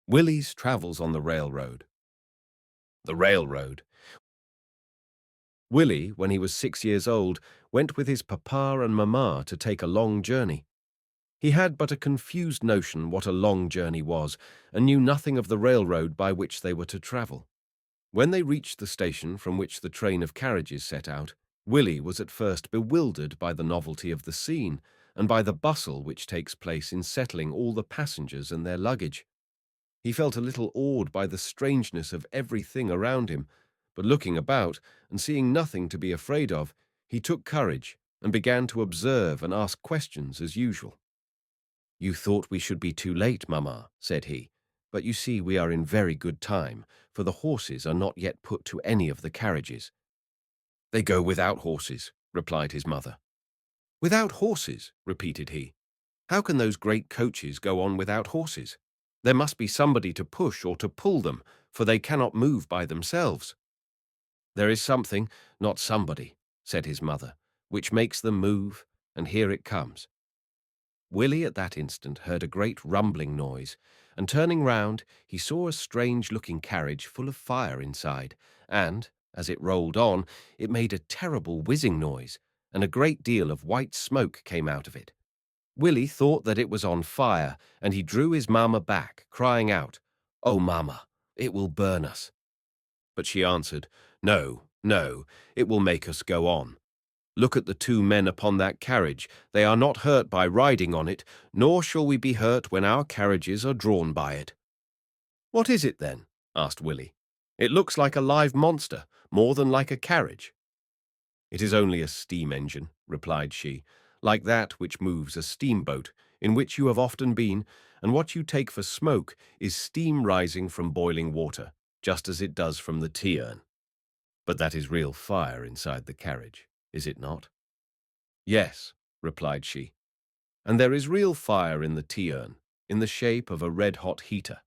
Willie's travels on the railroad. The railroad. Willie, when he was 6 years old, went with his papa and mamma to take a long journey. He had but a confused notion what a long journey was, and knew nothing of the railroad by which they were to travel. When they reached the station from which the train of carriages set out, Willie was at first bewildered by the novelty of the scene, and by the bustle which takes place in settling all the passengers and their luggage. He felt a little awed by the strangeness of everything around him, but looking about and seeing nothing to be afraid of, he took courage and began to observe and ask questions as usual. "You thought we should be too late, mamma," said he, "but you see we are in very good time, for the horses are not yet put to any of the carriages." "They go without horses," replied his mother. "Without horses?" repeated he. "How can those great coaches go on without horses? There must be somebody to push or to pull them, for they cannot move by themselves." "There is something, not somebody," said his mother, "which makes them move, and here it comes." Willie at that instant heard a great rumbling noise, and turning round, he saw a strange-looking carriage full of fire inside, and, as it rolled on, it made a terrible whizzing noise, and a great deal of white smoke came out of it. Willie thought that it was on fire, and he drew his mamma back, crying out, "Oh, mamma, it will burn us." But she answered, "No, no, it will make us go on. Look at the two men upon that carriage. They are not hurt by riding on it, nor shall we be hurt when our carriages are drawn by it." "What is it, then?" asked Willie. "It looks like a live monster, more than like a carriage." "It is only a steam engine," replied she, "like that which moves a steamboat, in which you have often been, and what you take for smoke is steam rising from boiling water, just as it does from the tea-urn. But that is real fire inside the carriage, is it not?" "Yes," replied she, "and there is real fire in the tea-urn, in the shape of a red-hot heater.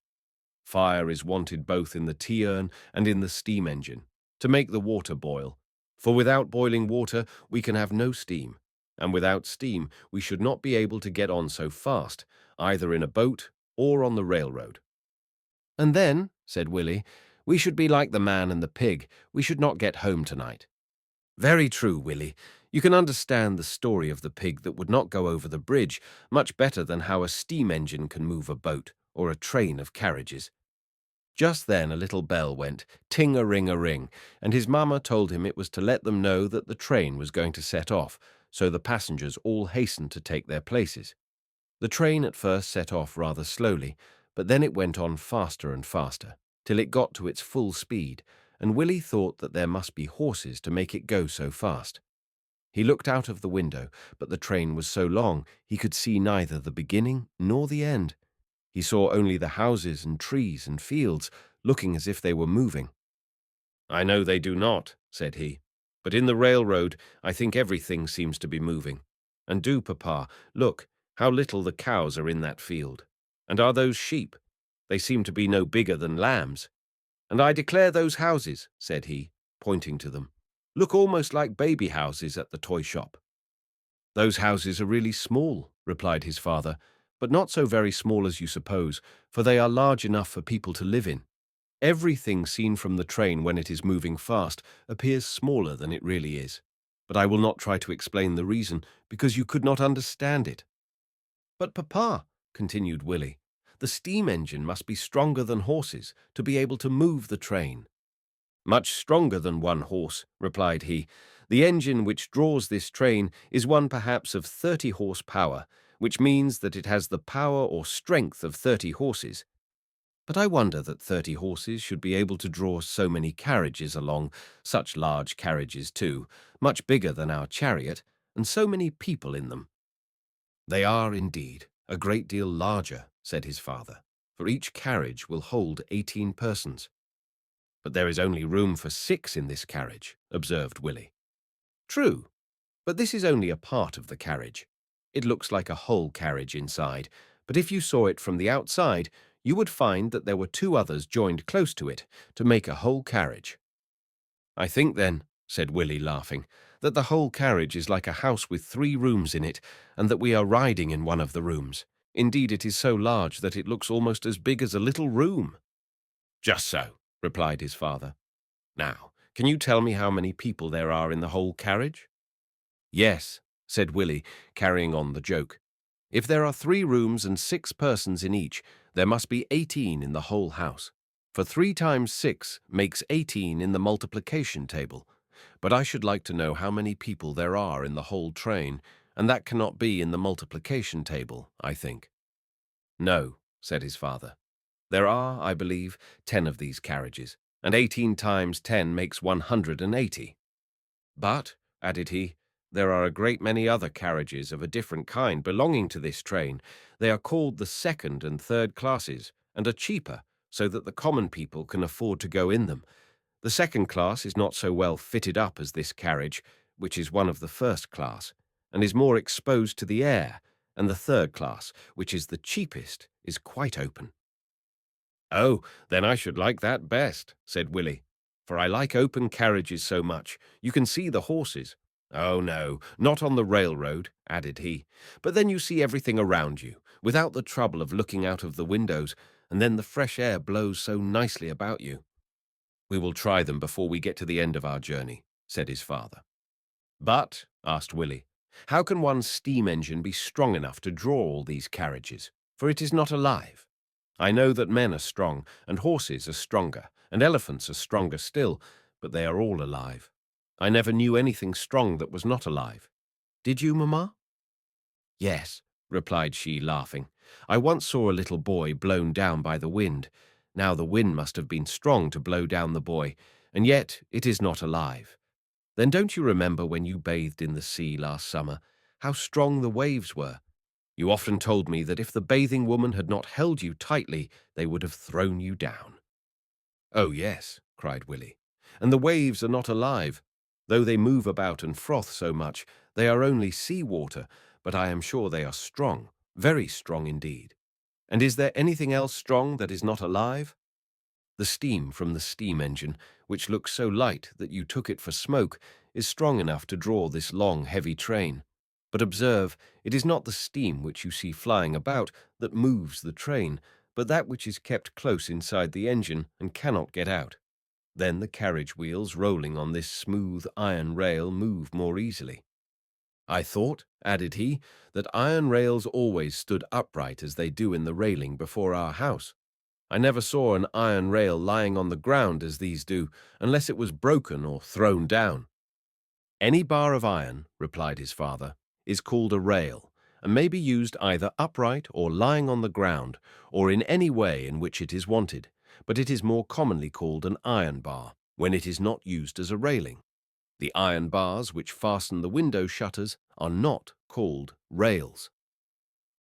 Fire is wanted both in the tea-urn and in the steam engine, to make the water boil, for without boiling water we can have no steam, and without steam we should not be able to get on so fast, either in a boat or on the railroad." "And then," said Willie, "we should be like the man and the pig, we should not get home tonight." "Very true, Willie. You can understand the story of the pig that would not go over the bridge much better than how a steam engine can move a boat or a train of carriages." Just then a little bell went, ting-a-ring-a-ring, and his mamma told him it was to let them know that the train was going to set off, so the passengers all hastened to take their places. The train at first set off rather slowly, but then it went on faster and faster, till it got to its full speed, and Willie thought that there must be horses to make it go so fast. He looked out of the window, but the train was so long he could see neither the beginning nor the end. He saw only the houses and trees and fields, looking as if they were moving. "I know they do not," said he, "but in the railroad I think everything seems to be moving. And do, papa, look, how little the cows are in that field. And are those sheep? They seem to be no bigger than lambs. And I declare those houses," said he, pointing to them, "look almost like baby houses at the toy shop." "Those houses are really small," replied his father, "but not so very small as you suppose, for they are large enough for people to live in. Everything seen from the train when it is moving fast appears smaller than it really is. But I will not try to explain the reason, because you could not understand it." "But, papa," continued Willie, "the steam engine must be stronger than horses to be able to move the train." "Much stronger than one horse," replied he. "The engine which draws this train is one perhaps of 30 horsepower, which means that it has the power or strength of 30 horses. But I wonder that 30 horses should be able to draw so many carriages along, such large carriages too, much bigger than our chariot, and so many people in them." "They are, indeed, a great deal larger," said his father, "for each carriage will hold 18 persons." "But there is only room for 6 in this carriage," observed Willie. "True, but this is only a part of the carriage. It looks like a whole carriage inside, but if you saw it from the outside, you would find that there were 2 others joined close to it to make a whole carriage." "I think, then," said Willie, laughing, "that the whole carriage is like a house with 3 rooms in it, and that we are riding in one of the rooms. Indeed, it is so large that it looks almost as big as a little room." "Just so," replied his father. "Now, can you tell me how many people there are in the whole carriage?" "Yes," said Willy, carrying on the joke. "If there are 3 rooms and 6 persons in each, there must be 18 in the whole house. For 3 times 6 makes 18 in the multiplication table. But I should like to know how many people there are in the whole train, and that cannot be in the multiplication table, I think." "No," said his father. "There are, I believe, 10 of these carriages, and 18 times 10 makes 180. But," added he, "there are a great many other carriages of a different kind belonging to this train. They are called the second and third classes, and are cheaper, so that the common people can afford to go in them. The second class is not so well fitted up as this carriage, which is one of the first class, and is more exposed to the air, and the third class, which is the cheapest, is quite open." "Oh, then I should like that best," said Willy, "for I like open carriages so much. You can see the horses." "Oh, no, not on the railroad," added he. "But then you see everything around you, without the trouble of looking out of the windows, and then the fresh air blows so nicely about you." "We will try them before we get to the end of our journey," said his father. "But," asked Willy, "how can one steam engine be strong enough to draw all these carriages? For it is not alive. I know that men are strong, and horses are stronger, and elephants are stronger still, but they are all alive. I never knew anything strong that was not alive. Did you, Mamma?" "Yes," replied she, laughing. "I once saw a little boy blown down by the wind. Now the wind must have been strong to blow down the boy, and yet it is not alive. Then don't you remember when you bathed in the sea last summer, how strong the waves were? You often told me that if the bathing woman had not held you tightly, they would have thrown you down." "Oh, yes," cried Willy, "and the waves are not alive. Though they move about and froth so much, they are only sea water, but I am sure they are strong, very strong indeed. And is there anything else strong that is not alive?" "The steam from the steam engine, which looks so light that you took it for smoke, is strong enough to draw this long, heavy train. But observe, it is not the steam which you see flying about that moves the train, but that which is kept close inside the engine and cannot get out. Then the carriage wheels rolling on this smooth iron rail move more easily. I thought," added he, "that iron rails always stood upright as they do in the railing before our house. I never saw an iron rail lying on the ground as these do, unless it was broken or thrown down." "Any bar of iron," replied his father, "is called a rail, and may be used either upright or lying on the ground, or in any way in which it is wanted, but it is more commonly called an iron bar, when it is not used as a railing. The iron bars which fasten the window shutters are not called rails."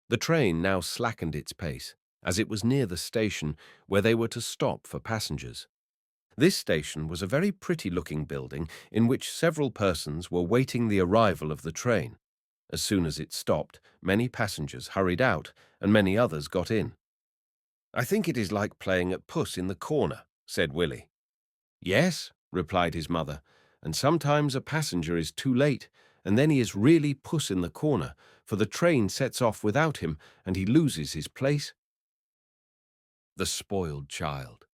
The train now slackened its pace, as it was near the station where they were to stop for passengers. This station was a very pretty-looking building in which several persons were waiting the arrival of the train. As soon as it stopped, many passengers hurried out, and many others got in. "I think it is like playing at puss in the corner," said Willy. "Yes," replied his mother, "and sometimes a passenger is too late, and then he is really puss in the corner, for the train sets off without him, and he loses his place." The spoiled child.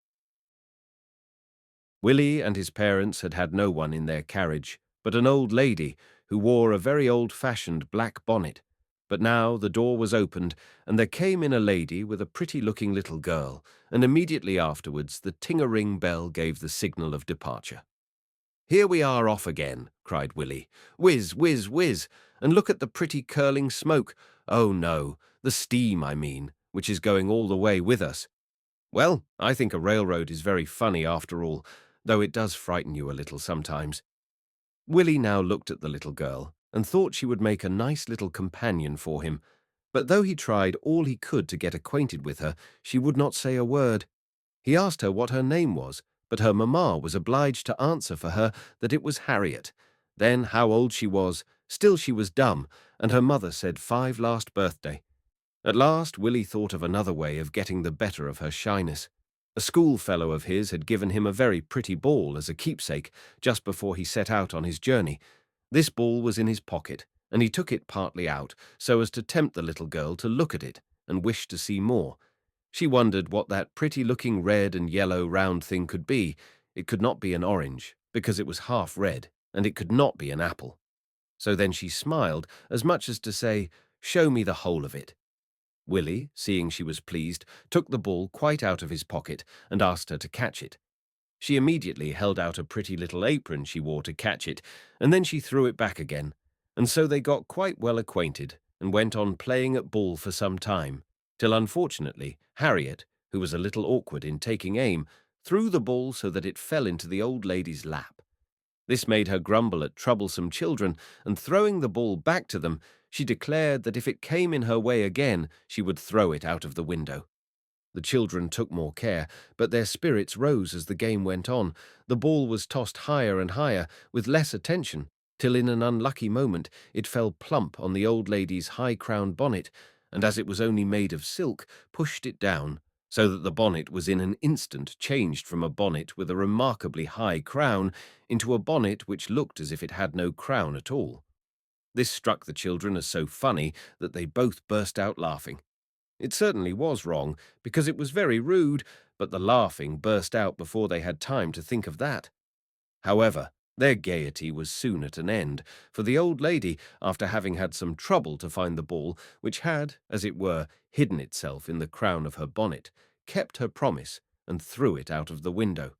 Willy and his parents had had no one in their carriage but an old lady who wore a very old-fashioned black bonnet. But now the door was opened, and there came in a lady with a pretty-looking little girl, and immediately afterwards the ting-a-ring bell gave the signal of departure. "Here we are off again," cried Willy. "Whiz, whiz, whiz, and look at the pretty curling smoke. Oh, no, the steam, I mean, which is going all the way with us. Well, I think a railroad is very funny after all, though it does frighten you a little sometimes." Willy now looked at the little girl and thought she would make a nice little companion for him, but though he tried all he could to get acquainted with her, she would not say a word. He asked her what her name was, but her mamma was obliged to answer for her that it was Harriet. Then how old she was, still she was dumb, and her mother said 5 last birthday. At last Willy thought of another way of getting the better of her shyness. A schoolfellow of his had given him a very pretty ball as a keepsake just before he set out on his journey. This ball was in his pocket, and he took it partly out so as to tempt the little girl to look at it, and wished to see more. She wondered what that pretty-looking red and yellow round thing could be. It could not be an orange, because it was half red, and it could not be an apple. So then she smiled, as much as to say, "Show me the whole of it." Willy, seeing she was pleased, took the ball quite out of his pocket and asked her to catch it. She immediately held out a pretty little apron she wore to catch it, and then she threw it back again, and so they got quite well acquainted and went on playing at ball for some time, till unfortunately Harriet, who was a little awkward in taking aim, threw the ball so that it fell into the old lady's lap. This made her grumble at troublesome children, and throwing the ball back to them, she declared that if it came in her way again, she would throw it out of the window. The children took more care, but their spirits rose as the game went on. The ball was tossed higher and higher, with less attention, till in an unlucky moment it fell plump on the old lady's high-crowned bonnet, and as it was only made of silk, pushed it down, so that the bonnet was in an instant changed from a bonnet with a remarkably high crown into a bonnet which looked as if it had no crown at all. This struck the children as so funny that they both burst out laughing. It certainly was wrong, because it was very rude, but the laughing burst out before they had time to think of that. However, their gaiety was soon at an end, for the old lady, after having had some trouble to find the ball, which had, as it were, hidden itself in the crown of her bonnet, kept her promise and threw it out of the window.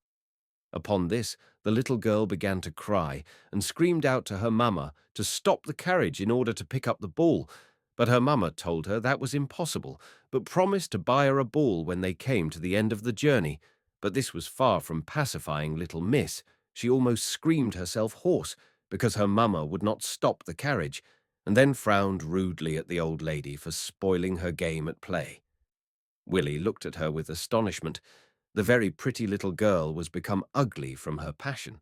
Upon this, the little girl began to cry and screamed out to her mamma to stop the carriage in order to pick up the ball, but her mamma told her that was impossible, but promised to buy her a ball when they came to the end of the journey. But this was far from pacifying little miss. She almost screamed herself hoarse, because her mamma would not stop the carriage, and then frowned rudely at the old lady for spoiling her game at play. Willy looked at her with astonishment. The very pretty little girl was become ugly from her passion.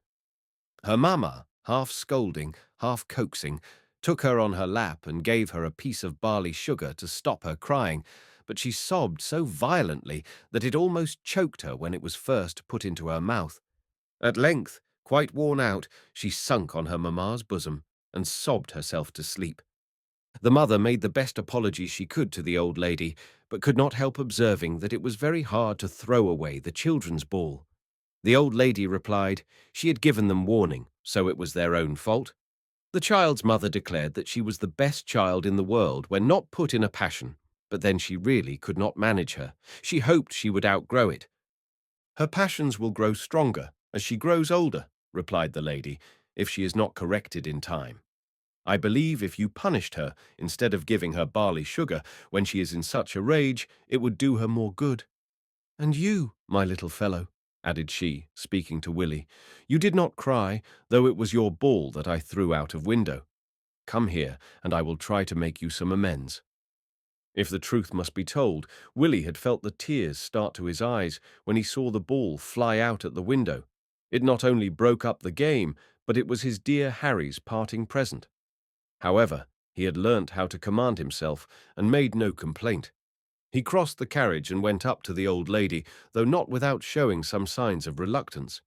Her mamma, half scolding, half coaxing, took her on her lap and gave her a piece of barley sugar to stop her crying, but she sobbed so violently that it almost choked her when it was first put into her mouth. At length, quite worn out, she sunk on her mamma's bosom and sobbed herself to sleep. The mother made the best apology she could to the old lady, but could not help observing that it was very hard to throw away the children's ball. The old lady replied she had given them warning, so it was their own fault. The child's mother declared that she was the best child in the world when not put in a passion, but then she really could not manage her. She hoped she would outgrow it. "Her passions will grow stronger as she grows older," replied the lady, "if she is not corrected in time. I believe if you punished her instead of giving her barley sugar when she is in such a rage, it would do her more good. And you, my little fellow," added she, speaking to Willy, "you did not cry, though it was your ball that I threw out of window. Come here, and I will try to make you some amends." If the truth must be told, Willy had felt the tears start to his eyes when he saw the ball fly out at the window. It not only broke up the game, but it was his dear Harry's parting present. However, he had learnt how to command himself and made no complaint. He crossed the carriage and went up to the old lady, though not without showing some signs of reluctance.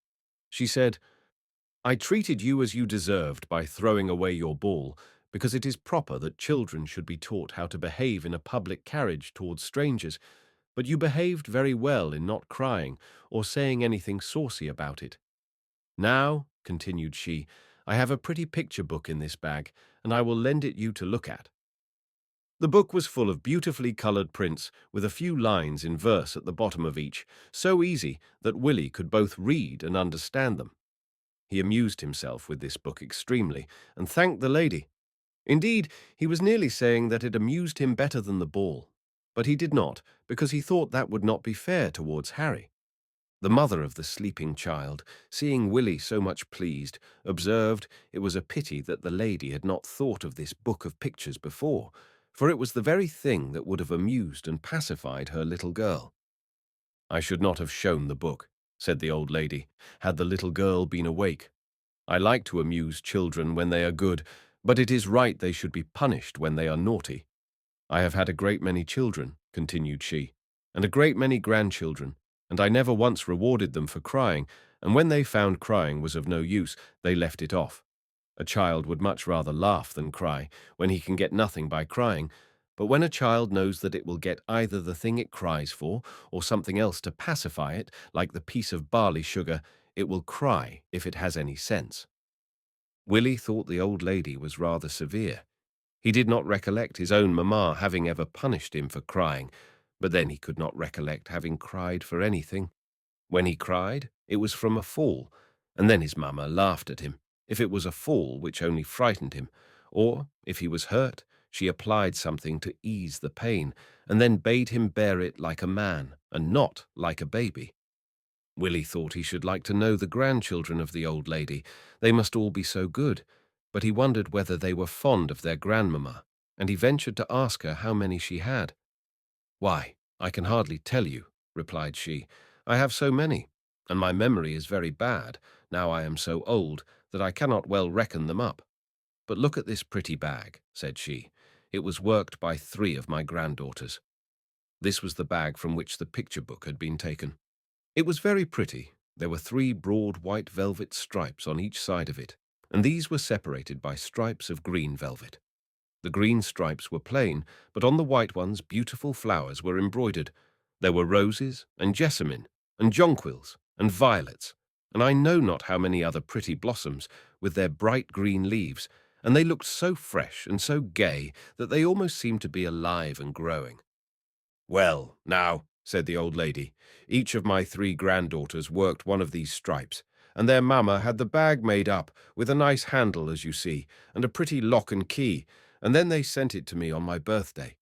She said, "I treated you as you deserved by throwing away your ball, because it is proper that children should be taught how to behave in a public carriage towards strangers, but you behaved very well in not crying or saying anything saucy about it. Now," continued she, "I have a pretty picture book in this bag, and I will lend it you to look at." The book was full of beautifully coloured prints, with a few lines in verse at the bottom of each, so easy that Willy could both read and understand them. He amused himself with this book extremely, and thanked the lady. Indeed, he was nearly saying that it amused him better than the ball, but he did not, because he thought that would not be fair towards Harry. The mother of the sleeping child, seeing Willy so much pleased, observed it was a pity that the lady had not thought of this book of pictures before, for it was the very thing that would have amused and pacified her little girl. "I should not have shown the book," said the old lady, "had the little girl been awake. I like to amuse children when they are good, but it is right they should be punished when they are naughty. I have had a great many children," continued she, "and a great many grandchildren, and I never once rewarded them for crying, and when they found crying was of no use, they left it off. A child would much rather laugh than cry, when he can get nothing by crying, But when a child knows that it will get either the thing it cries for or something else to pacify it, like the piece of barley sugar, it will cry if it has any sense. Willy thought the old lady was rather severe. He did not recollect his own mamma having ever punished him for crying, but then he could not recollect having cried for anything. When he cried, it was from a fall, and then his mamma laughed at him, if it was a fall which only frightened him, or, if he was hurt, she applied something to ease the pain, and then bade him bear it like a man, and not like a baby. Willy thought he should like to know the grandchildren of the old lady. They must all be so good, but he wondered whether they were fond of their grandmamma, and he ventured to ask her how many she had. "Why, I can hardly tell you," replied she. "I have so many, and my memory is very bad, now I am so old, that I cannot well reckon them up. But look at this pretty bag," said she. "It was worked by 3 of my granddaughters." This was the bag from which the picture book had been taken. It was very pretty. There were 3 broad white velvet stripes on each side of it, and these were separated by stripes of green velvet. The green stripes were plain, but on the white ones beautiful flowers were embroidered. There were roses, and jessamine, and jonquils, and violets, and I know not how many other pretty blossoms, with their bright green leaves, and they looked so fresh and so gay that they almost seemed to be alive and growing. "Well, now," said the old lady, "each of my 3 granddaughters worked one of these stripes, and their mamma had the bag made up, with a nice handle, as you see, and a pretty lock and key, and then they sent it to me on my birthday.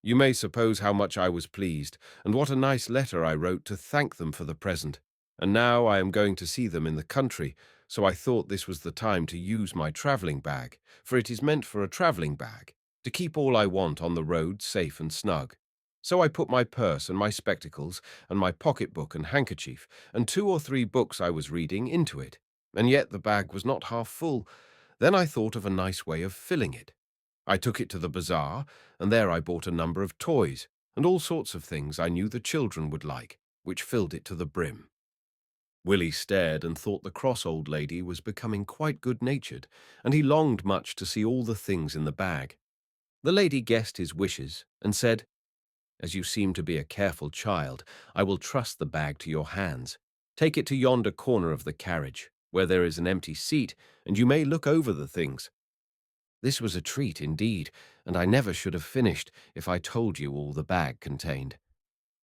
You may suppose how much I was pleased, and what a nice letter I wrote to thank them for the present. And now I am going to see them in the country, so I thought this was the time to use my travelling bag, for it is meant for a travelling bag, to keep all I want on the road safe and snug. So I put my purse and my spectacles and my pocket-book and handkerchief and 2 or 3 books I was reading into it, and yet the bag was not half full. Then I thought of a nice way of filling it. I took it to the bazaar, and there I bought a number of toys and all sorts of things I knew the children would like, which filled it to the brim." Willy stared and thought the cross old lady was becoming quite good-natured, and he longed much to see all the things in the bag. The lady guessed his wishes and said, "As you seem to be a careful child, I will trust the bag to your hands. Take it to yonder corner of the carriage, where there is an empty seat, and you may look over the things." This was a treat indeed, and I never should have finished if I told you all the bag contained.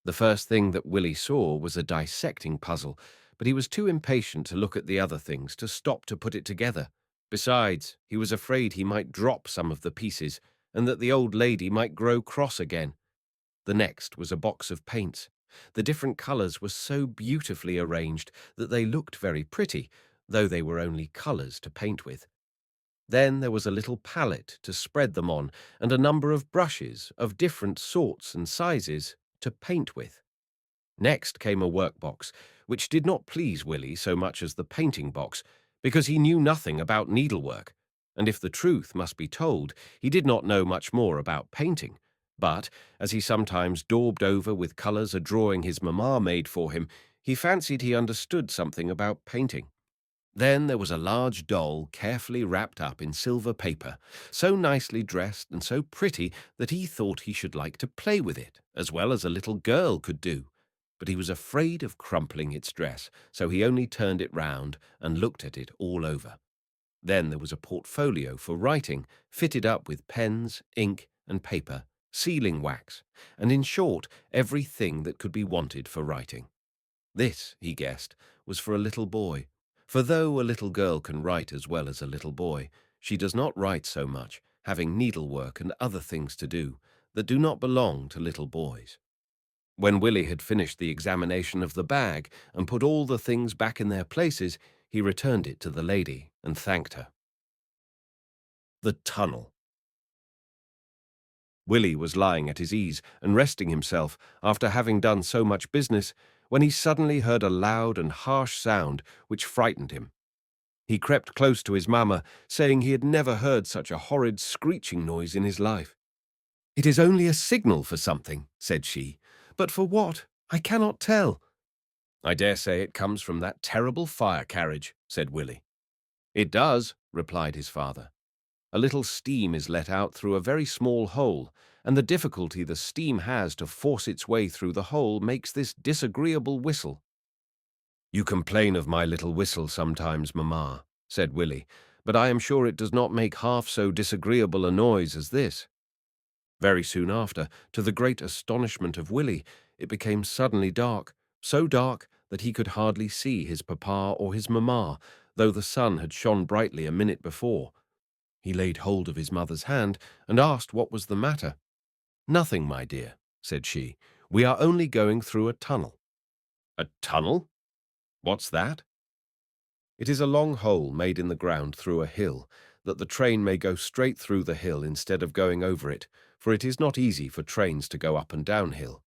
The first thing that Willy saw was a dissecting puzzle, but he was too impatient to look at the other things to stop to put it together. Besides, he was afraid he might drop some of the pieces, and that the old lady might grow cross again. The next was a box of paints. The different colours were so beautifully arranged that they looked very pretty, though they were only colours to paint with. Then there was a little palette to spread them on, and a number of brushes of different sorts and sizes to paint with. Next came a workbox, which did not please Willy so much as the painting box, because he knew nothing about needlework, and if the truth must be told, he did not know much more about painting. But, as he sometimes daubed over with colours a drawing his mamma made for him, he fancied he understood something about painting. Then there was a large doll carefully wrapped up in silver paper, so nicely dressed and so pretty that he thought he should like to play with it, as well as a little girl could do. But he was afraid of crumpling its dress, so he only turned it round and looked at it all over. Then there was a portfolio for writing, fitted up with pens, ink, and paper, sealing wax, and in short, everything that could be wanted for writing. This, he guessed, was for a little boy, for though a little girl can write as well as a little boy, she does not write so much, having needlework and other things to do that do not belong to little boys. When Willy had finished the examination of the bag and put all the things back in their places, he returned it to the lady and thanked her. The tunnel. Willy was lying at his ease and resting himself after having done so much business, when he suddenly heard a loud and harsh sound which frightened him. He crept close to his mamma, saying he had never heard such a horrid screeching noise in his life. "It is only a signal for something," said she, "but for what, I cannot tell." "I dare say it comes from that terrible fire carriage," said Willy. "It does," replied his father. A little steam is let out through a very small hole, and the difficulty the steam has to force its way through the hole makes this disagreeable whistle. "You complain of my little whistle sometimes, mamma," said Willy, "but I am sure it does not make half so disagreeable a noise as this." Very soon after, to the great astonishment of Willy, it became suddenly dark, so dark that he could hardly see his papa or his mamma, though the sun had shone brightly a minute before. He laid hold of his mother's hand and asked what was the matter. "Nothing, my dear," said she. "We are only going through a tunnel." "A tunnel? What's that?" "It is a long hole made in the ground through a hill, that the train may go straight through the hill instead of going over it, for it is not easy for trains to go up and down hill."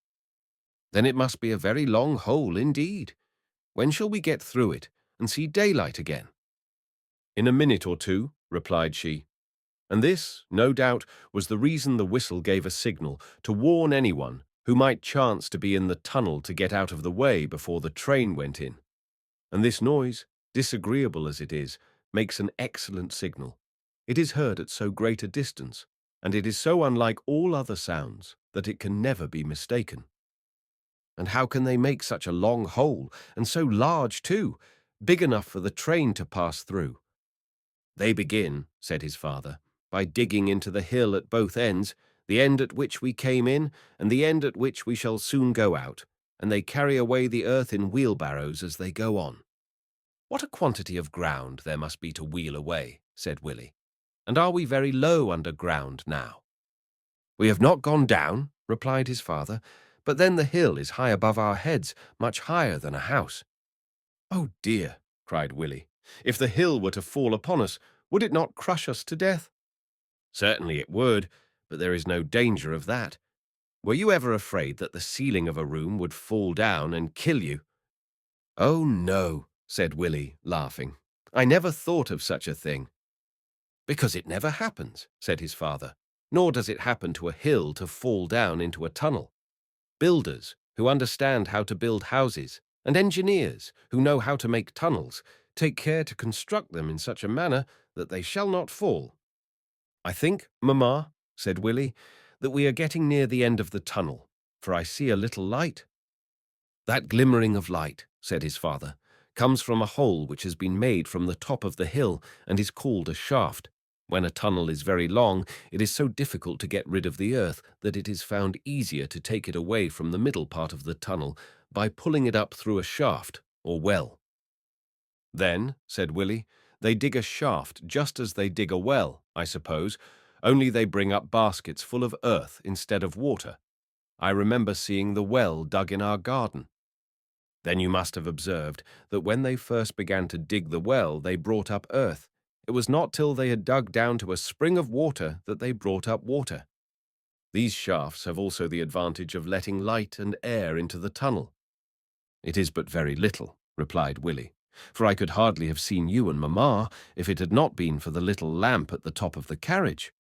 "Then it must be a very long hole indeed. When shall we get through it and see daylight again?" "In a minute or two," replied she. And this, no doubt, was the reason the whistle gave a signal to warn anyone who might chance to be in the tunnel to get out of the way before the train went in. And this noise, disagreeable as it is, makes an excellent signal. It is heard at so great a distance, and it is so unlike all other sounds that it can never be mistaken. "And how can they make such a long hole, and so large too, big enough for the train to pass through?" "They begin," said his father, "by digging into the hill at both ends, the end at which we came in and the end at which we shall soon go out, and they carry away the earth in wheelbarrows as they go on." "What a quantity of ground there must be to wheel away," said Willy. "And are we very low under ground now?" "We have not gone down," replied his father, "but then the hill is high above our heads, much higher than a house." "Oh dear," cried Willy, "if the hill were to fall upon us, would it not crush us to death?" "Certainly it would, but there is no danger of that. Were you ever afraid that the ceiling of a room would fall down and kill you?" "Oh no," said Willy, laughing. "I never thought of such a thing." "Because it never happens," said his father, "nor does it happen to a hill to fall down into a tunnel. Builders, who understand how to build houses, and engineers, who know how to make tunnels, take care to construct them in such a manner that they shall not fall." "I think, mamma," said Willy, "that we are getting near the end of the tunnel, for I see a little light." "That glimmering of light," said his father, "comes from a hole which has been made from the top of the hill and is called a shaft. When a tunnel is very long, it is so difficult to get rid of the earth that it is found easier to take it away from the middle part of the tunnel by pulling it up through a shaft or well." "Then," said Willy, "they dig a shaft just as they dig a well, I suppose, only they bring up baskets full of earth instead of water. I remember seeing the well dug in our garden." "Then you must have observed that when they first began to dig the well, they brought up earth. It was not till they had dug down to a spring of water that they brought up water. These shafts have also the advantage of letting light and air into the tunnel." "It is but very little," replied Willy, "for I could hardly have seen you and mamma if it had not been for the little lamp at the top of the carriage."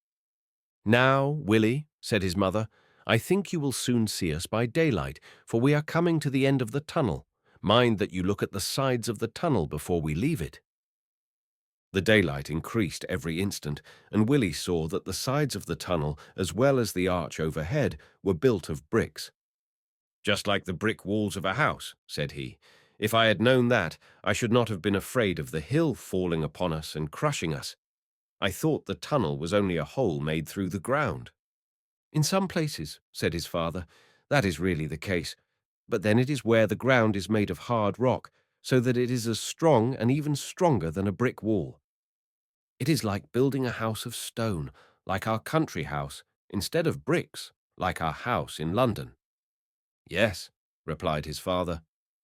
"Now, Willy," said his mother, "I think you will soon see us by daylight, for we are coming to the end of the tunnel. Mind that you look at the sides of the tunnel before we leave it." The daylight increased every instant, and Willy saw that the sides of the tunnel, as well as the arch overhead, were built of bricks. "Just like the brick walls of a house," said he. "If I had known that, I should not have been afraid of the hill falling upon us and crushing us. I thought the tunnel was only a hole made through the ground." "In some places," said his father, "that is really the case, but then it is where the ground is made of hard rock, so that it is as strong and even stronger than a brick wall. It is like building a house of stone, like our country house, instead of bricks, like our house in London." "Yes," replied his father,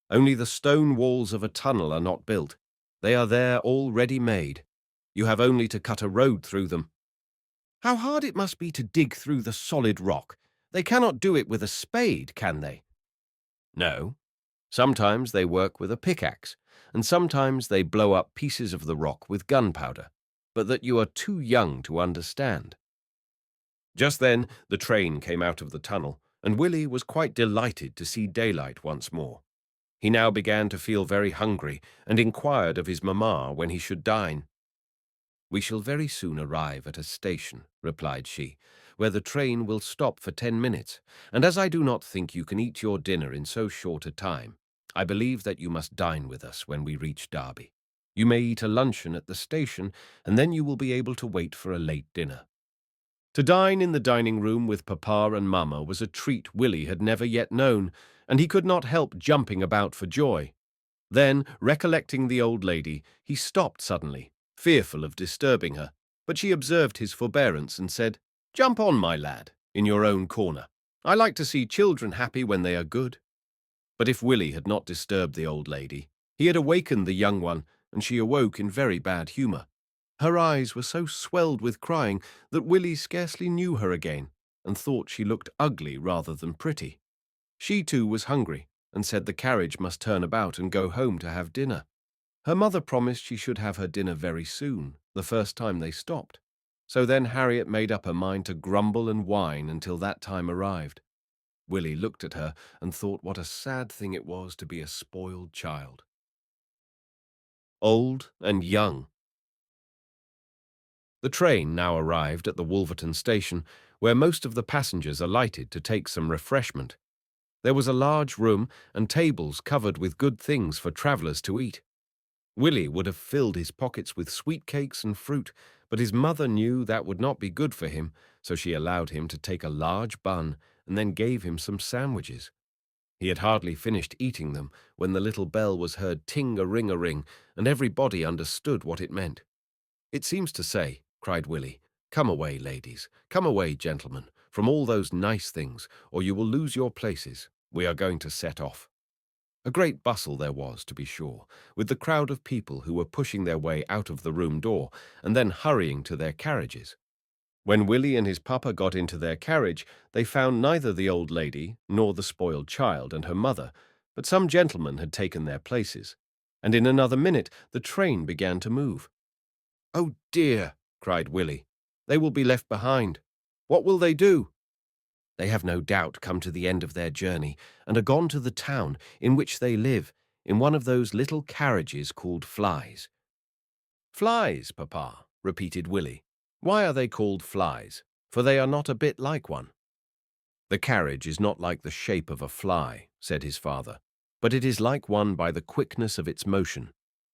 "only the stone walls of a tunnel are not built. They are there all ready made. You have only to cut a road through them." "How hard it must be to dig through the solid rock! They cannot do it with a spade, can they?" "No. Sometimes they work with a pickaxe, and sometimes they blow up pieces of the rock with gunpowder, but that you are too young to understand." Just then the train came out of the tunnel, and Willy was quite delighted to see daylight once more. He now began to feel very hungry, and inquired of his mamma when he should dine. "We shall very soon arrive at a station," replied she, "where the train will stop for 10 minutes, and as I do not think you can eat your dinner in so short a time, I believe that you must dine with us when we reach Derby. You may eat a luncheon at the station, and then you will be able to wait for a late dinner." To dine in the dining room with Papa and Mamma was a treat Willie had never yet known, and he could not help jumping about for joy. Then, recollecting the old lady, he stopped suddenly, fearful of disturbing her, but she observed his forbearance and said, "Jump on, my lad, in your own corner. I like to see children happy when they are good." But if Willie had not disturbed the old lady, he had awakened the young one, and she awoke in very bad humour. Her eyes were so swelled with crying that Willie scarcely knew her again, and thought she looked ugly rather than pretty. She too was hungry, and said the carriage must turn about and go home to have dinner. Her mother promised she should have her dinner very soon, the first time they stopped. So then Harriet made up her mind to grumble and whine until that time arrived. Willie looked at her and thought what a sad thing it was to be a spoiled child. Old and young. The train now arrived at the Wolverton station, where most of the passengers alighted to take some refreshment. There was a large room and tables covered with good things for travellers to eat. Willie would have filled his pockets with sweet cakes and fruit, but his mother knew that would not be good for him, so she allowed him to take a large bun and then gave him some sandwiches. He had hardly finished eating them when the little bell was heard ting-a-ring-a-ring, and everybody understood what it meant. "It seems to say," cried Willie, "Come away, ladies, come away, gentlemen, from all those nice things, or you will lose your places. We are going to set off." A great bustle there was, to be sure, with the crowd of people who were pushing their way out of the room door and then hurrying to their carriages. When Willie and his papa got into their carriage, they found neither the old lady nor the spoiled child and her mother, but some gentlemen had taken their places, and in another minute the train began to move. "Oh dear," cried Willie, "they will be left behind. What will they do?" "They have no doubt come to the end of their journey and are gone to the town in which they live, in one of those little carriages called flies." "Flies, Papa," repeated Willie. "Why are they called flies? For they are not a bit like one." "The carriage is not like the shape of a fly," said his father, "but it is like one by the quickness of its motion.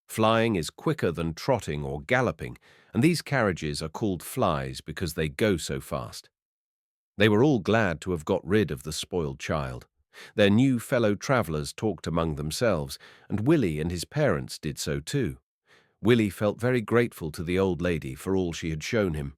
Flying is quicker than trotting or galloping, and these carriages are called flies because they go so fast." They were all glad to have got rid of the spoiled child. Their new fellow travellers talked among themselves, and Willie and his parents did so too. Willie felt very grateful to the old lady for all she had shown him.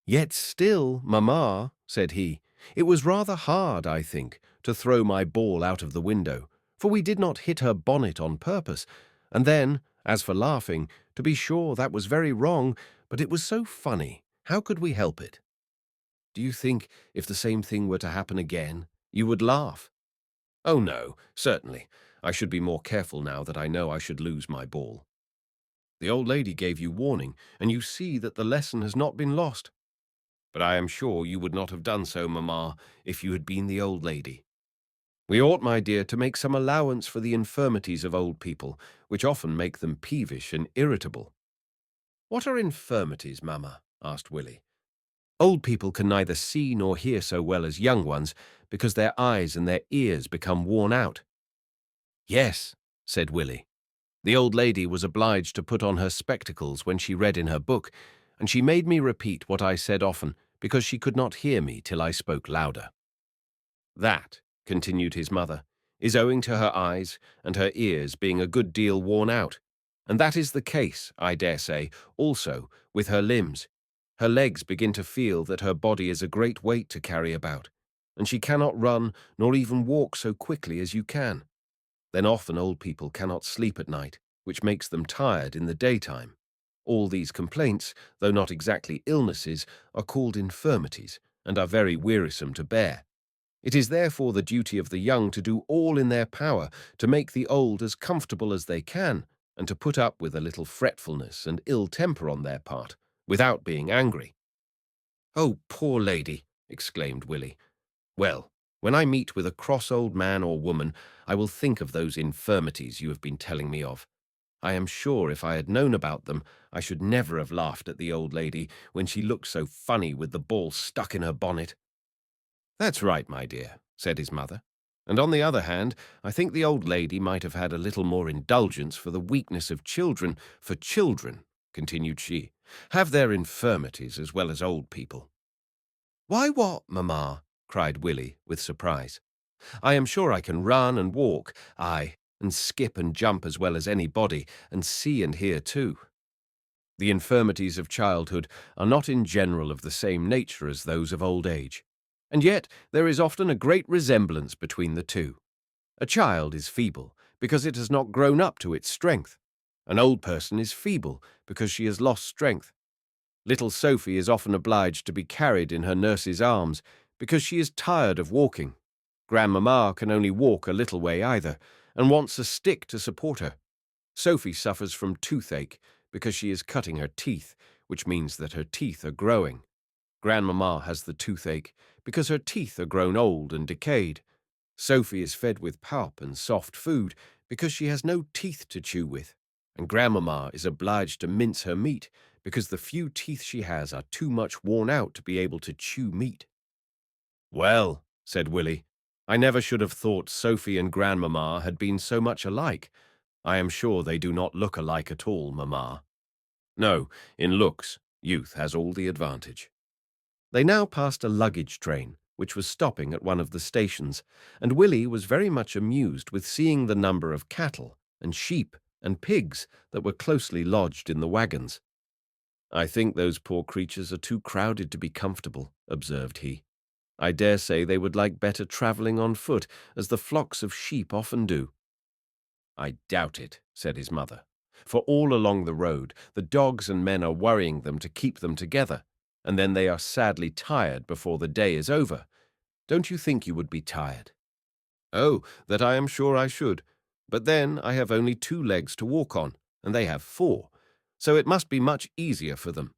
"Yet still, Mamma," said he, "it was rather hard, I think, to throw my ball out of the window, for we did not hit her bonnet on purpose. And then, as for laughing, to be sure that was very wrong, but it was so funny. How could we help it?" "Do you think, if the same thing were to happen again, you would laugh?" "Oh, no, certainly. I should be more careful now that I know I should lose my ball." "The old lady gave you warning, and you see that the lesson has not been lost." "But I am sure you would not have done so, Mamma, if you had been the old lady." "We ought, my dear, to make some allowance for the infirmities of old people, which often make them peevish and irritable." "What are infirmities, Mamma?" asked Willie. "Old people can neither see nor hear so well as young ones, because their eyes and their ears become worn out." "Yes," said Willie. "The old lady was obliged to put on her spectacles when she read in her book, and she made me repeat what I said often, because she could not hear me till I spoke louder." "That," continued his mother, "is owing to her eyes and her ears being a good deal worn out, and that is the case, I dare say, also with her limbs. Her legs begin to feel that her body is a great weight to carry about, and she cannot run nor even walk so quickly as you can. Then often old people cannot sleep at night, which makes them tired in the daytime. All these complaints, though not exactly illnesses, are called infirmities, and are very wearisome to bear. It is therefore the duty of the young to do all in their power to make the old as comfortable as they can, and to put up with a little fretfulness and ill temper on their part, without being angry." "Oh, poor lady!" exclaimed Willie. "Well, when I meet with a cross old man or woman, I will think of those infirmities you have been telling me of. I am sure if I had known about them, I should never have laughed at the old lady when she looked so funny with the ball stuck in her bonnet." "That's right, my dear," said his mother. "And on the other hand, I think the old lady might have had a little more indulgence for the weakness of children, for children," continued she, "have their infirmities as well as old people." "Why, what, mamma?" cried Willy, with surprise. "I am sure I can run and walk, aye, and skip and jump as well as anybody, and see and hear too." The infirmities of childhood are not in general of the same nature as those of old age, and yet there is often a great resemblance between the two. A child is feeble because it has not grown up to its strength. An old person is feeble because she has lost strength. Little Sophie is often obliged to be carried in her nurse's arms because she is tired of walking. Grandmamma can only walk a little way either, and wants a stick to support her. Sophie suffers from toothache because she is cutting her teeth, which means that her teeth are growing. Grandmamma has the toothache because her teeth are grown old and decayed. Sophie is fed with pulp and soft food because she has no teeth to chew with, and Grandmamma is obliged to mince her meat because the few teeth she has are too much worn out to be able to chew meat. "Well," said Willy, "I never should have thought Sophie and Grandmamma had been so much alike. I am sure they do not look alike at all, mamma." "No, in looks, youth has all the advantage." They now passed a luggage train, which was stopping at one of the stations, and Willy was very much amused with seeing the number of cattle and sheep and pigs that were closely lodged in the wagons. "I think those poor creatures are too crowded to be comfortable," observed he. "I dare say they would like better travelling on foot, as the flocks of sheep often do." "I doubt it," said his mother, "for all along the road the dogs and men are worrying them to keep them together, and then they are sadly tired before the day is over. Don't you think you would be tired?" "Oh, that I am sure I should. But then I have only 2 legs to walk on, and they have 4, so it must be much easier for them.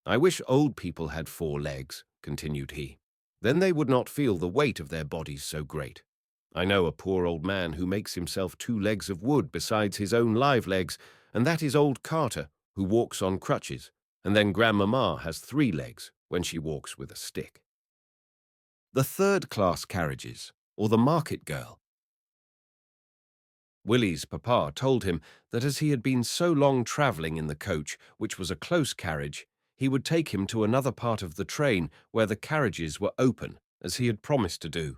I wish old people had 4 legs," continued he. "Then they would not feel the weight of their bodies so great. I know a poor old man who makes himself 2 legs of wood besides his own live legs, and that is old Carter, who walks on crutches, and then Grandmamma has 3 legs when she walks with a stick." The third-class carriages, or the market girl. Willy's papa told him that as he had been so long travelling in the coach, which was a close carriage, he would take him to another part of the train where the carriages were open, as he had promised to do.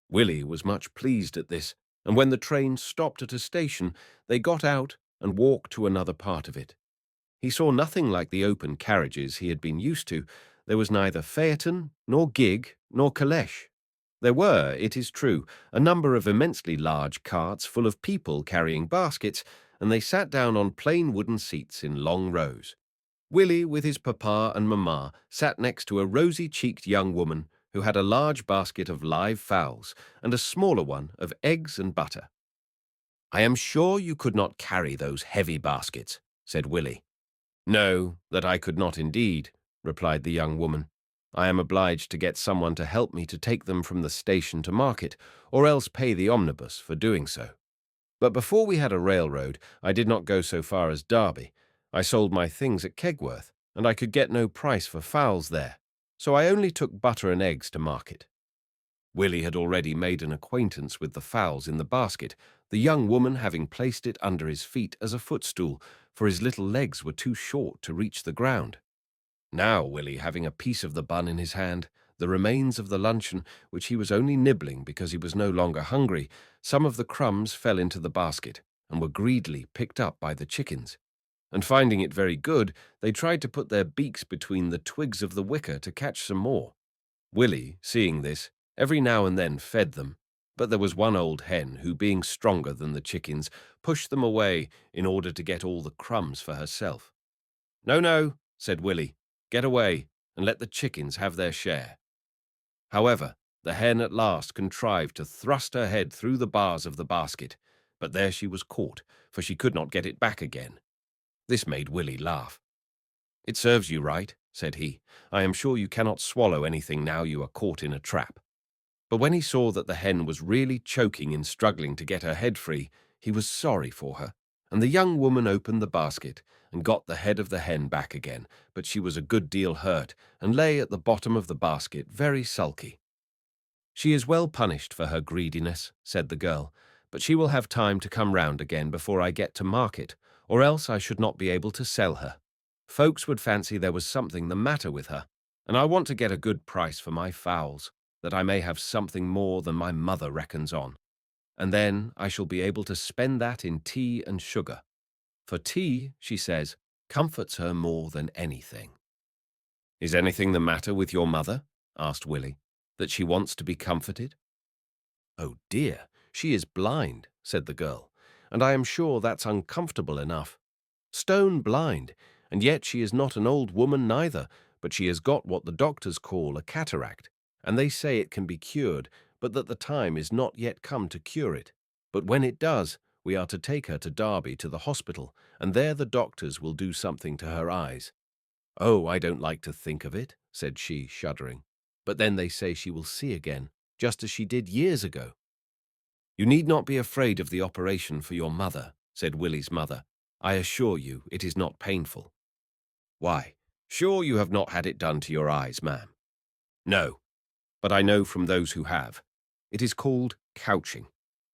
Willy was much pleased at this, and when the train stopped at a station, they got out and walked to another part of it. He saw nothing like the open carriages he had been used to. There was neither phaeton, nor gig, nor calèche. There were, it is true, a number of immensely large carts full of people carrying baskets, and they sat down on plain wooden seats in long rows. Willy, with his papa and mamma, sat next to a rosy-cheeked young woman who had a large basket of live fowls and a smaller one of eggs and butter. "I am sure you could not carry those heavy baskets," said Willy. "No, that I could not indeed," replied the young woman. "I am obliged to get someone to help me to take them from the station to market, or else pay the omnibus for doing so. But before we had a railroad, I did not go so far as Derby. I sold my things at Kegworth, and I could get no price for fowls there, so I only took butter and eggs to market." Willy had already made an acquaintance with the fowls in the basket, the young woman having placed it under his feet as a footstool, for his little legs were too short to reach the ground. Now Willy, having a piece of the bun in his hand, the remains of the luncheon, which he was only nibbling because he was no longer hungry, some of the crumbs fell into the basket and were greedily picked up by the chickens. And finding it very good, they tried to put their beaks between the twigs of the wicker to catch some more. Willy, seeing this, every now and then fed them, but there was one old hen who, being stronger than the chickens, pushed them away in order to get all the crumbs for herself. "No, no," said Willy, "get away, and let the chickens have their share." However, the hen at last contrived to thrust her head through the bars of the basket, but there she was caught, for she could not get it back again. This made Willy laugh. "It serves you right," said he. "I am sure you cannot swallow anything now you are caught in a trap." But when he saw that the hen was really choking in struggling to get her head free, he was sorry for her, And the young woman opened the basket and got the head of the hen back again, but she was a good deal hurt and lay at the bottom of the basket very sulky. "She is well punished for her greediness," said the girl, "but she will have time to come round again before I get to market, or else I should not be able to sell her. Folks would fancy there was something the matter with her, and I want to get a good price for my fowls, that I may have something more than my mother reckons on. And then I shall be able to spend that in tea and sugar. For tea, she says, comforts her more than anything." "Is anything the matter with your mother?" asked Willy, "that she wants to be comforted?" "Oh dear, she is blind," said the girl, "and I am sure that's uncomfortable enough. Stone blind, and yet she is not an old woman neither, but she has got what the doctors call a cataract, and they say it can be cured, but that the time is not yet come to cure it. But when it does, we are to take her to Derby to the hospital, and there the doctors will do something to her eyes." "Oh, I don't like to think of it," said she, shuddering. "But then they say she will see again, just as she did years ago." "You need not be afraid of the operation for your mother," said Willy's mother. "I assure you it is not painful." "Why, sure you have not had it done to your eyes, ma'am?" "No, but I know from those who have. It is called couching,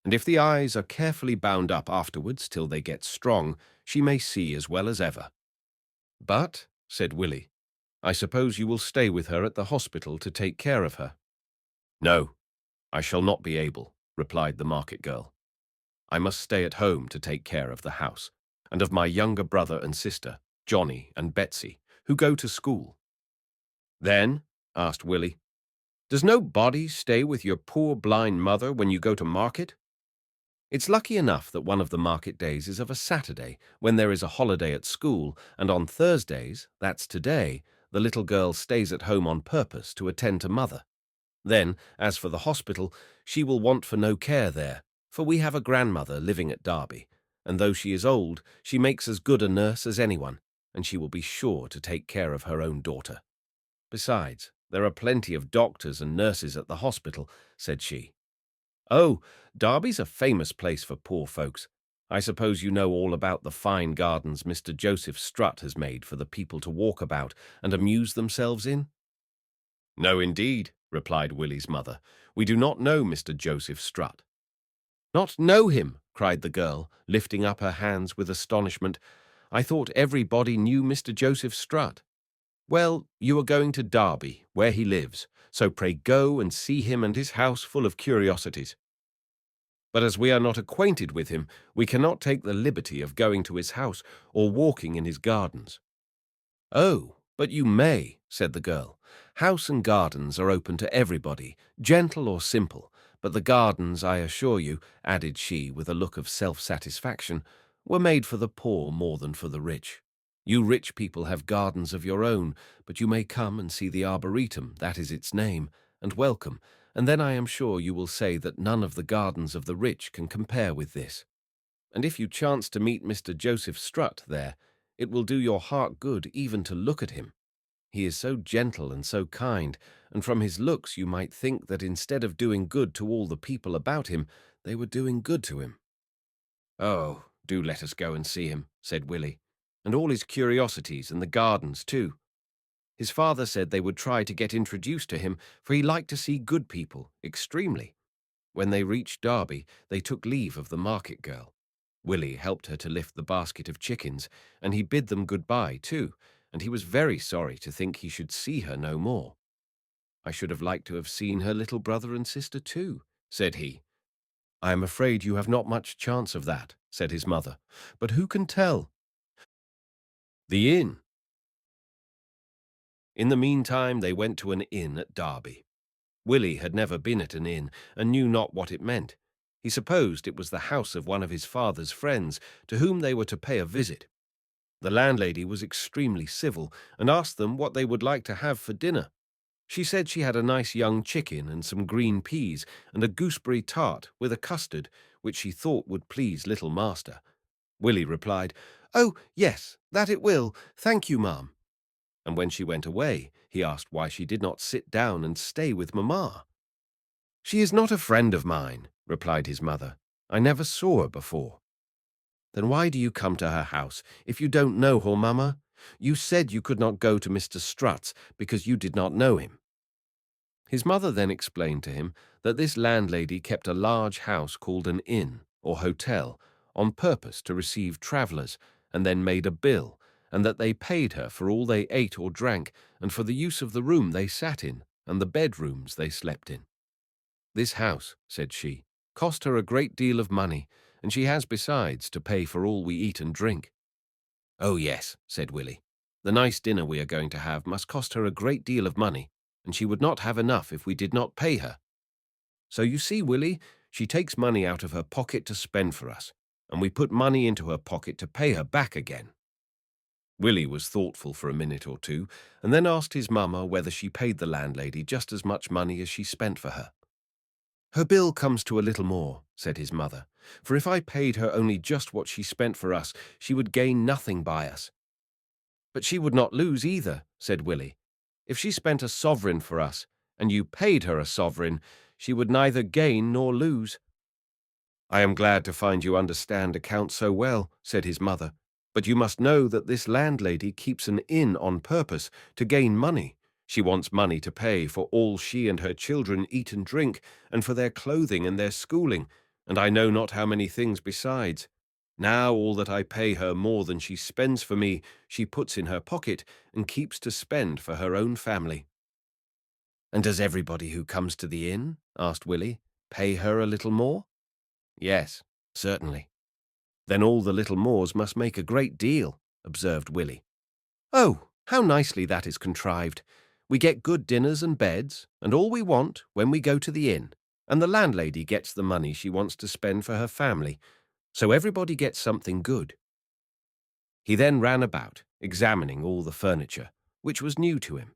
and if the eyes are carefully bound up afterwards till they get strong, she may see as well as ever." "But," said Willy, "I suppose you will stay with her at the hospital to take care of her." "No, I shall not be able," replied the market girl. "I must stay at home to take care of the house, and of my younger brother and sister, Johnny and Betsy, who go to school." "Then," asked Willy, "does nobody stay with your poor blind mother when you go to market?" "It's lucky enough that one of the market days is of a Saturday, when there is a holiday at school, and on Thursdays, that's today, the little girl stays at home on purpose to attend to mother. Then, as for the hospital, she will want for no care there, for we have a grandmother living at Derby, and though she is old, she makes as good a nurse as anyone, and she will be sure to take care of her own daughter. Besides, there are plenty of doctors and nurses at the hospital," said she. "Oh, Derby's a famous place for poor folks. I suppose you know all about the fine gardens Mr. Joseph Strutt has made for the people to walk about and amuse themselves in?" "No, indeed," replied Willy's mother. "We do not know Mr. Joseph Strutt." "Not know him?" cried the girl, lifting up her hands with astonishment. "I thought everybody knew Mr. Joseph Strutt. Well, you are going to Derby, where he lives, so pray go and see him and his house full of curiosities. But as we are not acquainted with him, we cannot take the liberty of going to his house or walking in his gardens." "Oh, but you may," said the girl. "House and gardens are open to everybody, gentle or simple, but the gardens, I assure you," added she with a look of self-satisfaction, "were made for the poor more than for the rich. You rich people have gardens of your own, but you may come and see the Arboretum, that is its name, and welcome, and then I am sure you will say that none of the gardens of the rich can compare with this. And if you chance to meet Mr. Joseph Strutt there, it will do your heart good even to look at him. He is so gentle and so kind, and from his looks you might think that instead of doing good to all the people about him, they were doing good to him." "Oh, do let us go and see him," said Willy, "and all his curiosities and the gardens too. His father said they would try to get introduced to him, for he liked to see good people, extremely." When they reached Derby, they took leave of the market girl. Willy helped her to lift the basket of chickens, and he bid them good-bye too, and he was very sorry to think he should see her no more. "I should have liked to have seen her little brother and sister too," said he. "I am afraid you have not much chance of that," said his mother, "but who can tell?" The inn. In the meantime they went to an inn at Derby. Willy had never been at an inn, and knew not what it meant. He supposed it was the house of one of his father's friends, to whom they were to pay a visit. The landlady was extremely civil, and asked them what they would like to have for dinner. She said she had a nice young chicken and some green peas, and a gooseberry tart with a custard, which she thought would please little master. Willy replied, "Oh, yes, that it will, thank you, ma'am." And when she went away, he asked why she did not sit down and stay with mamma. "She is not a friend of mine," replied his mother. "I never saw her before." Then why do you come to her house if you don't know her, mamma? You said you could not go to Mr. Strutt's because you did not know him." His mother then explained to him that this landlady kept a large house called an inn or hotel on purpose to receive travellers, and then made a bill, and that they paid her for all they ate or drank, and for the use of the room they sat in, and the bedrooms they slept in. "This house," said she, "cost her a great deal of money, and she has besides to pay for all we eat and drink." "Oh, yes," said Willy. "The nice dinner we are going to have must cost her a great deal of money, and she would not have enough if we did not pay her. So you see, Willy, she takes money out of her pocket to spend for us, and we put money into her pocket to pay her back again." Willy was thoughtful for a minute or two, and then asked his mamma whether she paid the landlady just as much money as she spent for her. "Her bill comes to a little more," said his mother, "for if I paid her only just what she spent for us, she would gain nothing by us." "But she would not lose either," said Willy. "If she spent a sovereign for us, and you paid her a sovereign, she would neither gain nor lose." "I am glad to find you understand accounts so well," said his mother, "but you must know that this landlady keeps an inn on purpose to gain money. She wants money to pay for all she and her children eat and drink, and for their clothing and their schooling, and I know not how many things besides. Now all that I pay her more than she spends for me, she puts in her pocket and keeps to spend for her own family." "And does everybody who comes to the inn," asked Willy, "pay her a little more?" "Yes, certainly." "Then all the little Moors must make a great deal," observed Willy. "Oh, how nicely that is contrived. We get good dinners and beds, and all we want when we go to the inn, and the landlady gets the money she wants to spend for her family, so everybody gets something good." He then ran about, examining all the furniture, which was new to him.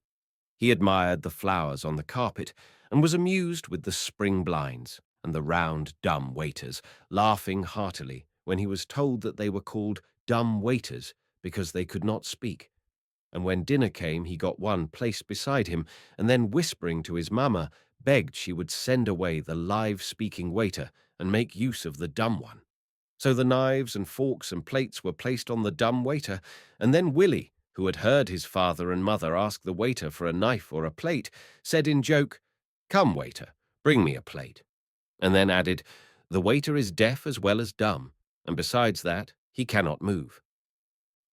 He admired the flowers on the carpet, and was amused with the spring blinds and the round, dumb waiters, laughing heartily when he was told that they were called dumb waiters because they could not speak. And when dinner came, he got one placed beside him, and then whispering to his mamma, begged she would send away the live-speaking waiter and make use of the dumb one. So the knives and forks and plates were placed on the dumb waiter, and then Willy, who had heard his father and mother ask the waiter for a knife or a plate, said in joke, "Come, waiter, bring me a plate," and then added, "The waiter is deaf as well as dumb, and besides that, he cannot move."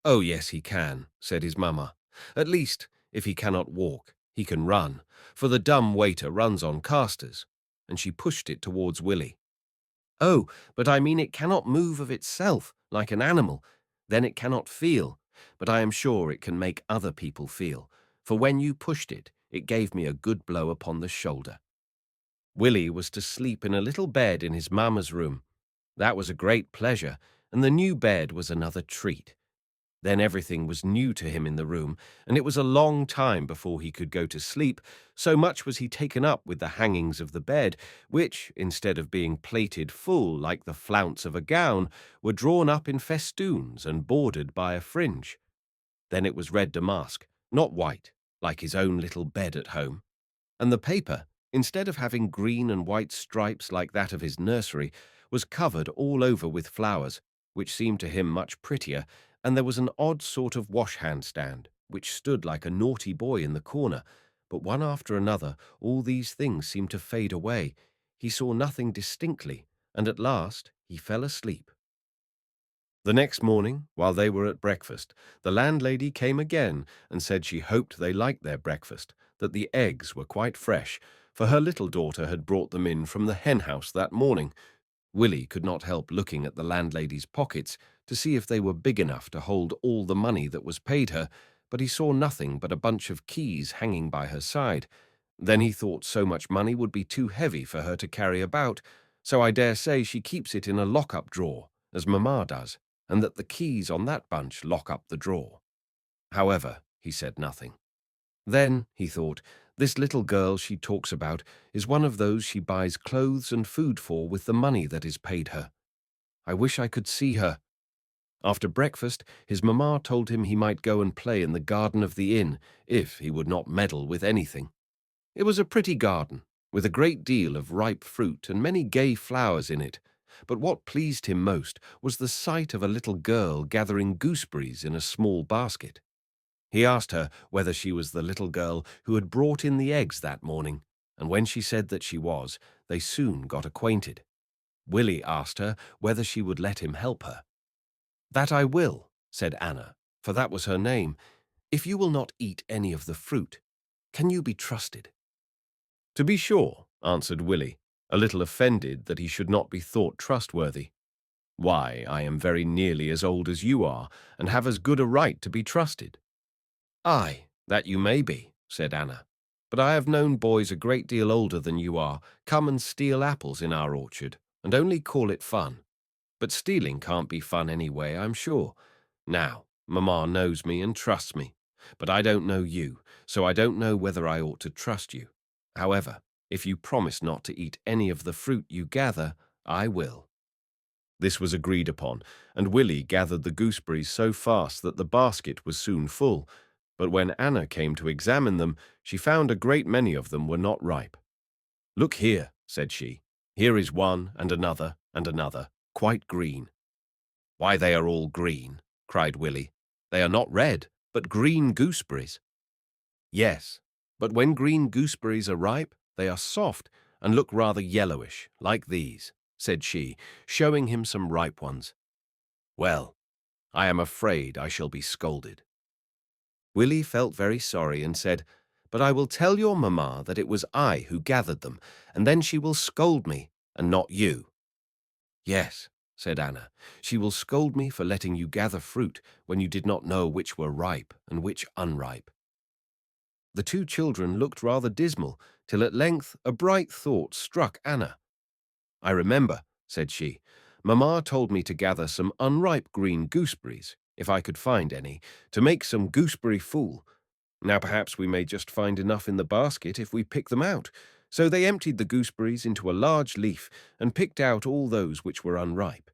"Oh, yes, he can," said his mamma. "At least, if he cannot walk, he can run, for the dumb waiter runs on casters," and she pushed it towards Willy. "Oh, but I mean it cannot move of itself, like an animal. Then it cannot feel, but I am sure it can make other people feel, for when you pushed it, it gave me a good blow upon the shoulder." Willy was to sleep in a little bed in his mamma's room. That was a great pleasure, and the new bed was another treat. Then everything was new to him in the room, and it was a long time before he could go to sleep, so much was he taken up with the hangings of the bed, which, instead of being plaited full like the flounce of a gown, were drawn up in festoons and bordered by a fringe. Then it was red damask, not white, like his own little bed at home. And the paper, instead of having green and white stripes like that of his nursery, was covered all over with flowers, which seemed to him much prettier, and there was an odd sort of wash-hand stand, which stood like a naughty boy in the corner, but one after another all these things seemed to fade away. He saw nothing distinctly, and at last he fell asleep. The next morning, while they were at breakfast, the landlady came again and said she hoped they liked their breakfast, that the eggs were quite fresh, for her little daughter had brought them in from the hen-house that morning. Willy could not help looking at the landlady's pockets to see if they were big enough to hold all the money that was paid her, but he saw nothing but a bunch of keys hanging by her side. Then he thought so much money would be too heavy for her to carry about, so I dare say she keeps it in a lock-up drawer, as Mamma does, and that the keys on that bunch lock up the drawer. However, he said nothing. Then, he thought, this little girl she talks about is one of those she buys clothes and food for with the money that is paid her. I wish I could see her. After breakfast, his mamma told him he might go and play in the garden of the inn, if he would not meddle with anything. It was a pretty garden, with a great deal of ripe fruit and many gay flowers in it, But what pleased him most was the sight of a little girl gathering gooseberries in a small basket. He asked her whether she was the little girl who had brought in the eggs that morning, and when she said that she was, they soon got acquainted. Willy asked her whether she would let him help her. "That I will," said Anna, for that was her name, "if you will not eat any of the fruit. Can you be trusted?" "To be sure," answered Willy, a little offended that he should not be thought trustworthy. "Why, I am very nearly as old as you are, and have as good a right to be trusted." "Aye, that you may be," said Anna, "but I have known boys a great deal older than you are come and steal apples in our orchard, and only call it fun. But stealing can't be fun anyway, I'm sure. Now, Mamma knows me and trusts me, but I don't know you, so I don't know whether I ought to trust you. However, if you promise not to eat any of the fruit you gather, I will." This was agreed upon, and Willy gathered the gooseberries so fast that the basket was soon full. But when Anna came to examine them, she found a great many of them were not ripe. "Look here," said she. "Here is one and another, quite green." "Why, they are all green," cried Willy. "They are not red, but green gooseberries." "Yes, but when green gooseberries are ripe, they are soft and look rather yellowish, like these," said she, showing him some ripe ones. "Well, I am afraid I shall be scolded." Willy felt very sorry and said, "But I will tell your mamma that it was I who gathered them, and then she will scold me, and not you." "Yes," said Anna, "she will scold me for letting you gather fruit when you did not know which were ripe and which unripe." The two children looked rather dismal, till at length a bright thought struck Anna. "I remember," said she, "Mamma told me to gather some unripe green gooseberries, if I could find any, to make some gooseberry fool. Now perhaps we may just find enough in the basket if we pick them out." So they emptied the gooseberries into a large leaf and picked out all those which were unripe.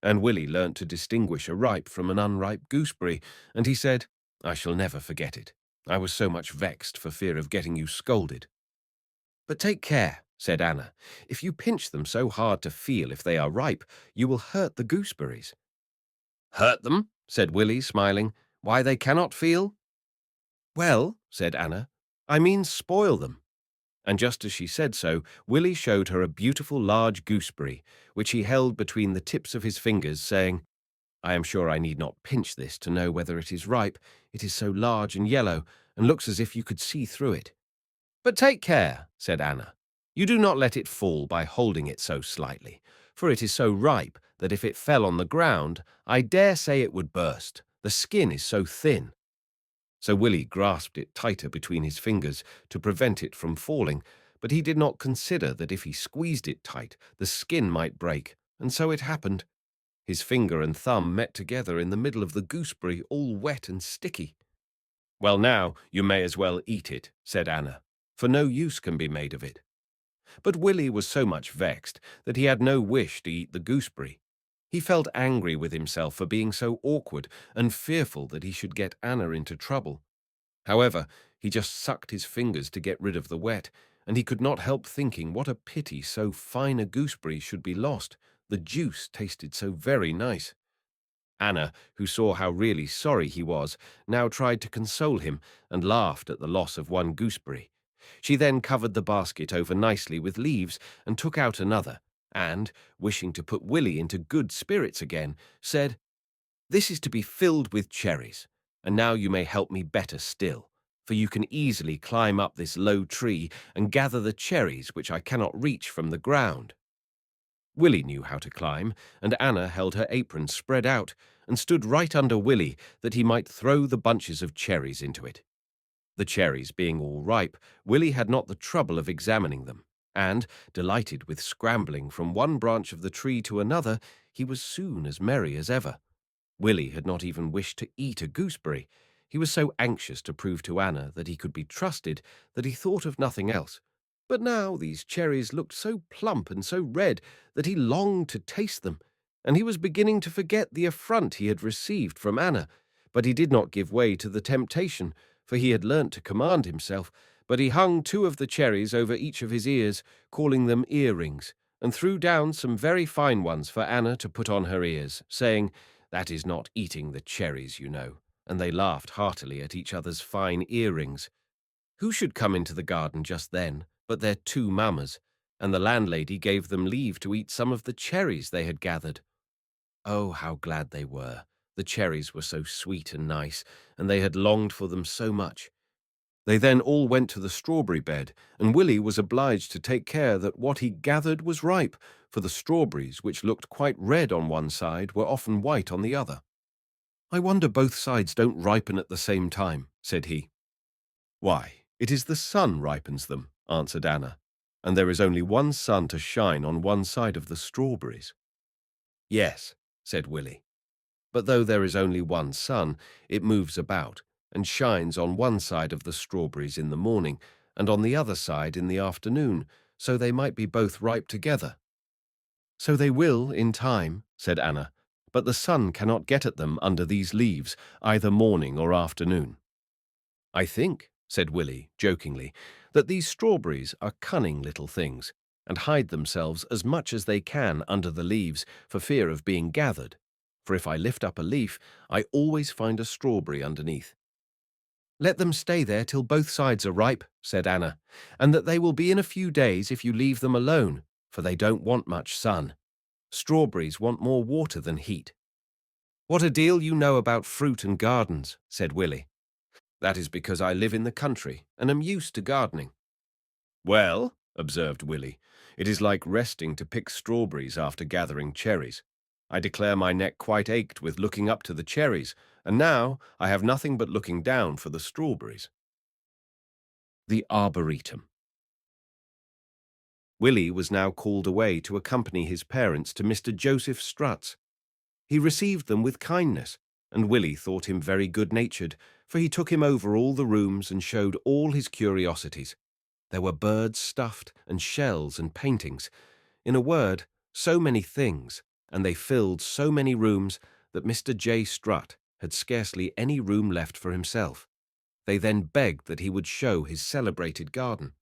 And Willy learnt to distinguish a ripe from an unripe gooseberry, and he said, "I shall never forget it. I was so much vexed for fear of getting you scolded." "But take care," said Anna. "If you pinch them so hard to feel if they are ripe, you will hurt the gooseberries." "Hurt them?" said Willy, smiling. "Why, they cannot feel?" "Well," said Anna, "I mean spoil them." And just as she said so, Willy showed her a beautiful large gooseberry, which he held between the tips of his fingers, saying, "I am sure I need not pinch this to know whether it is ripe. It is so large and yellow, and looks as if you could see through it." "But take care," said Anna. "You do not let it fall by holding it so slightly, for it is so ripe that if it fell on the ground, I dare say it would burst. The skin is so thin." So Willy grasped it tighter between his fingers to prevent it from falling, but he did not consider that if he squeezed it tight, the skin might break, and so it happened. His finger and thumb met together in the middle of the gooseberry, all wet and sticky. "Well, now you may as well eat it," said Anna, "for no use can be made of it." But Willy was so much vexed that he had no wish to eat the gooseberry. He felt angry with himself for being so awkward and fearful that he should get Anna into trouble. However, he just sucked his fingers to get rid of the wet, and he could not help thinking what a pity so fine a gooseberry should be lost. The juice tasted so very nice. Anna, who saw how really sorry he was, now tried to console him and laughed at the loss of one gooseberry. She then covered the basket over nicely with leaves and took out another, and, wishing to put Willy into good spirits again, said, "This is to be filled with cherries, and now you may help me better still, for you can easily climb up this low tree and gather the cherries which I cannot reach from the ground." Willy knew how to climb, and Anna held her apron spread out and stood right under Willy that he might throw the bunches of cherries into it. The cherries being all ripe, Willy had not the trouble of examining them, and, delighted with scrambling from one branch of the tree to another, he was soon as merry as ever. Willy had not even wished to eat a gooseberry. He was so anxious to prove to Anna that he could be trusted that he thought of nothing else. But now these cherries looked so plump and so red that he longed to taste them, and he was beginning to forget the affront he had received from Anna. But he did not give way to the temptation, for he had learnt to command himself, but he hung two of the cherries over each of his ears, calling them earrings, and threw down some very fine ones for Anna to put on her ears, saying, "That is not eating the cherries, you know," and they laughed heartily at each other's fine earrings. Who should come into the garden just then but their two mammas, and the landlady gave them leave to eat some of the cherries they had gathered. Oh, how glad they were! The cherries were so sweet and nice, and they had longed for them so much. They then all went to the strawberry bed, and Willy was obliged to take care that what he gathered was ripe, for the strawberries, which looked quite red on one side, were often white on the other. "I wonder both sides don't ripen at the same time," said he. "Why, it is the sun ripens them," answered Anna, "and there is only one sun to shine on one side of the strawberries." "Yes," said Willy, "but though there is only one sun, it moves about, and shines on one side of the strawberries in the morning, and on the other side in the afternoon, so they might be both ripe together." "So they will in time," said Anna, "but the sun cannot get at them under these leaves, either morning or afternoon." "I think," said Willy, jokingly, "that these strawberries are cunning little things, and hide themselves as much as they can under the leaves for fear of being gathered, for if I lift up a leaf, I always find a strawberry underneath." "Let them stay there till both sides are ripe," said Anna, "and that they will be in a few days if you leave them alone, for they don't want much sun. Strawberries want more water than heat." "What a deal you know about fruit and gardens," said Willy. "That is because I live in the country and am used to gardening." "Well," observed Willy, "it is like resting to pick strawberries after gathering cherries. I declare my neck quite ached with looking up to the cherries, and now I have nothing but looking down for the strawberries." The Arboretum. Willy was now called away to accompany his parents to Mr. Joseph Strutt's. He received them with kindness, and Willy thought him very good-natured, for he took him over all the rooms and showed all his curiosities. There were birds stuffed, and shells and paintings. In a word, so many things, and they filled so many rooms that Mr. J. Strutt had scarcely any room left for himself. They then begged that he would show his celebrated garden.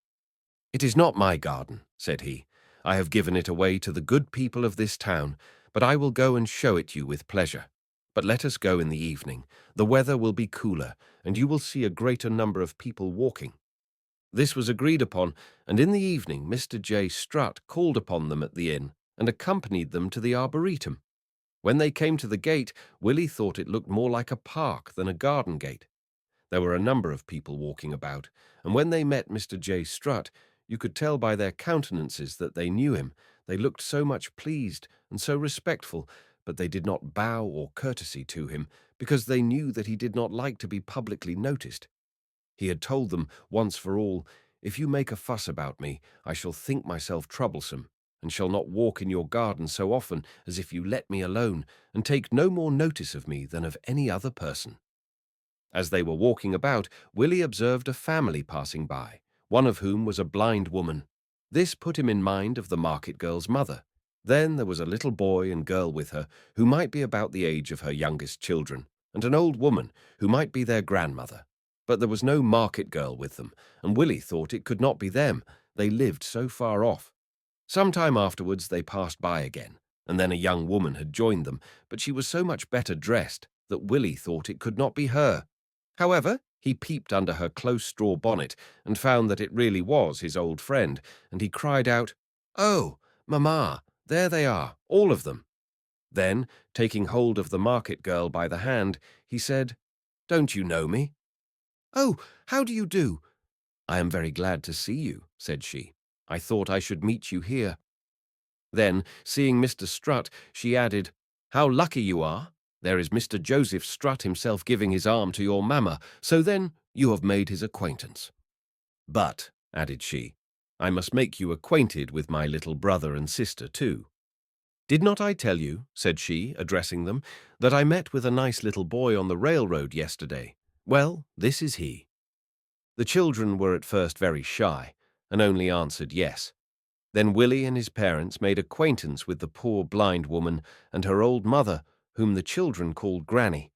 "It is not my garden," said he. "I have given it away to the good people of this town, but I will go and show it you with pleasure. But let us go in the evening. The weather will be cooler, and you will see a greater number of people walking." This was agreed upon, and in the evening Mr. J. Strutt called upon them at the inn and accompanied them to the Arboretum. When they came to the gate, Willy thought it looked more like a park than a garden gate. There were a number of people walking about, and when they met Mr. J. Strutt, you could tell by their countenances that they knew him. They looked so much pleased and so respectful, but they did not bow or courtesy to him, because they knew that he did not like to be publicly noticed. He had told them, once for all, "If you make a fuss about me, I shall think myself troublesome, and shall not walk in your garden so often as if you let me alone, and take no more notice of me than of any other person." As they were walking about, Willy observed a family passing by, one of whom was a blind woman. This put him in mind of the market girl's mother. Then there was a little boy and girl with her, who might be about the age of her youngest children, and an old woman, who might be their grandmother. But there was no market girl with them, and Willy thought it could not be them. They lived so far off. Some time afterwards they passed by again, and then a young woman had joined them, but she was so much better dressed that Willy thought it could not be her. However, he peeped under her close straw bonnet and found that it really was his old friend, and he cried out, "Oh, mamma, there they are, all of them." Then, taking hold of the market girl by the hand, he said, "Don't you know me?" "Oh, how do you do?" "I am very glad to see you," said she. "I thought I should meet you here." Then, seeing Mr. Strutt, she added, "How lucky you are! There is Mr. Joseph Strutt himself giving his arm to your mamma, so then you have made his acquaintance. But," added she, "I must make you acquainted with my little brother and sister too." "Did not I tell you," said she, addressing them, "that I met with a nice little boy on the railroad yesterday? Well, this is he." The children were at first very shy, and only answered yes. Then Willy and his parents made acquaintance with the poor blind woman and her old mother, whom the children called Granny.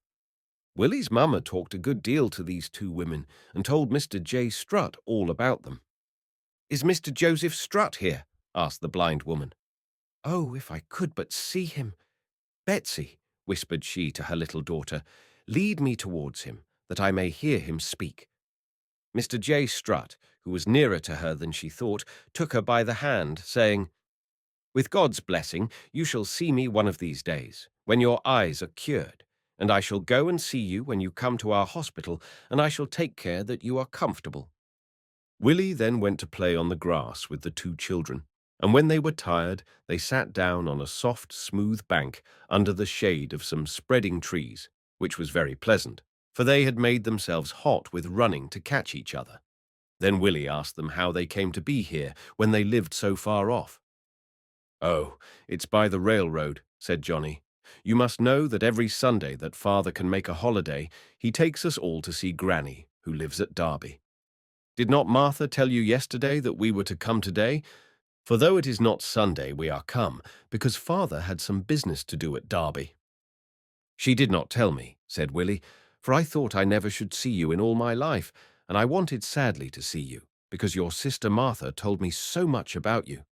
Willy's mamma talked a good deal to these two women and told Mr. J. Strutt all about them. "Is Mr. Joseph Strutt here?" asked the blind woman. Oh, if I could but see him! Betsy, whispered she to her little daughter, lead me towards him, that I may hear him speak. Mr. J. Strutt, who was nearer to her than she thought, took her by the hand, saying, With God's blessing, you shall see me one of these days, when your eyes are cured, and I shall go and see you when you come to our hospital, and I shall take care that you are comfortable. Willie then went to play on the grass with the two children, and when they were tired, they sat down on a soft, smooth bank under the shade of some spreading trees, which was very pleasant, for they had made themselves hot with running to catch each other. Then Willie asked them how they came to be here when they lived so far off. Oh, it's by the railroad, said Johnny. You must know that every Sunday that father can make a holiday, he takes us all to see Granny, who lives at Derby. Did not Martha tell you yesterday that we were to come today? For though it is not Sunday, we are come, because father had some business to do at Derby. She did not tell me, said Willie, for I thought I never should see you in all my life, and I wanted sadly to see you, because your sister Martha told me so much about you.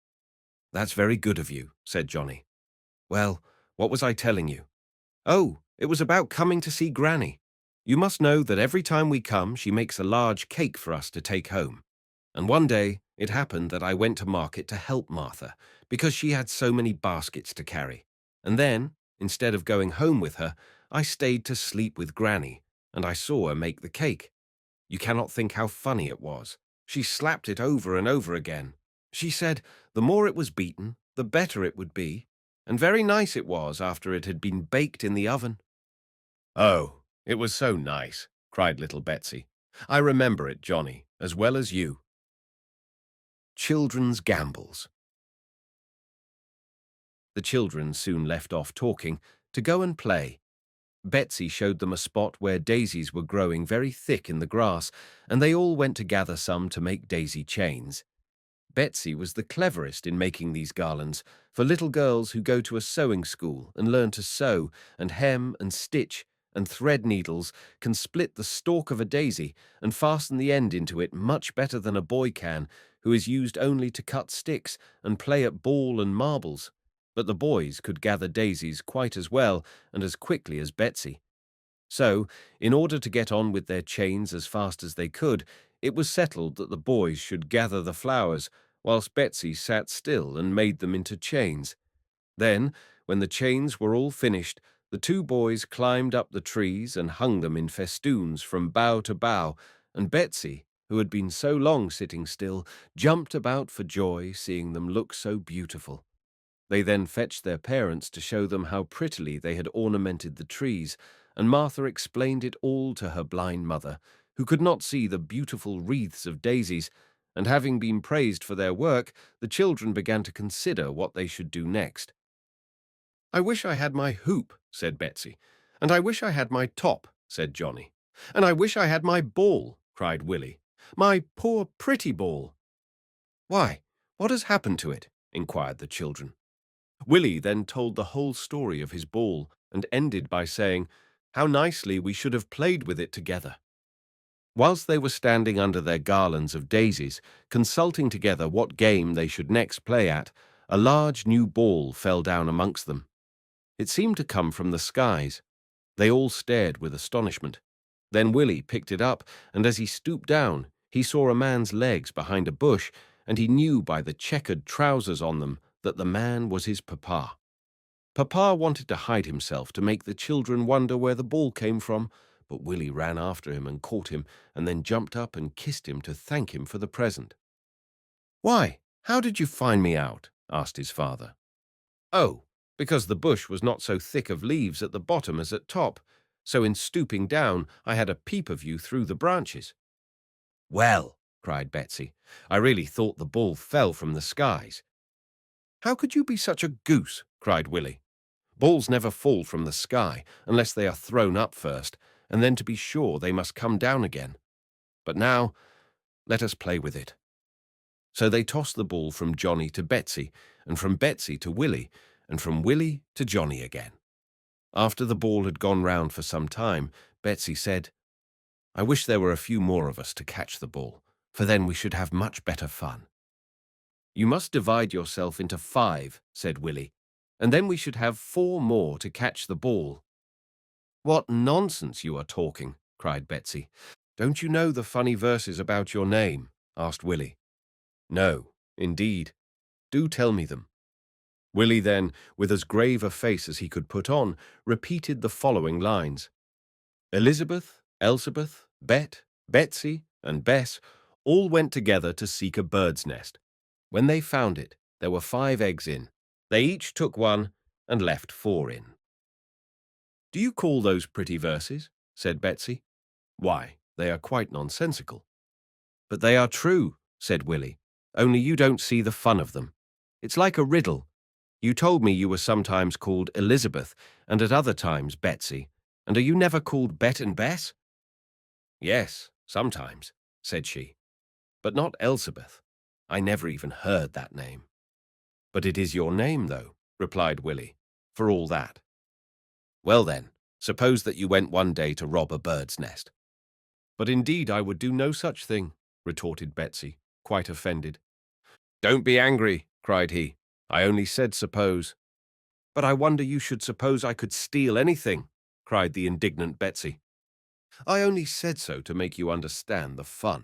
That's very good of you, said Johnny. Well, what was I telling you? Oh, it was about coming to see Granny. You must know that every time we come, she makes a large cake for us to take home. And one day, it happened that I went to market to help Martha, because she had so many baskets to carry. And then, instead of going home with her, I stayed to sleep with Granny, and I saw her make the cake. You cannot think how funny it was. She slapped it over and over again. She said the more it was beaten, the better it would be, and very nice it was after it had been baked in the oven. Oh, it was so nice, cried little Betsy. I remember it, Johnny, as well as you. Children's gambols. The children soon left off talking to go and play. Betsy showed them a spot where daisies were growing very thick in the grass, and they all went to gather some to make daisy chains. Betsy was the cleverest in making these garlands for little girls who go to a sewing school and learn to sew and hem and stitch, and thread needles can split the stalk of a daisy and fasten the end into it much better than a boy can, who is used only to cut sticks and play at ball and marbles. But the boys could gather daisies quite as well and as quickly as Betsy. So, in order to get on with their chains as fast as they could, it was settled that the boys should gather the flowers, whilst Betsy sat still and made them into chains. Then, when the chains were all finished, the two boys climbed up the trees and hung them in festoons from bough to bough, and Betsy, who had been so long sitting still, jumped about for joy, seeing them look so beautiful. They then fetched their parents to show them how prettily they had ornamented the trees, and Martha explained it all to her blind mother, who could not see the beautiful wreaths of daisies, and having been praised for their work, the children began to consider what they should do next. I wish I had my hoop, said Betsy. And I wish I had my top, said Johnny. And I wish I had my ball, cried Willie. My poor pretty ball. Why, what has happened to it? Inquired the children. Willie then told the whole story of his ball and ended by saying, How nicely we should have played with it together. Whilst they were standing under their garlands of daisies, consulting together what game they should next play at, a large new ball fell down amongst them. It seemed to come from the skies. They all stared with astonishment. Then Willie picked it up, and as he stooped down, he saw a man's legs behind a bush, and he knew by the checkered trousers on them that the man was his papa. Papa wanted to hide himself to make the children wonder where the ball came from, but Willie ran after him and caught him, and then jumped up and kissed him to thank him for the present. Why, how did you find me out? Asked his father. Oh, because the bush was not so thick of leaves at the bottom as at top, so in stooping down I had a peep of you through the branches. Well, cried Betsy, I really thought the ball fell from the skies. How could you be such a goose? Cried Willie. Balls never fall from the sky unless they are thrown up first, and then to be sure they must come down again. But now, let us play with it. So they tossed the ball from Johnny to Betsy, and from Betsy to Willie, and from Willie to Johnny again. After the ball had gone round for some time, Betsy said, I wish there were a few more of us to catch the ball, for then we should have much better fun. You must divide yourself into 5, said Willy, and then we should have 4 more to catch the ball. What nonsense you are talking, cried Betsy. Don't you know the funny verses about your name? Asked Willy. No, indeed. Do tell me them. Willy then, with as grave a face as he could put on, repeated the following lines. Elizabeth, Elsabeth, Bet, Betsy, and Bess all went together to seek a bird's nest. When they found it, there were 5 eggs in. They each took 1 and left 4 in. Do you call those pretty verses? Said Betsy. Why, they are quite nonsensical. But they are true, said Willy, only you don't see the fun of them. It's like a riddle. You told me you were sometimes called Elizabeth and at other times Betsy, and are you never called Bet and Bess? Yes, sometimes, said she, but not Elsabeth. I never even heard that name. But it is your name, though, replied Willy, for all that. Well then, suppose that you went one day to rob a bird's nest. But indeed I would do no such thing, retorted Betsy, quite offended. Don't be angry, cried he. I only said suppose. But I wonder you should suppose I could steal anything, cried the indignant Betsy. I only said so to make you understand the fun.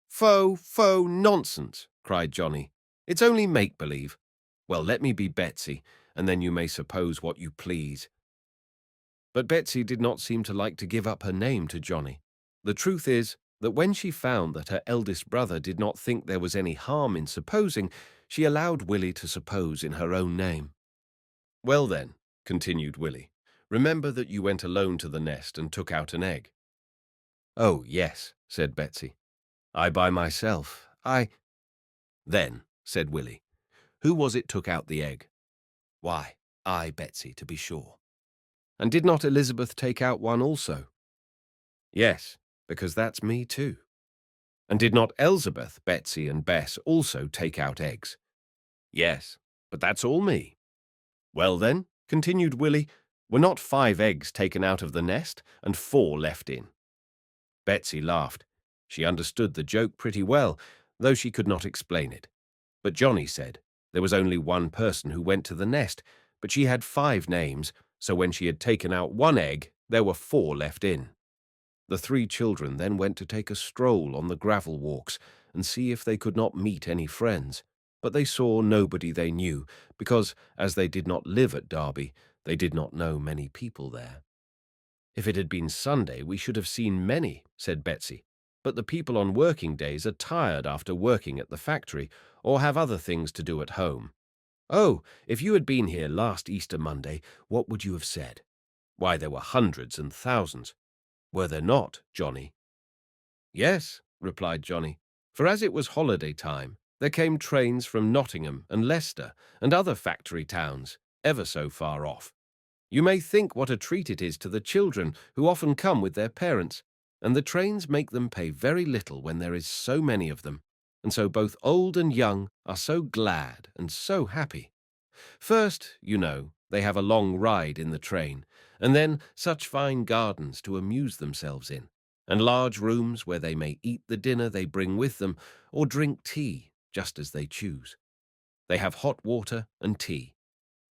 Faux, nonsense, cried Johnny. It's only make-believe. Well, let me be Betsy, and then you may suppose what you please. But Betsy did not seem to like to give up her name to Johnny. The truth is that when she found that her eldest brother did not think there was any harm in supposing, she allowed Willy to suppose in her own name. Well then, continued Willy, remember that you went alone to the nest and took out an egg. Oh, yes, said Betsy. I by myself. Then, said Willy, who was it took out the egg? Why, I, Betsy, to be sure. And did not Elizabeth take out one also? Yes, because that's me too. And did not Elsabeth, Betsy, and Bess also take out eggs? Yes, but that's all me. Well then, continued Willy, were not 5 eggs taken out of the nest and 4 left in? Betsy laughed. She understood the joke pretty well, though she could not explain it. But Johnny said there was only one person who went to the nest, but she had 5 names, so when she had taken out 1 egg, there were 4 left in. The 3 children then went to take a stroll on the gravel walks and see if they could not meet any friends, but they saw nobody they knew, because, as they did not live at Derby, they did not know many people there. If it had been Sunday, we should have seen many, said Betsy, but the people on working days are tired after working at the factory, or have other things to do at home. Oh, if you had been here last Easter Monday, what would you have said? Why, there were hundreds and thousands. Were there not, Johnny? Yes, replied Johnny, for as it was holiday time, there came trains from Nottingham and Leicester and other factory towns, ever so far off. You may think what a treat it is to the children who often come with their parents, and the trains make them pay very little when there is so many of them, and so both old and young are so glad and so happy. First, you know, they have a long ride in the train, and then such fine gardens to amuse themselves in, and large rooms where they may eat the dinner they bring with them, or drink tea, just as they choose. They have hot water and tea,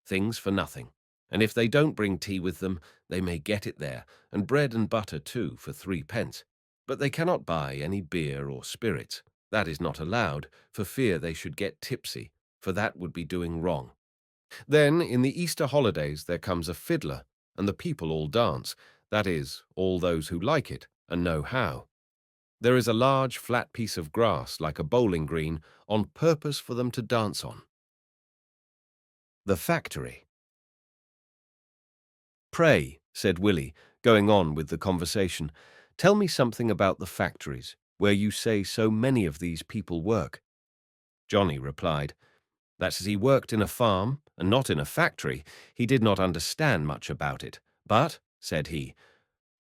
things for nothing, and if they don't bring tea with them, they may get it there, and bread and butter too, for 3 pence. But they cannot buy any beer or spirits. That is not allowed, for fear they should get tipsy, for that would be doing wrong. Then, in the Easter holidays, there comes a fiddler, and the people all dance, that is, all those who like it and know how. There is a large flat piece of grass, like a bowling green, on purpose for them to dance on. The factory. Pray, said Willy, going on with the conversation, tell me something about the factories, where you say so many of these people work. Johnny replied, that as he worked in a farm, and not in a factory, he did not understand much about it. But, said he,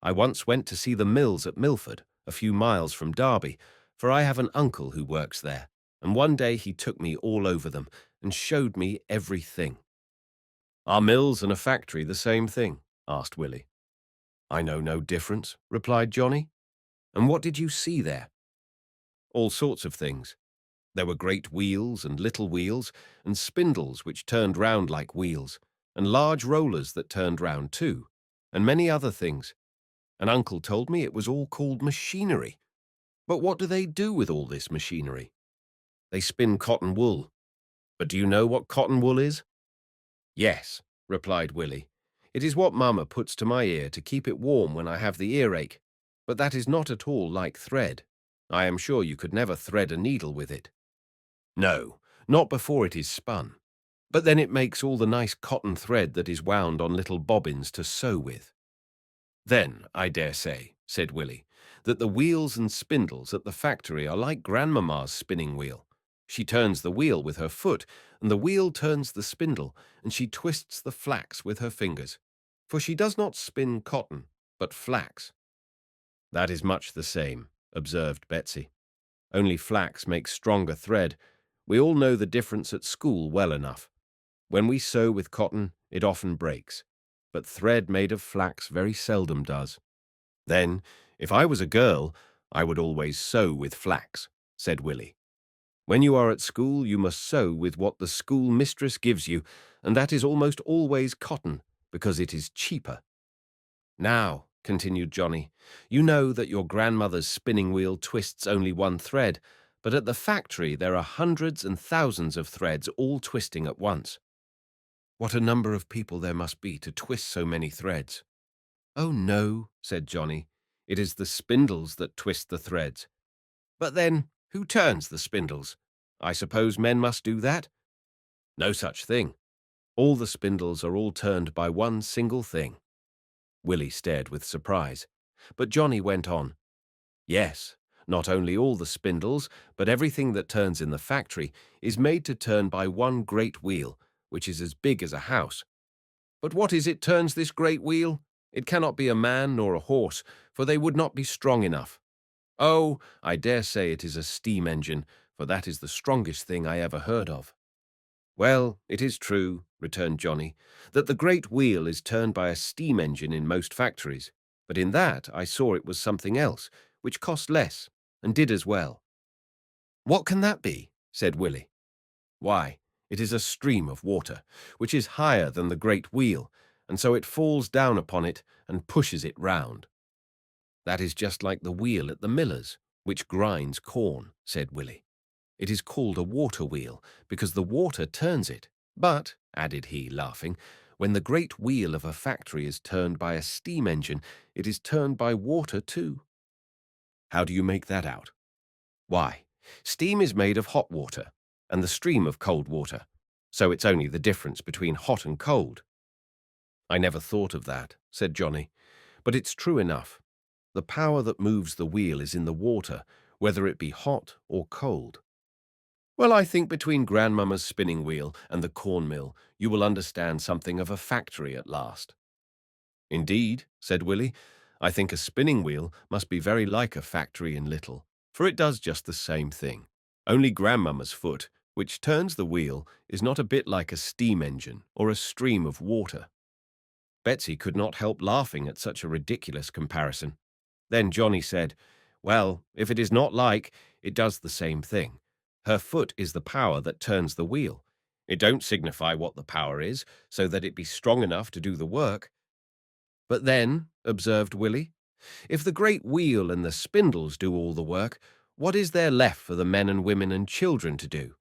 I once went to see the mills at Milford, a few miles from Derby, for I have an uncle who works there, and one day he took me all over them, and showed me everything. Are mills and a factory the same thing? Asked Willy. I know no difference, replied Johnny. And what did you see there? All sorts of things. There were great wheels and little wheels, and spindles which turned round like wheels, and large rollers that turned round too, and many other things. And Uncle told me it was all called machinery. But what do they do with all this machinery? They spin cotton wool. But do you know what cotton wool is? Yes, replied Willy. It is what Mamma puts to my ear to keep it warm when I have the earache. But that is not at all like thread. I am sure you could never thread a needle with it. No, not before it is spun. But then it makes all the nice cotton thread that is wound on little bobbins to sew with. Then, I dare say, said Willy, that the wheels and spindles at the factory are like Grandmamma's spinning wheel. She turns the wheel with her foot, and the wheel turns the spindle, and she twists the flax with her fingers. For she does not spin cotton, but flax. That is much the same, observed Betsy. Only flax makes stronger thread. We all know the difference at school well enough. When we sew with cotton, it often breaks, but thread made of flax very seldom does. Then, if I was a girl, I would always sew with flax, said Willy. When you are at school, you must sew with what the school mistress gives you, and that is almost always cotton, because it is cheaper. Now, continued Johnny, you know that your grandmother's spinning wheel twists only one thread, but at the factory there are hundreds and thousands of threads all twisting at once. What a number of people there must be to twist so many threads. Oh, no, said Johnny. It is the spindles that twist the threads. But then, who turns the spindles? I suppose men must do that? No such thing. All the spindles are all turned by one single thing. Willy stared with surprise. But Johnny went on. Yes, not only all the spindles, but everything that turns in the factory is made to turn by one great wheel, which is as big as a house. But what is it turns this great wheel? It cannot be a man nor a horse, for they would not be strong enough. Oh, I dare say it is a steam engine, for that is the strongest thing I ever heard of. Well, it is true, returned Johnny, that the great wheel is turned by a steam engine in most factories, but in that I saw it was something else, which cost less, and did as well. What can that be? Said Willy. Why, it is a stream of water, which is higher than the great wheel, and so it falls down upon it and pushes it round. That is just like the wheel at the miller's, which grinds corn, said Willy. It is called a water wheel, because the water turns it. But, added he, laughing, when the great wheel of a factory is turned by a steam engine, it is turned by water too. How do you make that out? Why, steam is made of hot water, and the stream of cold water, so it's only the difference between hot and cold. I never thought of that, said Johnny, but it's true enough. The power that moves the wheel is in the water, whether it be hot or cold. Well, I think between Grandmamma's spinning wheel and the corn mill, you will understand something of a factory at last. Indeed, said Willy, I think a spinning wheel must be very like a factory in little, for it does just the same thing. Only Grandmamma's foot, which turns the wheel, is not a bit like a steam engine or a stream of water. Betsy could not help laughing at such a ridiculous comparison. Then Johnny said, well, if it is not like, it does the same thing. Her foot is the power that turns the wheel. It don't signify what the power is, so that it be strong enough to do the work. But then, observed Willy, if the great wheel and the spindles do all the work, what is there left for the men and women and children to do?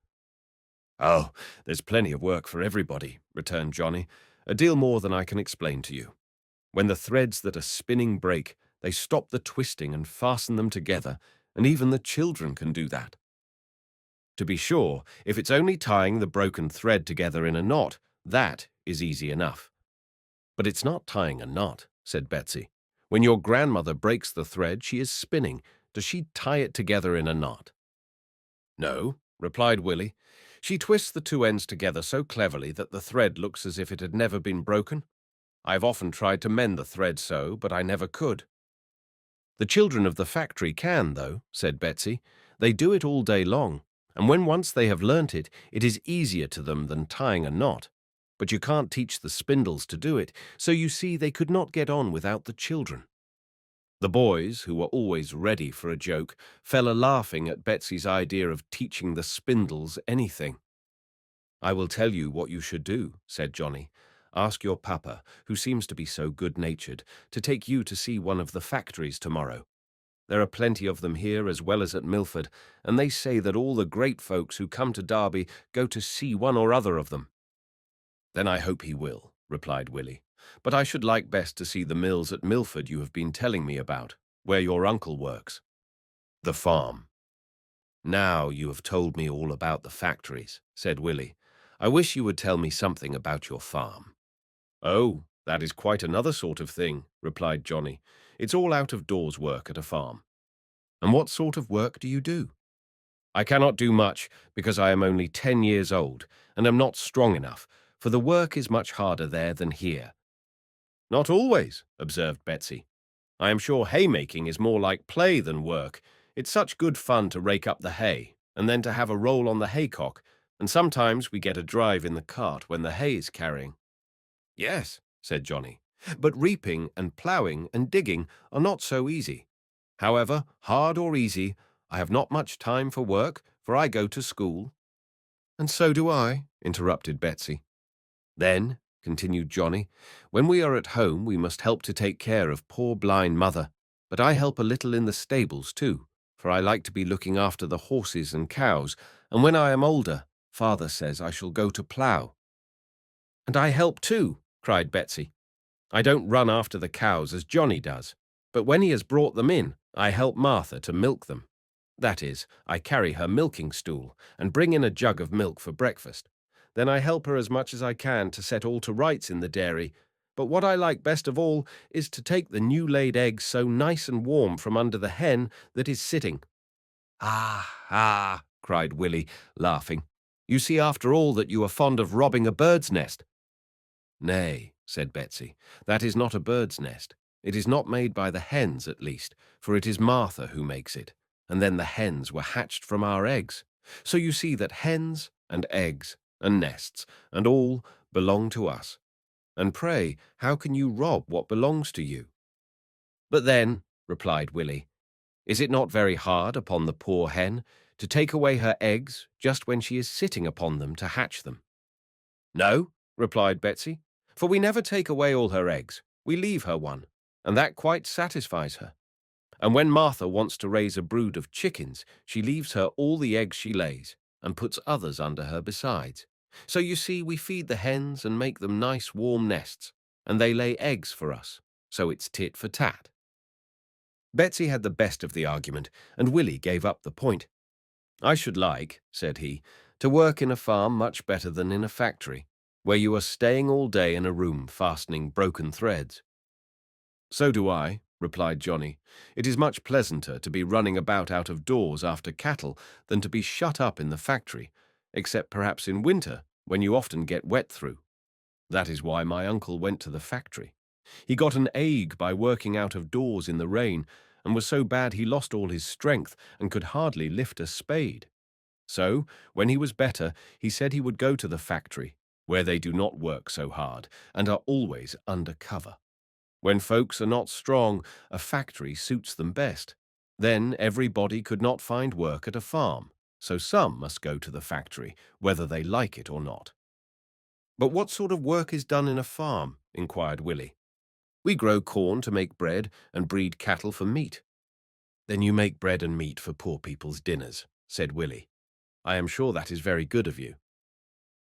Oh, there's plenty of work for everybody, returned Johnny, a deal more than I can explain to you. When the threads that are spinning break, they stop the twisting and fasten them together, and even the children can do that. To be sure, if it's only tying the broken thread together in a knot, that is easy enough. But it's not tying a knot, said Betsy. When your grandmother breaks the thread she is spinning, does she tie it together in a knot? No, replied Willy. She twists the two ends together so cleverly that the thread looks as if it had never been broken. I've often tried to mend the thread so, but I never could. The children of the factory can, though, said Betsy. They do it all day long, and when once they have learnt it, it is easier to them than tying a knot. But you can't teach the spindles to do it, so you see they could not get on without the children. The boys, who were always ready for a joke, fell a-laughing at Betsy's idea of teaching the spindles anything. "I will tell you what you should do," said Johnny. "Ask your papa, who seems to be so good-natured, to take you to see one of the factories tomorrow. There are plenty of them here as well as at Milford, and they say that all the great folks who come to Derby go to see one or other of them." "Then I hope he will," replied Willy. "But I should like best to see the mills at Milford you have been telling me about, where your uncle works." "The farm." "Now you have told me all about the factories," said Willy. "I wish you would tell me something about your farm." "Oh, that is quite another sort of thing," replied Johnny. "It's all out-of-doors work at a farm." "And what sort of work do you do?" "I cannot do much because I am only 10 years old and am not strong enough, for the work is much harder there than here." "Not always," observed Betsy. "I am sure haymaking is more like play than work. It's such good fun to rake up the hay, and then to have a roll on the haycock, and sometimes we get a drive in the cart when the hay is carrying." "Yes," said Johnny, "but reaping and ploughing and digging are not so easy. However, hard or easy, I have not much time for work, for I go to school." "And so do I," interrupted Betsy. "Then," continued Johnny, "when we are at home we must help to take care of poor blind mother, but I help a little in the stables too, for I like to be looking after the horses and cows, and when I am older, father says I shall go to plough." "And I help too," cried Betsy. "I don't run after the cows as Johnny does, but when he has brought them in, I help Martha to milk them. That is, I carry her milking stool and bring in a jug of milk for breakfast. Then I help her as much as I can to set all to rights in the dairy. But what I like best of all is to take the new-laid eggs so nice and warm from under the hen that is sitting." "Ah, ah," cried Willy, laughing. "You see after all that you are fond of robbing a bird's nest." "Nay," said Betsy, "that is not a bird's nest. It is not made by the hens, at least, for it is Martha who makes it, and then the hens were hatched from our eggs. So you see that hens and eggs and nests and all belong to us. And pray, how can you rob what belongs to you?" "But then," replied Willy, "is it not very hard upon the poor hen to take away her eggs just when she is sitting upon them to hatch them?" "No," replied Betsy, "for we never take away all her eggs. We leave her one, and that quite satisfies her. And when Martha wants to raise a brood of chickens, she leaves her all the eggs she lays, and puts others under her besides. So you see we feed the hens and make them nice warm nests, and they lay eggs for us, so it's tit for tat." Betsy had the best of the argument, and Willy gave up the point. "I should like," said he, "to work in a farm much better than in a factory, where you are staying all day in a room fastening broken threads." "So do I," replied Johnny. "It is much pleasanter to be running about out of doors after cattle than to be shut up in the factory, except perhaps in winter, when you often get wet through. That is why my uncle went to the factory. He got an ague by working out of doors in the rain, and was so bad he lost all his strength and could hardly lift a spade. So, when he was better, he said he would go to the factory, where they do not work so hard and are always under cover. When folks are not strong, a factory suits them best. Then everybody could not find work at a farm, so some must go to the factory, whether they like it or not." "But what sort of work is done in a farm?" inquired Willy. "We grow corn to make bread and breed cattle for meat." "Then you make bread and meat for poor people's dinners," said Willy. "I am sure that is very good of you."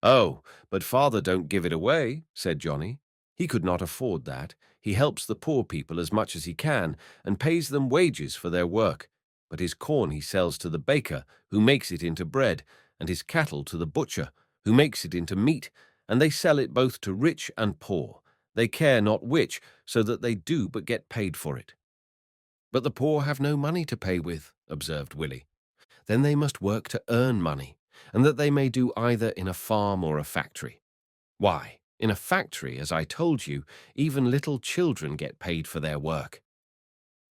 "Oh, but father don't give it away," said Johnny. "He could not afford that. He helps the poor people as much as he can, and pays them wages for their work. But his corn he sells to the baker, who makes it into bread, and his cattle to the butcher, who makes it into meat, and they sell it both to rich and poor. They care not which, so that they do but get paid for it." "But the poor have no money to pay with," observed Willy. "Then they must work to earn money, and that they may do either in a farm or a factory. Why, in a factory, as I told you, even little children get paid for their work."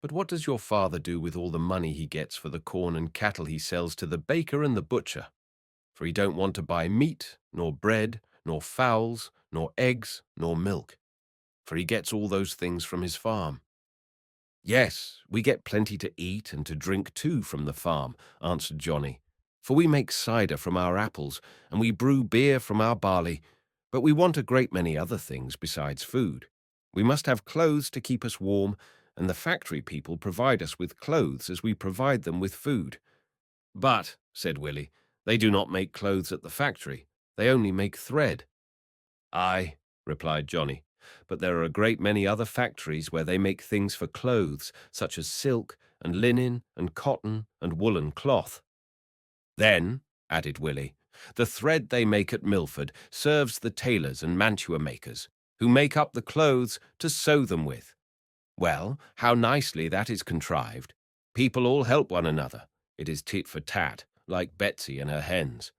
"But what does your father do with all the money he gets for the corn and cattle he sells to the baker and the butcher? For he don't want to buy meat, nor bread, nor fowls, nor eggs, nor milk, for he gets all those things from his farm." Yes, we get plenty to eat and to drink too from the farm, answered Johnny. For we make cider from our apples, and we brew beer from our barley. But we want a great many other things besides food. We must have clothes to keep us warm, and the factory people provide us with clothes as we provide them with food. But, said Willy, they do not make clothes at the factory. They only make thread. Aye, replied Johnny, but there are a great many other factories where they make things for clothes, such as silk and linen and cotton and woolen cloth. Then, added Willy, the thread they make at Milford serves the tailors and mantua makers, who make up the clothes to sew them with. Well, how nicely that is contrived. People all help one another. It is tit for tat, like Betsy and her hens.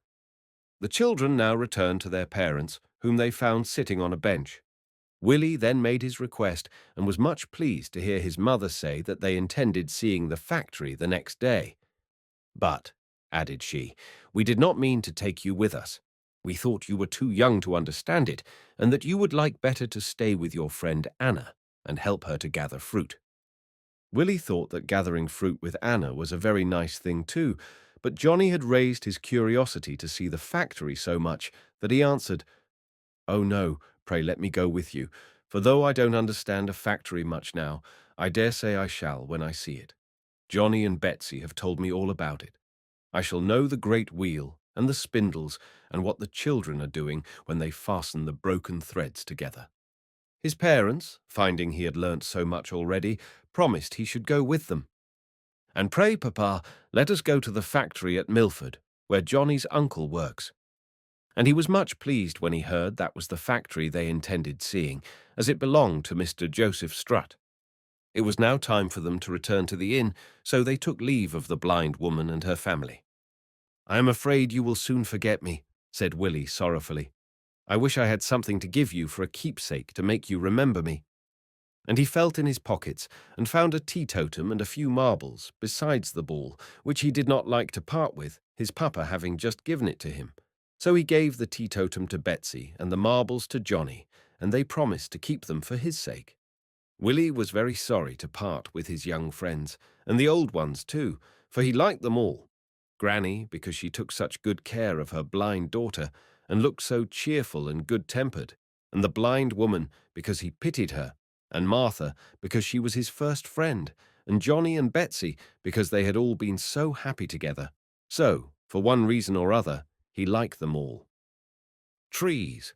The children now returned to their parents, whom they found sitting on a bench. Willy then made his request and was much pleased to hear his mother say that they intended seeing the factory the next day. But, added she, we did not mean to take you with us. We thought you were too young to understand it, and that you would like better to stay with your friend Anna and help her to gather fruit. Willy thought that gathering fruit with Anna was a very nice thing too, but Johnny had raised his curiosity to see the factory so much that he answered, "Oh no, pray let me go with you, for though I don't understand a factory much now, I dare say I shall when I see it. Johnny and Betsy have told me all about it. I shall know the great wheel and the spindles and what the children are doing when they fasten the broken threads together." His parents, finding he had learnt so much already, promised he should go with them. "And pray, Papa, let us go to the factory at Milford, where Johnny's uncle works." And he was much pleased when he heard that was the factory they intended seeing, as it belonged to Mr. Joseph Strutt. It was now time for them to return to the inn, so they took leave of the blind woman and her family. "I am afraid you will soon forget me," said Willy sorrowfully. "I wish I had something to give you for a keepsake to make you remember me." And he felt in his pockets and found a teetotum and a few marbles, besides the ball, which he did not like to part with, his papa having just given it to him. So he gave the teetotum to Betsy and the marbles to Johnny, and they promised to keep them for his sake. Willy was very sorry to part with his young friends, and the old ones too, for he liked them all. Granny, because she took such good care of her blind daughter, and looked so cheerful and good-tempered, and the blind woman, because he pitied her, and Martha, because she was his first friend, and Johnny and Betsy, because they had all been so happy together. So, for one reason or other, he liked them all. Trees.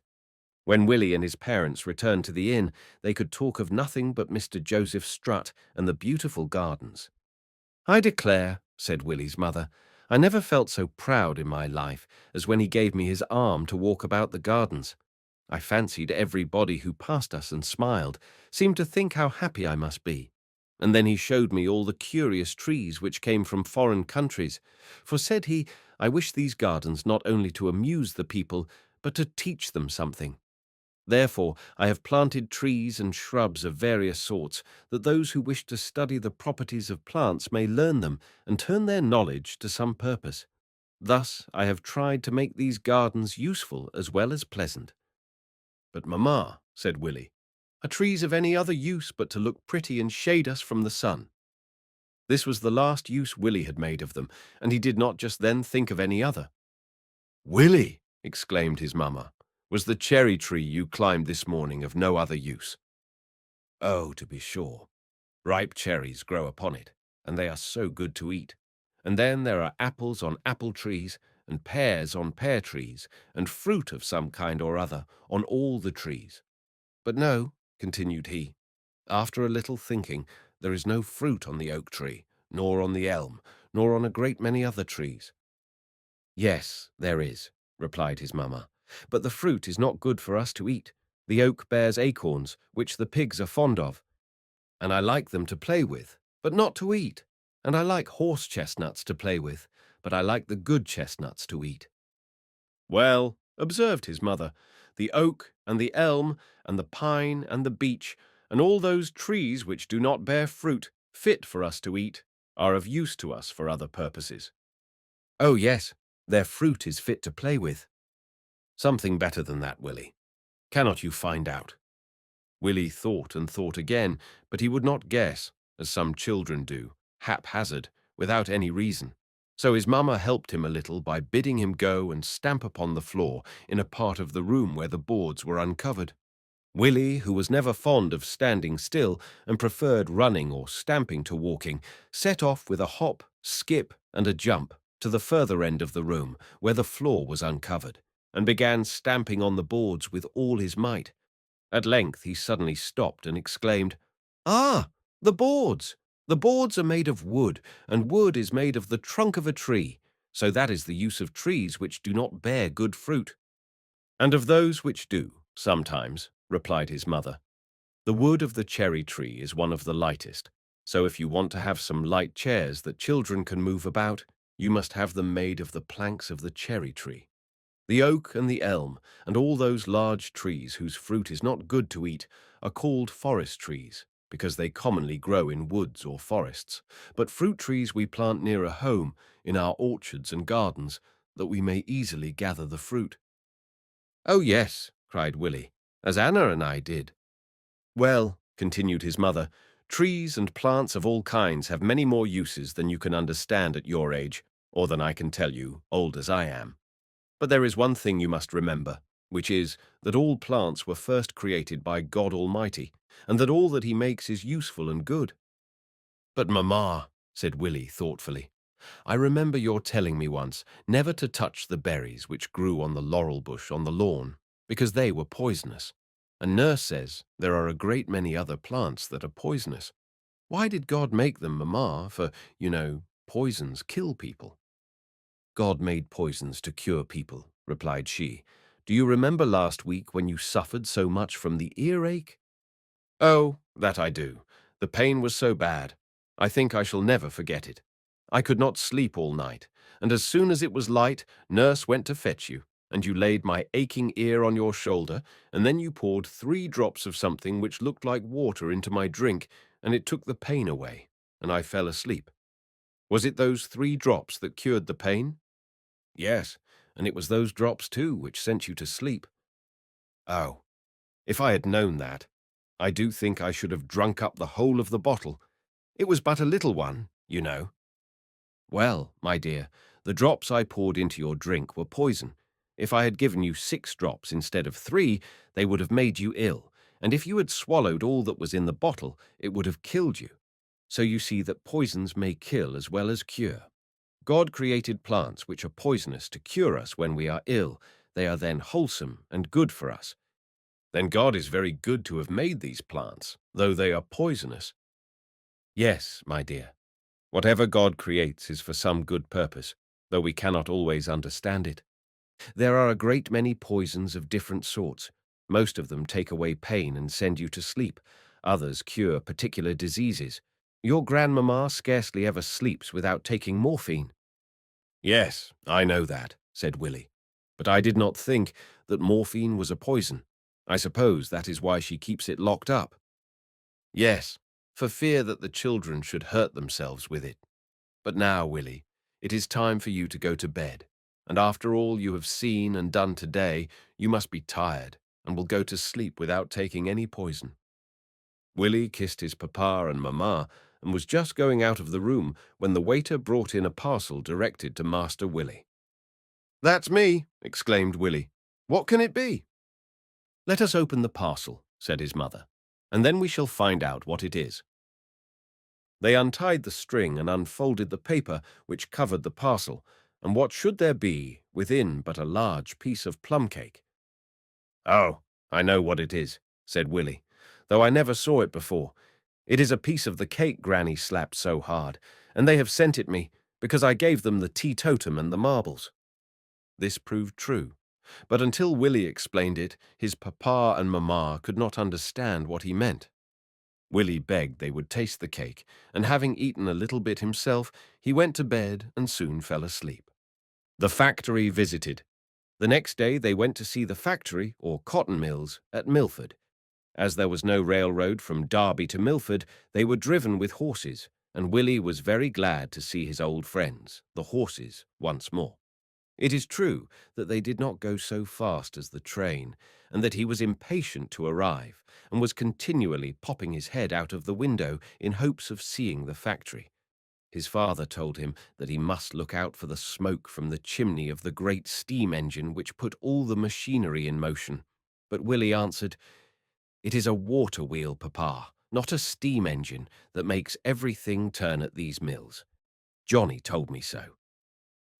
When Willy and his parents returned to the inn, they could talk of nothing but Mr. Joseph Strutt and the beautiful gardens. "I declare," said Willy's mother, "I never felt so proud in my life as when he gave me his arm to walk about the gardens. I fancied everybody who passed us and smiled seemed to think how happy I must be. And then he showed me all the curious trees which came from foreign countries. For, said he, I wish these gardens not only to amuse the people, but to teach them something. Therefore, I have planted trees and shrubs of various sorts, that those who wish to study the properties of plants may learn them and turn their knowledge to some purpose. Thus I have tried to make these gardens useful as well as pleasant." "But, Mamma," said Willy, "are trees of any other use but to look pretty and shade us from the sun?" This was the last use Willy had made of them, and he did not just then think of any other. "Willy," exclaimed his mamma, "was the cherry tree you climbed this morning of no other use?" "Oh, to be sure. Ripe cherries grow upon it, and they are so good to eat. And then there are apples on apple trees, and pears on pear trees, and fruit of some kind or other on all the trees. But no," continued he, "after a little thinking, there is no fruit on the oak tree, nor on the elm, nor on a great many other trees." "Yes, there is," replied his mamma, "but the fruit is not good for us to eat. The oak bears acorns, which the pigs are fond of, and I like them to play with, but not to eat. And I like horse chestnuts to play with, but I like the good chestnuts to eat." "Well," observed his mother, "the oak and the elm and the pine and the beech and all those trees which do not bear fruit fit for us to eat are of use to us for other purposes." "Oh, yes, their fruit is fit to play with." "Something better than that, Willy. Cannot you find out?" Willy thought and thought again, but he would not guess. as some children do, haphazard, without any reason. So his mamma helped him a little by bidding him go and stamp upon the floor in a part of the room where the boards were uncovered. Willy, who was never fond of standing still and preferred running or stamping to walking, set off with a hop, skip, and a jump to the further end of the room where the floor was uncovered, and began stamping on the boards with all his might. At length he suddenly stopped and exclaimed, "Ah, the boards! The boards are made of wood, and wood is made of the trunk of a tree, so that is the use of trees which do not bear good fruit." "And of those which do, sometimes," replied his mother. "The wood of the cherry tree is one of the lightest, so if you want to have some light chairs that children can move about, you must have them made of the planks of the cherry tree. The oak and the elm, and all those large trees whose fruit is not good to eat, are called forest trees, because they commonly grow in woods or forests. But fruit trees we plant nearer home, in our orchards and gardens, that we may easily gather the fruit." "Oh, yes," cried Willy, "as Anna and I did." "Well," continued his mother, "trees and plants of all kinds have many more uses than you can understand at your age, or than I can tell you, old as I am. But there is one thing you must remember, which is that all plants were first created by God Almighty, and that all that he makes is useful and good." "But, mamma," said Willy thoughtfully, "I remember your telling me once never to touch the berries which grew on the laurel bush on the lawn, because they were poisonous. And nurse says there are a great many other plants that are poisonous. Why did God make them, mamma? For, poisons kill people." "God made poisons to cure people," replied she. "Do you remember last week when you suffered so much from the earache?" "Oh, that I do. The pain was so bad. I think I shall never forget it. I could not sleep all night, and as soon as it was light, nurse went to fetch you, and you laid my aching ear on your shoulder, and then you poured 3 drops of something which looked like water into my drink, and it took the pain away, and I fell asleep. Was it those 3 drops that cured the pain?" "Yes, and it was those drops, too, which sent you to sleep." "Oh, if I had known that, I do think I should have drunk up the whole of the bottle. It was but a little one, you know." "Well, my dear, the drops I poured into your drink were poison. If I had given you 6 drops instead of 3, they would have made you ill, and if you had swallowed all that was in the bottle, it would have killed you. So you see that poisons may kill as well as cure. God created plants which are poisonous to cure us when we are ill. They are then wholesome and good for us." "Then God is very good to have made these plants, though they are poisonous." "Yes, my dear. Whatever God creates is for some good purpose, though we cannot always understand it. There are a great many poisons of different sorts. Most of them take away pain and send you to sleep. Others cure particular diseases. Your grandmamma scarcely ever sleeps without taking morphine." "Yes, I know that," said Willy. "But I did not think that morphine was a poison. I suppose that is why she keeps it locked up." "Yes, for fear that the children should hurt themselves with it. But now, Willy, it is time for you to go to bed, and after all you have seen and done today, you must be tired and will go to sleep without taking any poison." Willy kissed his papa and mamma and was just going out of the room when the waiter brought in a parcel directed to Master Willy. "That's me," exclaimed Willy. "What can it be?" "Let us open the parcel," said his mother, "and then we shall find out what it is." They untied the string and unfolded the paper which covered the parcel, and what should there be within but a large piece of plum cake? "Oh, I know what it is," said Willy, "though I never saw it before. It is a piece of the cake Granny slapped so hard, and they have sent it me because I gave them the teetotum and the marbles." This proved true, but until Willy explained it, his papa and mamma could not understand what he meant. Willy begged they would taste the cake, and having eaten a little bit himself, he went to bed and soon fell asleep. The factory visited. The next day they went to see the factory, or cotton mills, at Milford. As there was no railroad from Derby to Milford, they were driven with horses, and Willy was very glad to see his old friends, the horses, once more. It is true that they did not go so fast as the train, and that he was impatient to arrive, and was continually popping his head out of the window in hopes of seeing the factory. His father told him that he must look out for the smoke from the chimney of the great steam engine which put all the machinery in motion. But Willie answered, "It is a water wheel, Papa, not a steam engine, that makes everything turn at these mills. Johnny told me so."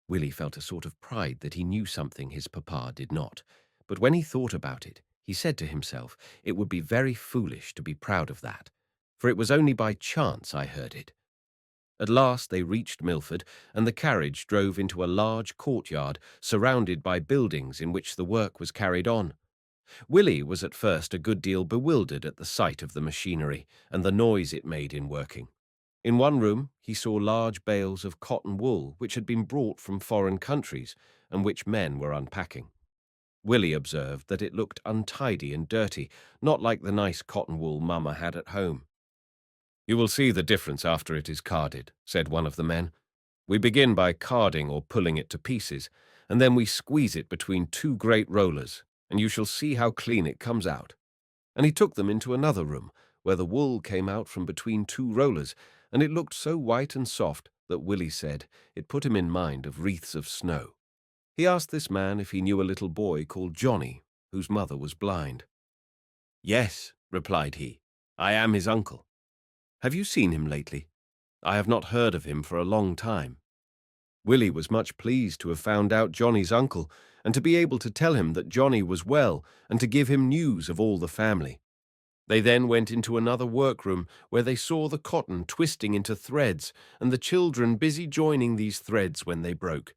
Willie felt a sort of pride that he knew something his papa did not, but when he thought about it, he said to himself, "It would be very foolish to be proud of that, for it was only by chance I heard it." At last they reached Milford, and the carriage drove into a large courtyard surrounded by buildings in which the work was carried on. Willie was at first a good deal bewildered at the sight of the machinery and the noise it made in working. In one room he saw large bales of cotton wool which had been brought from foreign countries and which men were unpacking. Willie observed that it looked untidy and dirty, not like the nice cotton wool Mamma had at home. "You will see the difference after it is carded," said one of the men. "We begin by carding or pulling it to pieces, and then we squeeze it between two great rollers, and you shall see how clean it comes out." And he took them into another room, where the wool came out from between two rollers, and it looked so white and soft that Willie said it put him in mind of wreaths of snow. He asked this man if he knew a little boy called Johnny, whose mother was blind. "Yes," replied he, "I am his uncle." "Have you seen him lately?" "I have not heard of him for a long time." Willie was much pleased to have found out Johnny's uncle, and to be able to tell him that Johnny was well, and to give him news of all the family. They then went into another workroom, where they saw the cotton twisting into threads, and the children busy joining these threads when they broke.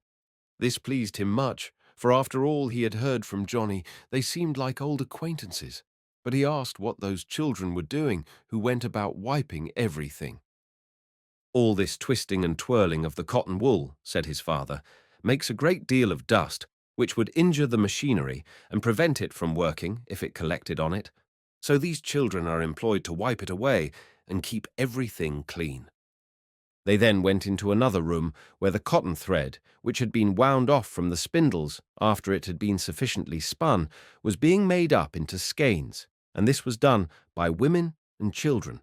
This pleased him much, for after all he had heard from Johnny, they seemed like old acquaintances. But he asked what those children were doing, who went about wiping everything. "All this twisting and twirling of the cotton wool," said his father, "makes a great deal of dust, which would injure the machinery and prevent it from working if it collected on it. So these children are employed to wipe it away and keep everything clean." They then went into another room where the cotton thread, which had been wound off from the spindles after it had been sufficiently spun, was being made up into skeins, and this was done by women and children.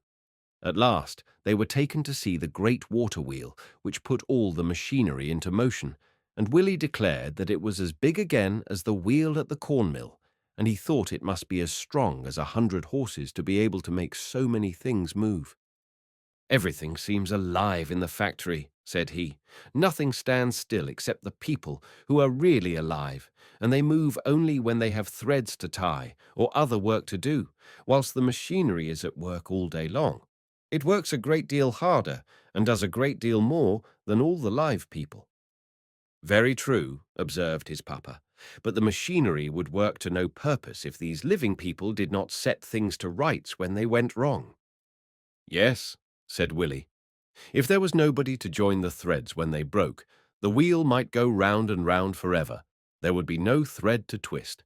At last they were taken to see the great water wheel which put all the machinery into motion, and Willie declared that it was as big again as the wheel at the corn mill, and he thought it must be as strong as 100 horses to be able to make so many things move. "Everything seems alive in the factory," said he. "Nothing stands still except the people, who are really alive, and they move only when they have threads to tie or other work to do, whilst the machinery is at work all day long. It works a great deal harder and does a great deal more than all the live people." "Very true," observed his papa, "but the machinery would work to no purpose if these living people did not set things to rights when they went wrong." "Yes," said Willie. "If there was nobody to join the threads when they broke, the wheel might go round and round forever. There would be no thread to twist."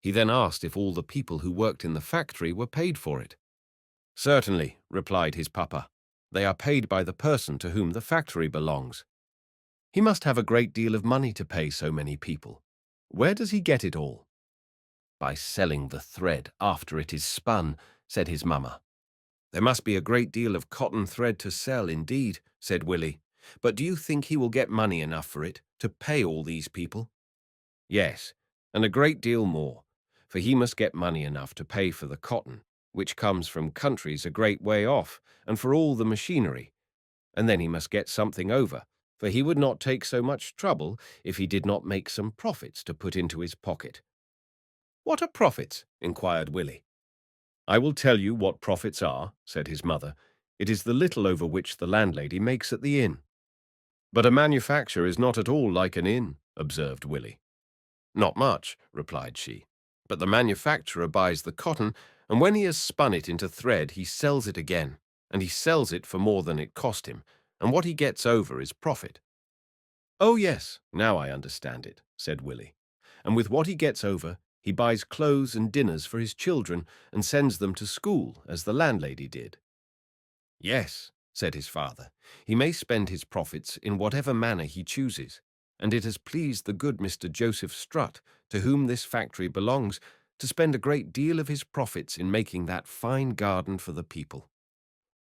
He then asked if all the people who worked in the factory were paid for it. "Certainly," replied his papa. "They are paid by the person to whom the factory belongs." "He must have a great deal of money to pay so many people. Where does he get it all?" "By selling the thread after it is spun," said his mamma. "There must be a great deal of cotton thread to sell, indeed," said Willie. "But do you think he will get money enough for it to pay all these people?" "Yes, and a great deal more, for he must get money enough to pay for the cotton, which comes from countries a great way off, and for all the machinery. And then he must get something over, for he would not take so much trouble if he did not make some profits to put into his pocket." "What are profits?" inquired Willie. "I will tell you what profits are," said his mother. "It is the little over which the landlady makes at the inn." "But a manufacture is not at all like an inn," observed Willie. "Not much," replied she. "But the manufacturer buys the cotton, and when he has spun it into thread, he sells it again, and he sells it for more than it cost him, and what he gets over is profit." "Oh, yes, now I understand it," said Willie. "And with what he gets over, he buys clothes and dinners for his children and sends them to school, as the landlady did." "Yes," said his father, "he may spend his profits in whatever manner he chooses, and it has pleased the good Mr. Joseph Strutt, to whom this factory belongs, to spend a great deal of his profits in making that fine garden for the people."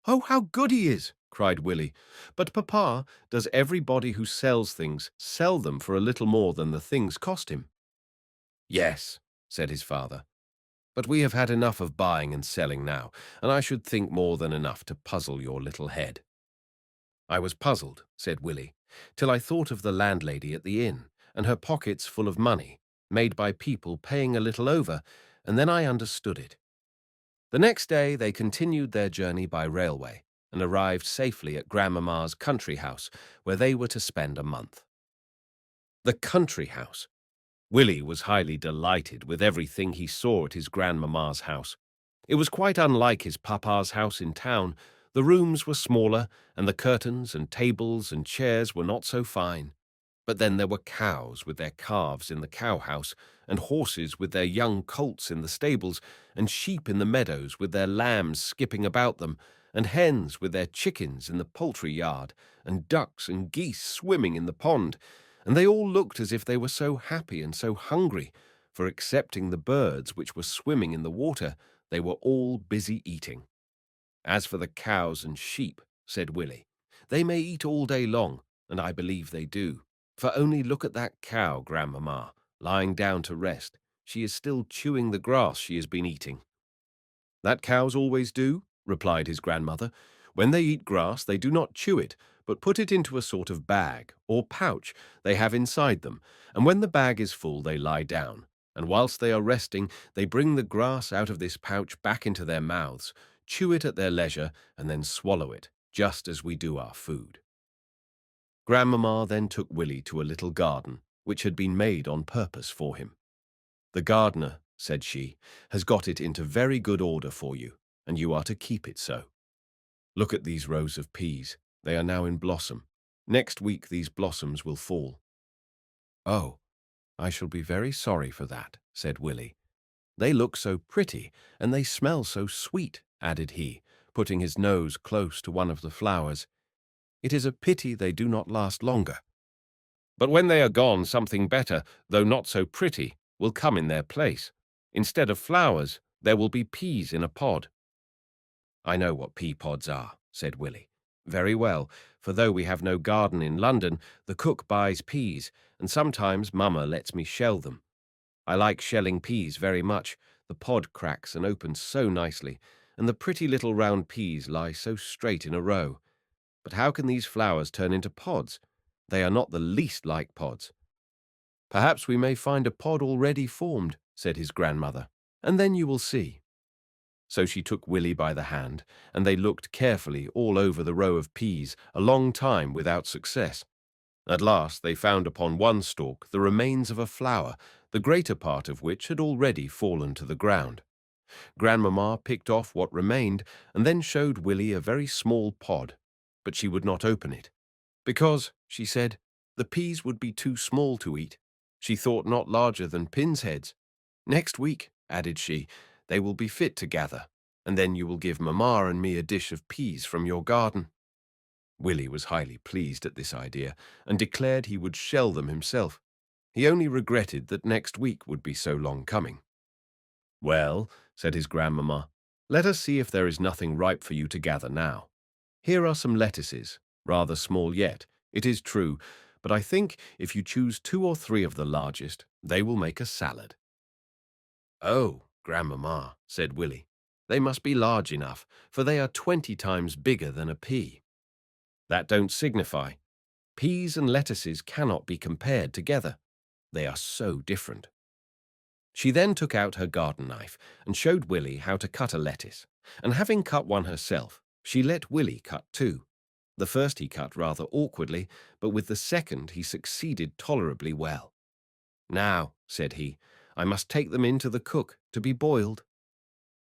"Oh, how good he is!" cried Willy. "But, Papa, does everybody who sells things sell them for a little more than the things cost him?" "Yes," said his father. "But we have had enough of buying and selling now, and I should think more than enough to puzzle your little head." "I was puzzled," said Willy, "till I thought of the landlady at the inn, and her pockets full of money, made by people paying a little over, and then I understood it." The next day they continued their journey by railway, and arrived safely at Grandmamma's country house, where they were to spend a month. The country house! Willy was highly delighted with everything he saw at his grandmamma's house. It was quite unlike his papa's house in town. The rooms were smaller, and the curtains and tables and chairs were not so fine. But then there were cows with their calves in the cow-house, and horses with their young colts in the stables, and sheep in the meadows with their lambs skipping about them, and hens with their chickens in the poultry yard, and ducks and geese swimming in the pond, and they all looked as if they were so happy and so hungry, for excepting the birds which were swimming in the water, they were all busy eating. "As for the cows and sheep," said Willy, "they may eat all day long, and I believe they do. For only look at that cow, Grandmamma, lying down to rest. She is still chewing the grass she has been eating." "That cows always do," replied his grandmother. "When they eat grass, they do not chew it, but put it into a sort of bag or pouch they have inside them, and when the bag is full they lie down, and whilst they are resting they bring the grass out of this pouch back into their mouths, chew it at their leisure, and then swallow it, just as we do our food." Grandmamma then took Willy to a little garden, which had been made on purpose for him. "The gardener," said she, "has got it into very good order for you, and you are to keep it so. Look at these rows of peas. They are now in blossom. Next week these blossoms will fall." "Oh, I shall be very sorry for that," said Willy. "They look so pretty, and they smell so sweet," added he, putting his nose close to one of the flowers. "It is a pity they do not last longer. But when they are gone, something better, though not so pretty, will come in their place. Instead of flowers, there will be peas in a pod." "I know what pea pods are," said Willy. "Very well, for though we have no garden in London, the cook buys peas, and sometimes Mamma lets me shell them. I like shelling peas very much. The pod cracks and opens so nicely, and the pretty little round peas lie so straight in a row. But how can these flowers turn into pods? They are not the least like pods." "Perhaps we may find a pod already formed," said his grandmother, "and then you will see." So she took Willy by the hand, and they looked carefully all over the row of peas a long time without success. At last they found upon one stalk the remains of a flower, the greater part of which had already fallen to the ground. Grandmamma picked off what remained, and then showed Willy a very small pod, but she would not open it, because, she said, the peas would be too small to eat. She thought not larger than pins' heads. "Next week," added she, "they will be fit to gather, and then you will give Mamma and me a dish of peas from your garden." Willy was highly pleased at this idea, and declared he would shell them himself. He only regretted that next week would be so long coming. "Well," said his grandmamma, "let us see if there is nothing ripe for you to gather now. Here are some lettuces, rather small yet, it is true, but I think if you choose 2 or 3 of the largest, they will make a salad." "Oh, Grandmamma," said Willy, "they must be large enough, for they are 20 times bigger than a pea." "That don't signify. Peas and lettuces cannot be compared together. They are so different." She then took out her garden knife and showed Willy how to cut a lettuce, and having cut one herself, she let Willy cut 2. The first he cut rather awkwardly, but with the second he succeeded tolerably well. "Now," said he, "I must take them in to the cook to be boiled."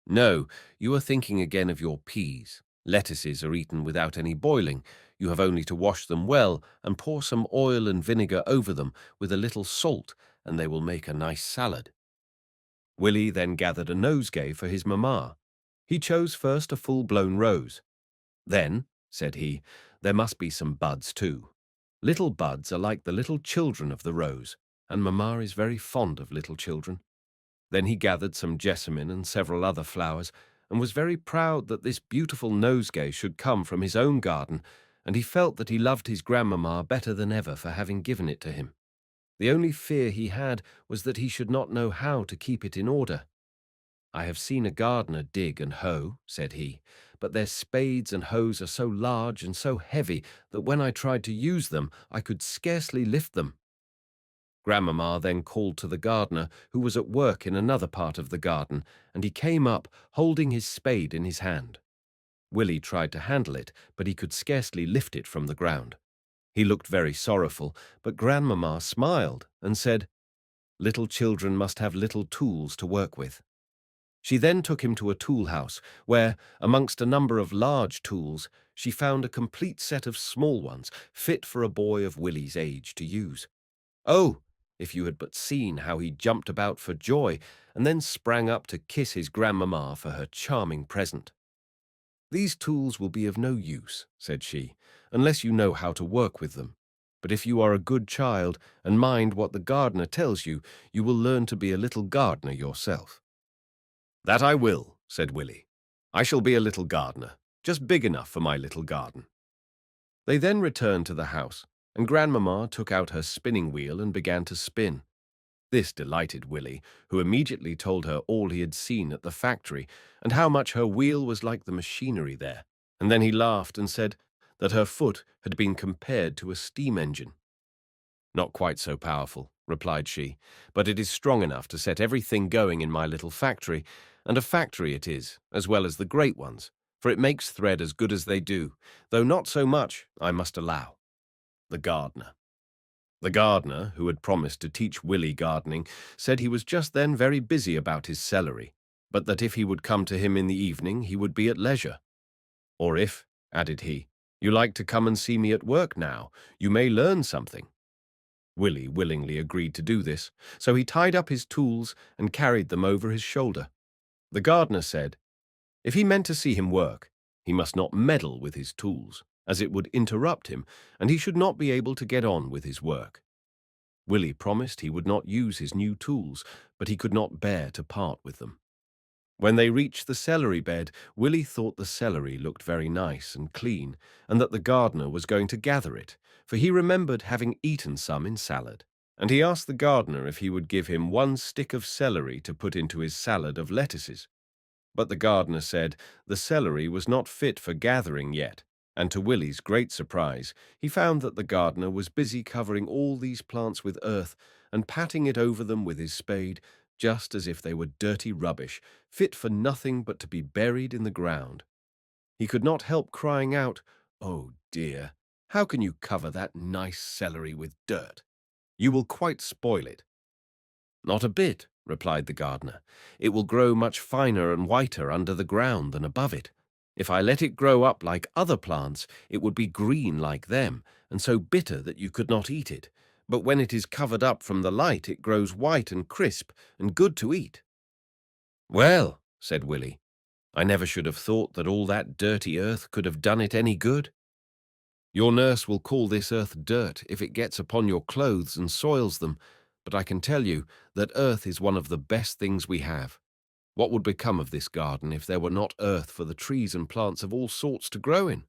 "No, you are thinking again of your peas. Lettuces are eaten without any boiling. You have only to wash them well and pour some oil and vinegar over them with a little salt, and they will make a nice salad." Willy then gathered a nosegay for his mamma. He chose first a full-blown rose. "Then," said he, "there must be some buds too. Little buds are like the little children of the rose, and Mamma is very fond of little children. Then he gathered some jessamine and several other flowers, and was very proud that this beautiful nosegay should come from his own garden, and he felt that he loved his grandmamma better than ever for having given it to him. The only fear he had was that he should not know how to keep it in order. "I have seen a gardener dig and hoe," said he, "but their spades and hoes are so large and so heavy that when I tried to use them, I could scarcely lift them." Grandmamma then called to the gardener, who was at work in another part of the garden, and he came up, holding his spade in his hand. Willy tried to handle it, but he could scarcely lift it from the ground. He looked very sorrowful, but Grandmamma smiled and said, "Little children must have little tools to work with." She then took him to a tool house, where, amongst a number of large tools, she found a complete set of small ones, fit for a boy of Willy's age to use. Oh, if you had but seen how he jumped about for joy, and then sprang up to kiss his grandmamma for her charming present. "These tools will be of no use," said she, "unless you know how to work with them. But if you are a good child, and mind what the gardener tells you, you will learn to be a little gardener yourself." "That I will," said Willy. "I shall be a little gardener, just big enough for my little garden." They then returned to the house, and Grandmamma took out her spinning wheel and began to spin. This delighted Willy, who immediately told her all he had seen at the factory, and how much her wheel was like the machinery there, and then he laughed and said that her foot had been compared to a steam engine. "Not quite so powerful," replied she, "but it is strong enough to set everything going in my little factory, and a factory it is, as well as the great ones, for it makes thread as good as they do, though not so much, I must allow." The gardener. The gardener, who had promised to teach Willy gardening, said he was just then very busy about his celery, but that if he would come to him in the evening, he would be at leisure. "Or if," added he, "you like to come and see me at work now, you may learn something." Willy willingly agreed to do this, so he tied up his tools and carried them over his shoulder. The gardener said, if he meant to see him work, he must not meddle with his tools, as it would interrupt him, and he should not be able to get on with his work. Willy promised he would not use his new tools, but he could not bear to part with them. When they reached the celery bed, Willy thought the celery looked very nice and clean, and that the gardener was going to gather it, for he remembered having eaten some in salad, and he asked the gardener if he would give him one stick of celery to put into his salad of lettuces. But the gardener said the celery was not fit for gathering yet, and to Willy's great surprise, he found that the gardener was busy covering all these plants with earth and patting it over them with his spade, just as if they were dirty rubbish, fit for nothing but to be buried in the ground. He could not help crying out, "Oh dear, how can you cover that nice celery with dirt? You will quite spoil it." "Not a bit," replied the gardener. "It will grow much finer and whiter under the ground than above it. If I let it grow up like other plants, it would be green like them, and so bitter that you could not eat it. But when it is covered up from the light, it grows white and crisp and good to eat." "Well," said Willy, "I never should have thought that all that dirty earth could have done it any good. Your nurse will call this earth dirt if it gets upon your clothes and soils them, but I can tell you that earth is one of the best things we have. What would become of this garden if there were not earth for the trees and plants of all sorts to grow in?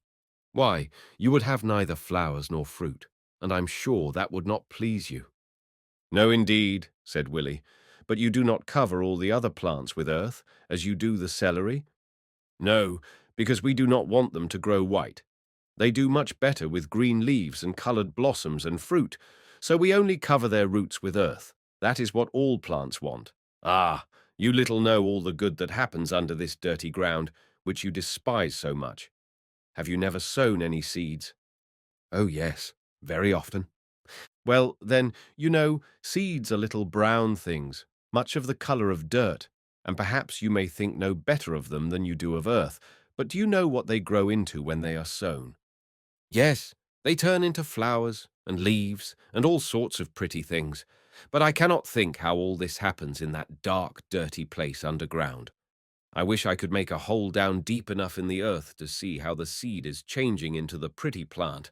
Why, you would have neither flowers nor fruit, and I'm sure that would not please you." "No, indeed," said Willy, "but you do not cover all the other plants with earth, as you do the celery." "No, because we do not want them to grow white. They do much better with green leaves and colored blossoms and fruit, so we only cover their roots with earth. That is what all plants want. Ah, you little know all the good that happens under this dirty ground, which you despise so much. Have you never sown any seeds?" "Oh, yes, very often." "Well, then, you know, seeds are little brown things, much of the color of dirt, and perhaps you may think no better of them than you do of earth, but do you know what they grow into when they are sown?" "Yes, they turn into flowers and leaves and all sorts of pretty things, but I cannot think how all this happens in that dark, dirty place underground. I wish I could make a hole down deep enough in the earth to see how the seed is changing into the pretty plant."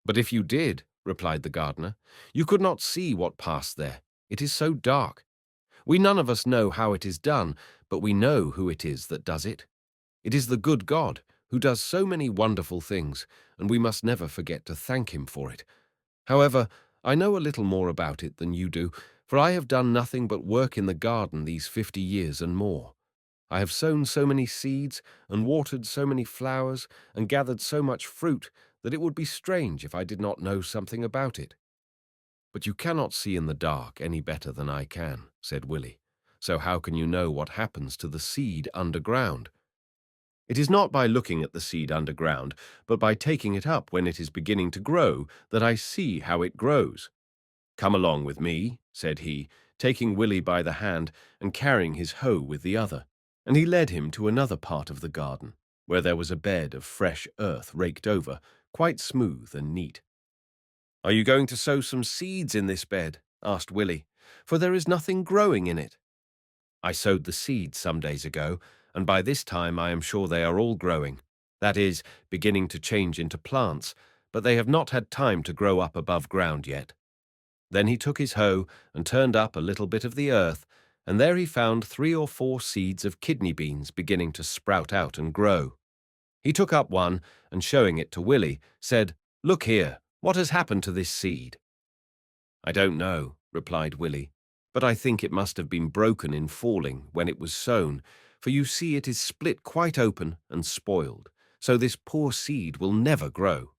But if you did, replied the gardener, you could not see what passed there. It is so dark. We none of us know how it is done, but we know who it is that does it. It is the good God, who does so many wonderful things, and we must never forget to thank him for it. However, I know a little more about it than you do, for I have done nothing but work in the garden these 50 years and more. I have sown so many seeds, and watered so many flowers, and gathered so much fruit, that it would be strange if I did not know something about it. But you cannot see in the dark any better than I can, said Willy. So how can you know what happens to the seed underground? It is not by looking at the seed underground, but by taking it up when it is beginning to grow, that I see how it grows. Come along with me, said he, taking Willy by the hand and carrying his hoe with the other. And he led him to another part of the garden, where there was a bed of fresh earth raked over, quite smooth and neat. Are you going to sow some seeds in this bed? Asked Willy, for there is nothing growing in it. I sowed the seeds some days ago, and by this time I am sure they are all growing. That is, beginning to change into plants, but they have not had time to grow up above ground yet. Then he took his hoe and turned up a little bit of the earth, and there he found 3 or 4 seeds of kidney beans beginning to sprout out and grow. He took up one, and showing it to Willy, said, Look here, what has happened to this seed? I don't know, replied Willy, but I think it must have been broken in falling when it was sown, for you see it is split quite open and spoiled, so this poor seed will never grow.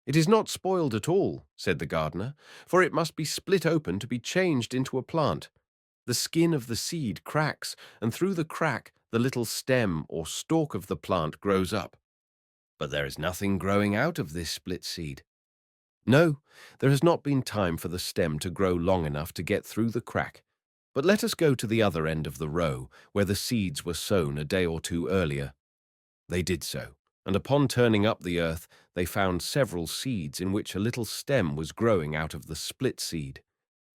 It is not spoiled at all, said the gardener, for it must be split open to be changed into a plant. The skin of the seed cracks, and through the crack the little stem or stalk of the plant grows up. But there is nothing growing out of this split seed. No, there has not been time for the stem to grow long enough to get through the crack. But let us go to the other end of the row, where the seeds were sown a day or 2 earlier. They did so, and upon turning up the earth, they found several seeds in which a little stem was growing out of the split seed.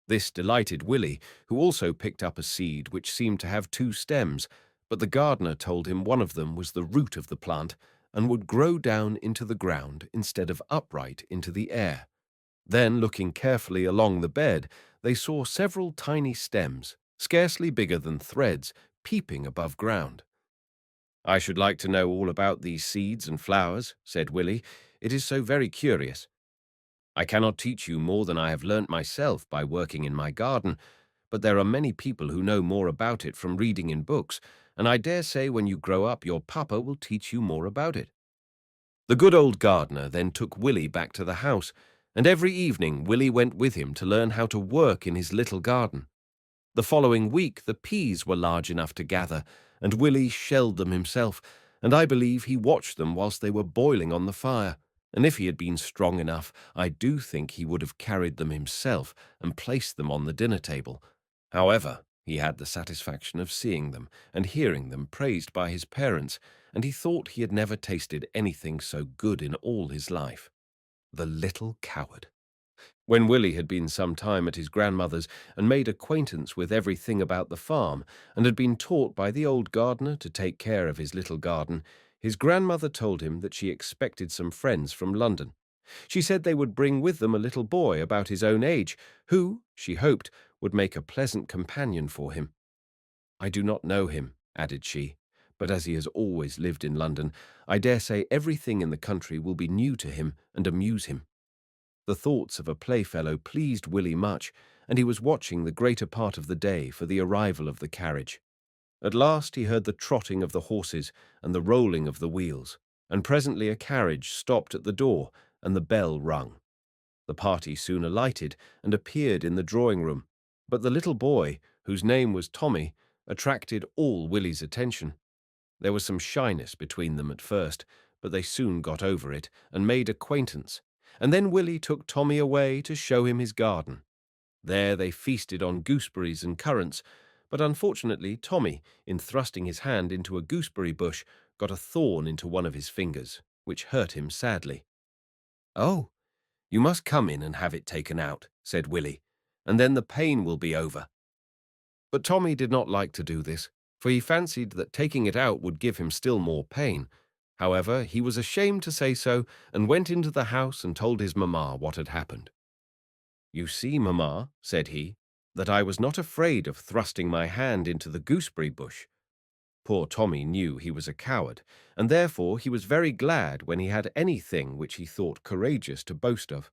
This delighted Willy, who also picked up a seed which seemed to have 2 stems, but the gardener told him one of them was the root of the plant and would grow down into the ground instead of upright into the air. Then, looking carefully along the bed, they saw several tiny stems, scarcely bigger than threads, peeping above ground. I should like to know all about these seeds and flowers, said Willy. It is so very curious. I cannot teach you more than I have learnt myself by working in my garden, but there are many people who know more about it from reading in books, and I dare say when you grow up your papa will teach you more about it. The good old gardener then took Willy back to the house, and every evening Willy went with him to learn how to work in his little garden. The following week the peas were large enough to gather, and Willy shelled them himself, and I believe he watched them whilst they were boiling on the fire, and if he had been strong enough, I do think he would have carried them himself and placed them on the dinner table. However, he had the satisfaction of seeing them and hearing them praised by his parents, and he thought he had never tasted anything so good in all his life. The little coward! When Willy had been some time at his grandmother's and made acquaintance with everything about the farm, and had been taught by the old gardener to take care of his little garden, his grandmother told him that she expected some friends from London. She said they would bring with them a little boy about his own age, who, she hoped, would make a pleasant companion for him. I do not know him, added she, but as he has always lived in London, I dare say everything in the country will be new to him and amuse him. The thoughts of a playfellow pleased Willy much, and he was watching the greater part of the day for the arrival of the carriage. At last he heard the trotting of the horses and the rolling of the wheels, and presently a carriage stopped at the door and the bell rung. The party soon alighted and appeared in the drawing-room, but the little boy, whose name was Tommy, attracted all Willy's attention. There was some shyness between them at first, but they soon got over it and made acquaintance, and then Willy took Tommy away to show him his garden. There they feasted on gooseberries and currants, but unfortunately Tommy, in thrusting his hand into a gooseberry bush, got a thorn into one of his fingers, which hurt him sadly. "Oh, you must come in and have it taken out," said Willy, "and then the pain will be over." But Tommy did not like to do this, for he fancied that taking it out would give him still more pain. However, he was ashamed to say so and went into the house and told his mamma what had happened. "You see, mamma," said he, "that I was not afraid of thrusting my hand into the gooseberry bush." Poor Tommy knew he was a coward, and therefore he was very glad when he had anything which he thought courageous to boast of.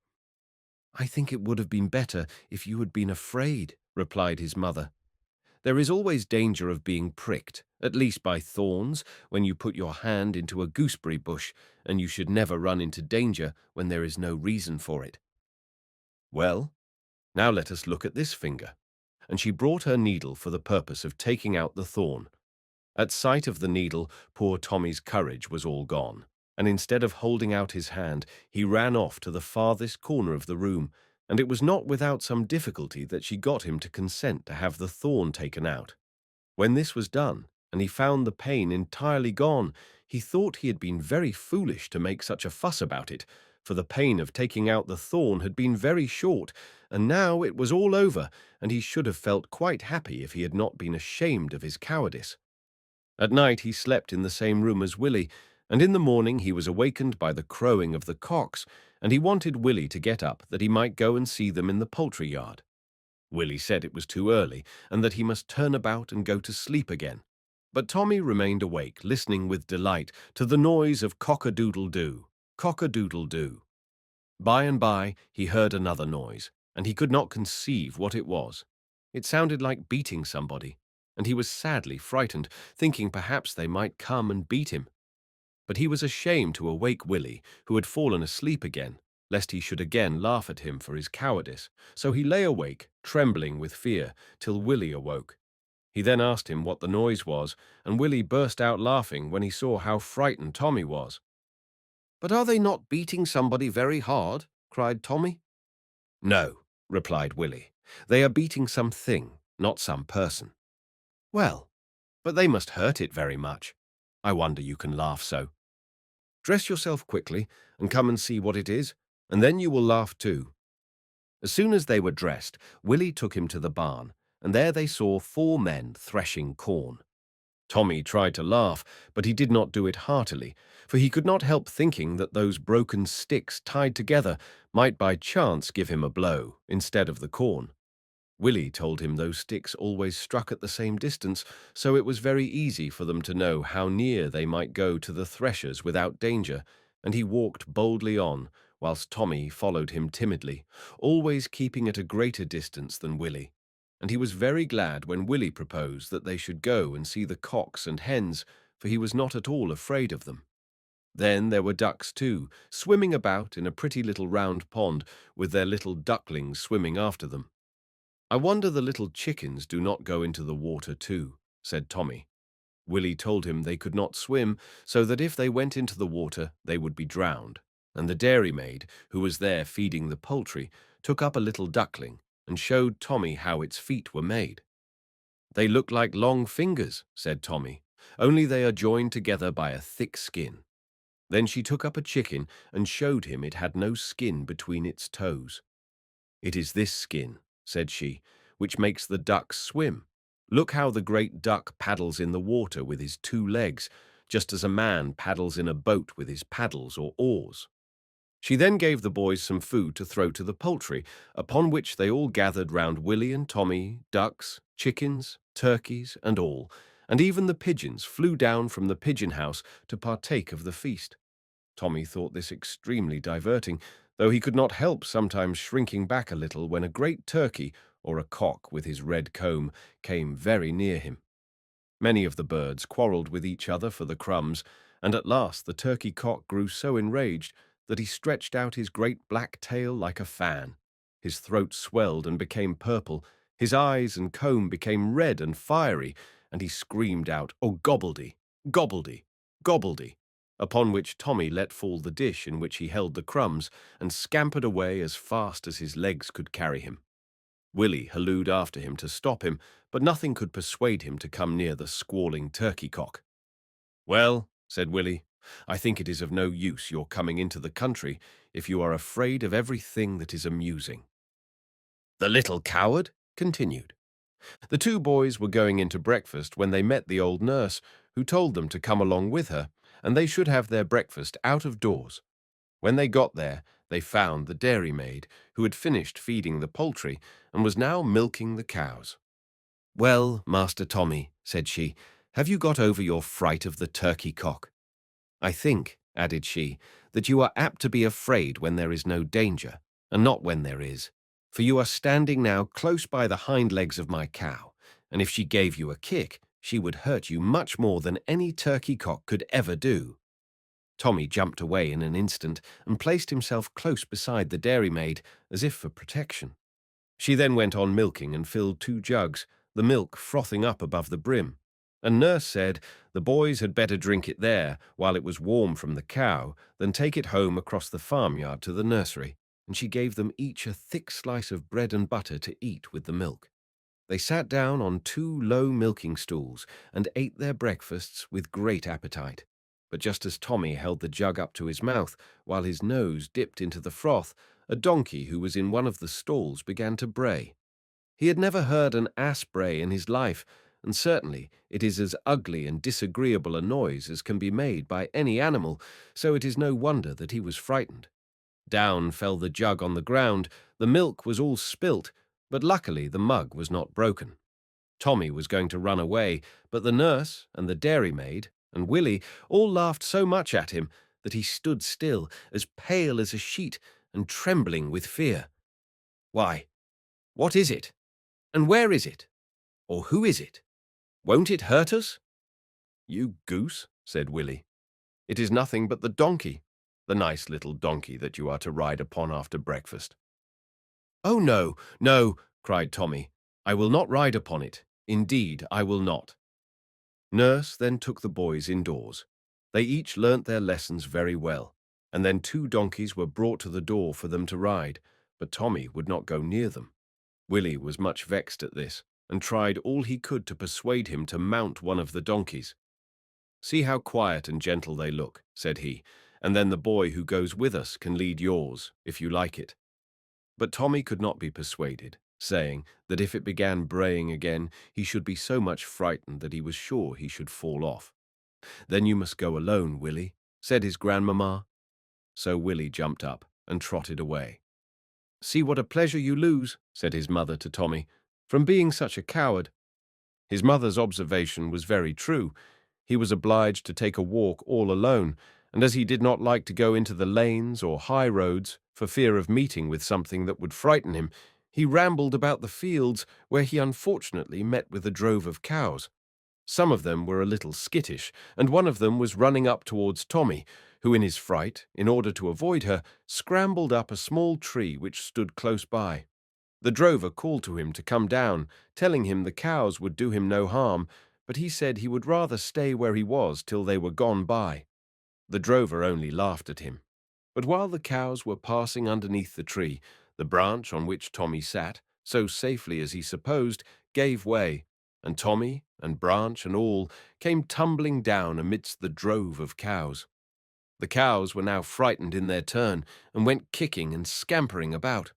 "I think it would have been better if you had been afraid," replied his mother. "There is always danger of being pricked, at least by thorns, when you put your hand into a gooseberry bush, and you should never run into danger when there is no reason for it. Well, now let us look at this finger." And she brought her needle for the purpose of taking out the thorn. At sight of the needle, poor Tommy's courage was all gone, and instead of holding out his hand, he ran off to the farthest corner of the room, and it was not without some difficulty that she got him to consent to have the thorn taken out. When this was done, and he found the pain entirely gone, he thought he had been very foolish to make such a fuss about it, for the pain of taking out the thorn had been very short, and now it was all over, and he should have felt quite happy if he had not been ashamed of his cowardice. At night he slept in the same room as Willy, and in the morning he was awakened by the crowing of the cocks, and he wanted Willy to get up that he might go and see them in the poultry yard. Willy said it was too early, and that he must turn about and go to sleep again. But Tommy remained awake, listening with delight to the noise of cock-a-doodle-doo, cock-a-doodle-doo. By and by he heard another noise, and he could not conceive what it was. It sounded like beating somebody, and he was sadly frightened, thinking perhaps they might come and beat him. But he was ashamed to awake Willy, who had fallen asleep again, lest he should again laugh at him for his cowardice. So he lay awake, trembling with fear, till Willy awoke. He then asked him what the noise was, and Willy burst out laughing when he saw how frightened Tommy was. "But are they not beating somebody very hard?" cried Tommy. "No," replied Willy. "They are beating something, not some person." "Well, but they must hurt it very much. I wonder you can laugh so. Dress yourself quickly and come and see what it is, and then you will laugh too." As soon as they were dressed, Willy took him to the barn, and there they saw 4 men threshing corn. Tommy tried to laugh, but he did not do it heartily, for he could not help thinking that those broken sticks tied together might by chance give him a blow instead of the corn. Willy told him those sticks always struck at the same distance, so it was very easy for them to know how near they might go to the threshers without danger, and he walked boldly on, whilst Tommy followed him timidly, always keeping at a greater distance than Willy. And he was very glad when Willy proposed that they should go and see the cocks and hens, for he was not at all afraid of them. Then there were ducks too, swimming about in a pretty little round pond, with their little ducklings swimming after them. "I wonder the little chickens do not go into the water too," said Tommy. Willy told him they could not swim, so that if they went into the water they would be drowned, and the dairymaid, who was there feeding the poultry, took up a little duckling and showed Tommy how its feet were made. "They look like long fingers," said Tommy, "only they are joined together by a thick skin." Then she took up a chicken and showed him it had no skin between its toes. "It is this skin," said she, "which makes the ducks swim. Look how the great duck paddles in the water with his 2 legs, just as a man paddles in a boat with his paddles or oars." She then gave the boys some food to throw to the poultry, upon which they all gathered round Willy and Tommy, ducks, chickens, turkeys, and all, and even the pigeons flew down from the pigeon house to partake of the feast. Tommy thought this extremely diverting, though he could not help sometimes shrinking back a little when a great turkey, or a cock with his red comb, came very near him. Many of the birds quarrelled with each other for the crumbs, and at last the turkey-cock grew so enraged that he stretched out his great black tail like a fan. His throat swelled and became purple, his eyes and comb became red and fiery, and he screamed out, "Oh, gobbledy, gobbledy, gobbledy," upon which Tommy let fall the dish in which he held the crumbs and scampered away as fast as his legs could carry him. Willy hallooed after him to stop him, but nothing could persuade him to come near the squalling turkey-cock. "Well," said Willy, "I think it is of no use your coming into the country if you are afraid of everything that is amusing." "The little coward," continued. The 2 boys were going in to breakfast when they met the old nurse, who told them to come along with her, and they should have their breakfast out of doors. When they got there, they found the dairymaid, who had finished feeding the poultry and was now milking the cows. "Well, Master Tommy," said she, "have you got over your fright of the turkey cock? I think," added she, "that you are apt to be afraid when there is no danger, and not when there is, for you are standing now close by the hind legs of my cow, and if she gave you a kick, she would hurt you much more than any turkey cock could ever do." Tommy jumped away in an instant and placed himself close beside the dairymaid, as if for protection. She then went on milking and filled 2 jugs, the milk frothing up above the brim. And Nurse said the boys had better drink it there while it was warm from the cow than take it home across the farmyard to the nursery, and she gave them each a thick slice of bread and butter to eat with the milk. They sat down on 2 low milking stools and ate their breakfasts with great appetite. But just as Tommy held the jug up to his mouth, while his nose dipped into the froth, a donkey who was in one of the stalls began to bray. He had never heard an ass bray in his life, and certainly it is as ugly and disagreeable a noise as can be made by any animal, so it is no wonder that he was frightened. Down fell the jug on the ground, the milk was all spilt, but luckily the mug was not broken. Tommy was going to run away, but the nurse and the dairymaid and Willy all laughed so much at him that he stood still, as pale as a sheet and trembling with fear. "Why, what is it? And where is it? Or who is it? Won't it hurt us?" "You goose," said Willy. "It is nothing but the donkey, the nice little donkey that you are to ride upon after breakfast." "Oh, no, no," cried Tommy. "I will not ride upon it. Indeed, I will not." Nurse then took the boys indoors. They each learnt their lessons very well, and then 2 donkeys were brought to the door for them to ride, but Tommy would not go near them. Willy was much vexed at this, and tried all he could to persuade him to mount one of the donkeys. "See how quiet and gentle they look," said he, "and then the boy who goes with us can lead yours, if you like it." But Tommy could not be persuaded, saying that if it began braying again, he should be so much frightened that he was sure he should fall off. "Then you must go alone, Willy," said his grandmamma. So Willy jumped up and trotted away. "See what a pleasure you lose," said his mother to Tommy, "from being such a coward." His mother's observation was very true. He was obliged to take a walk all alone, and as he did not like to go into the lanes or high roads for fear of meeting with something that would frighten him, he rambled about the fields, where he unfortunately met with a drove of cows. Some of them were a little skittish, and one of them was running up towards Tommy, who in his fright, in order to avoid her, scrambled up a small tree which stood close by. The drover called to him to come down, telling him the cows would do him no harm, but he said he would rather stay where he was till they were gone by. The drover only laughed at him. But while the cows were passing underneath the tree, the branch on which Tommy sat, so safely as he supposed, gave way, and Tommy and branch and all came tumbling down amidst the drove of cows. The cows were now frightened in their turn, and went kicking and scampering about.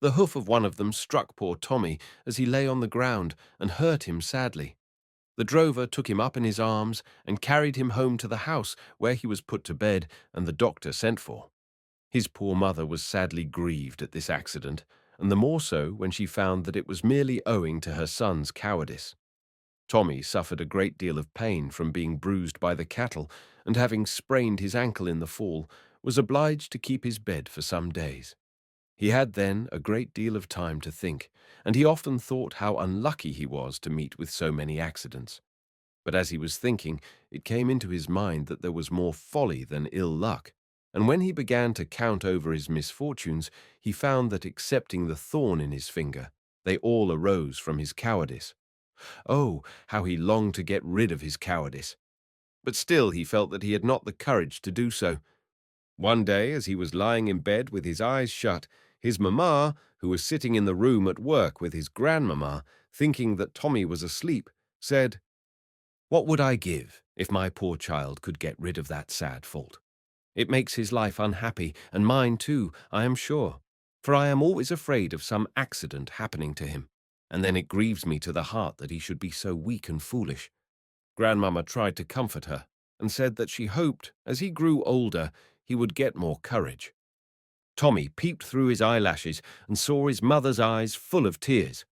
The hoof of one of them struck poor Tommy as he lay on the ground and hurt him sadly. The drover took him up in his arms and carried him home to the house, where he was put to bed and the doctor sent for. His poor mother was sadly grieved at this accident, and the more so when she found that it was merely owing to her son's cowardice. Tommy suffered a great deal of pain from being bruised by the cattle, and having sprained his ankle in the fall, was obliged to keep his bed for some days. He had then a great deal of time to think, and he often thought how unlucky he was to meet with so many accidents. But as he was thinking, it came into his mind that there was more folly than ill luck, and when he began to count over his misfortunes, he found that excepting the thorn in his finger, they all arose from his cowardice. Oh, how he longed to get rid of his cowardice! But still he felt that he had not the courage to do so. One day, as he was lying in bed with his eyes shut, his mamma, who was sitting in the room at work with his grandmamma, thinking that Tommy was asleep, said, "What would I give if my poor child could get rid of that sad fault? It makes his life unhappy, and mine too, I am sure, for I am always afraid of some accident happening to him, and then it grieves me to the heart that he should be so weak and foolish." Grandmamma tried to comfort her, and said that she hoped, as he grew older, he would get more courage. Tommy peeped through his eyelashes and saw his mother's eyes full of tears.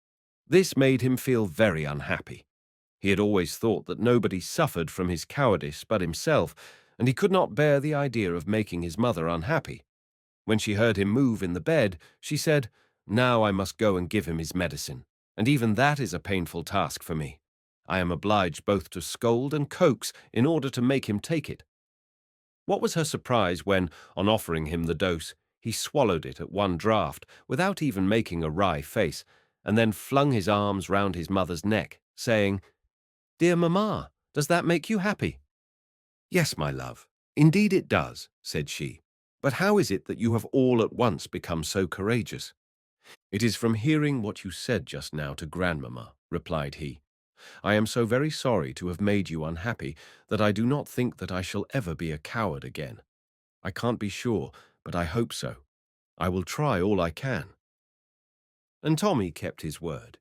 This made him feel very unhappy. He had always thought that nobody suffered from his cowardice but himself, and he could not bear the idea of making his mother unhappy. When she heard him move in the bed, she said, "Now I must go and give him his medicine, and even that is a painful task for me. I am obliged both to scold and coax in order to make him take it." What was her surprise when, on offering him the dose, he swallowed it at one draught, without even making a wry face, and then flung his arms round his mother's neck, saying, "Dear mamma, does that make you happy?" "Yes, my love, indeed it does," said she. "But how is it that you have all at once become so courageous?" "It is from hearing what you said just now to grandmamma," replied he. "I am so very sorry to have made you unhappy that I do not think that I shall ever be a coward again. I can't be sure, but I hope so. I will try all I can." And Tommy kept his word.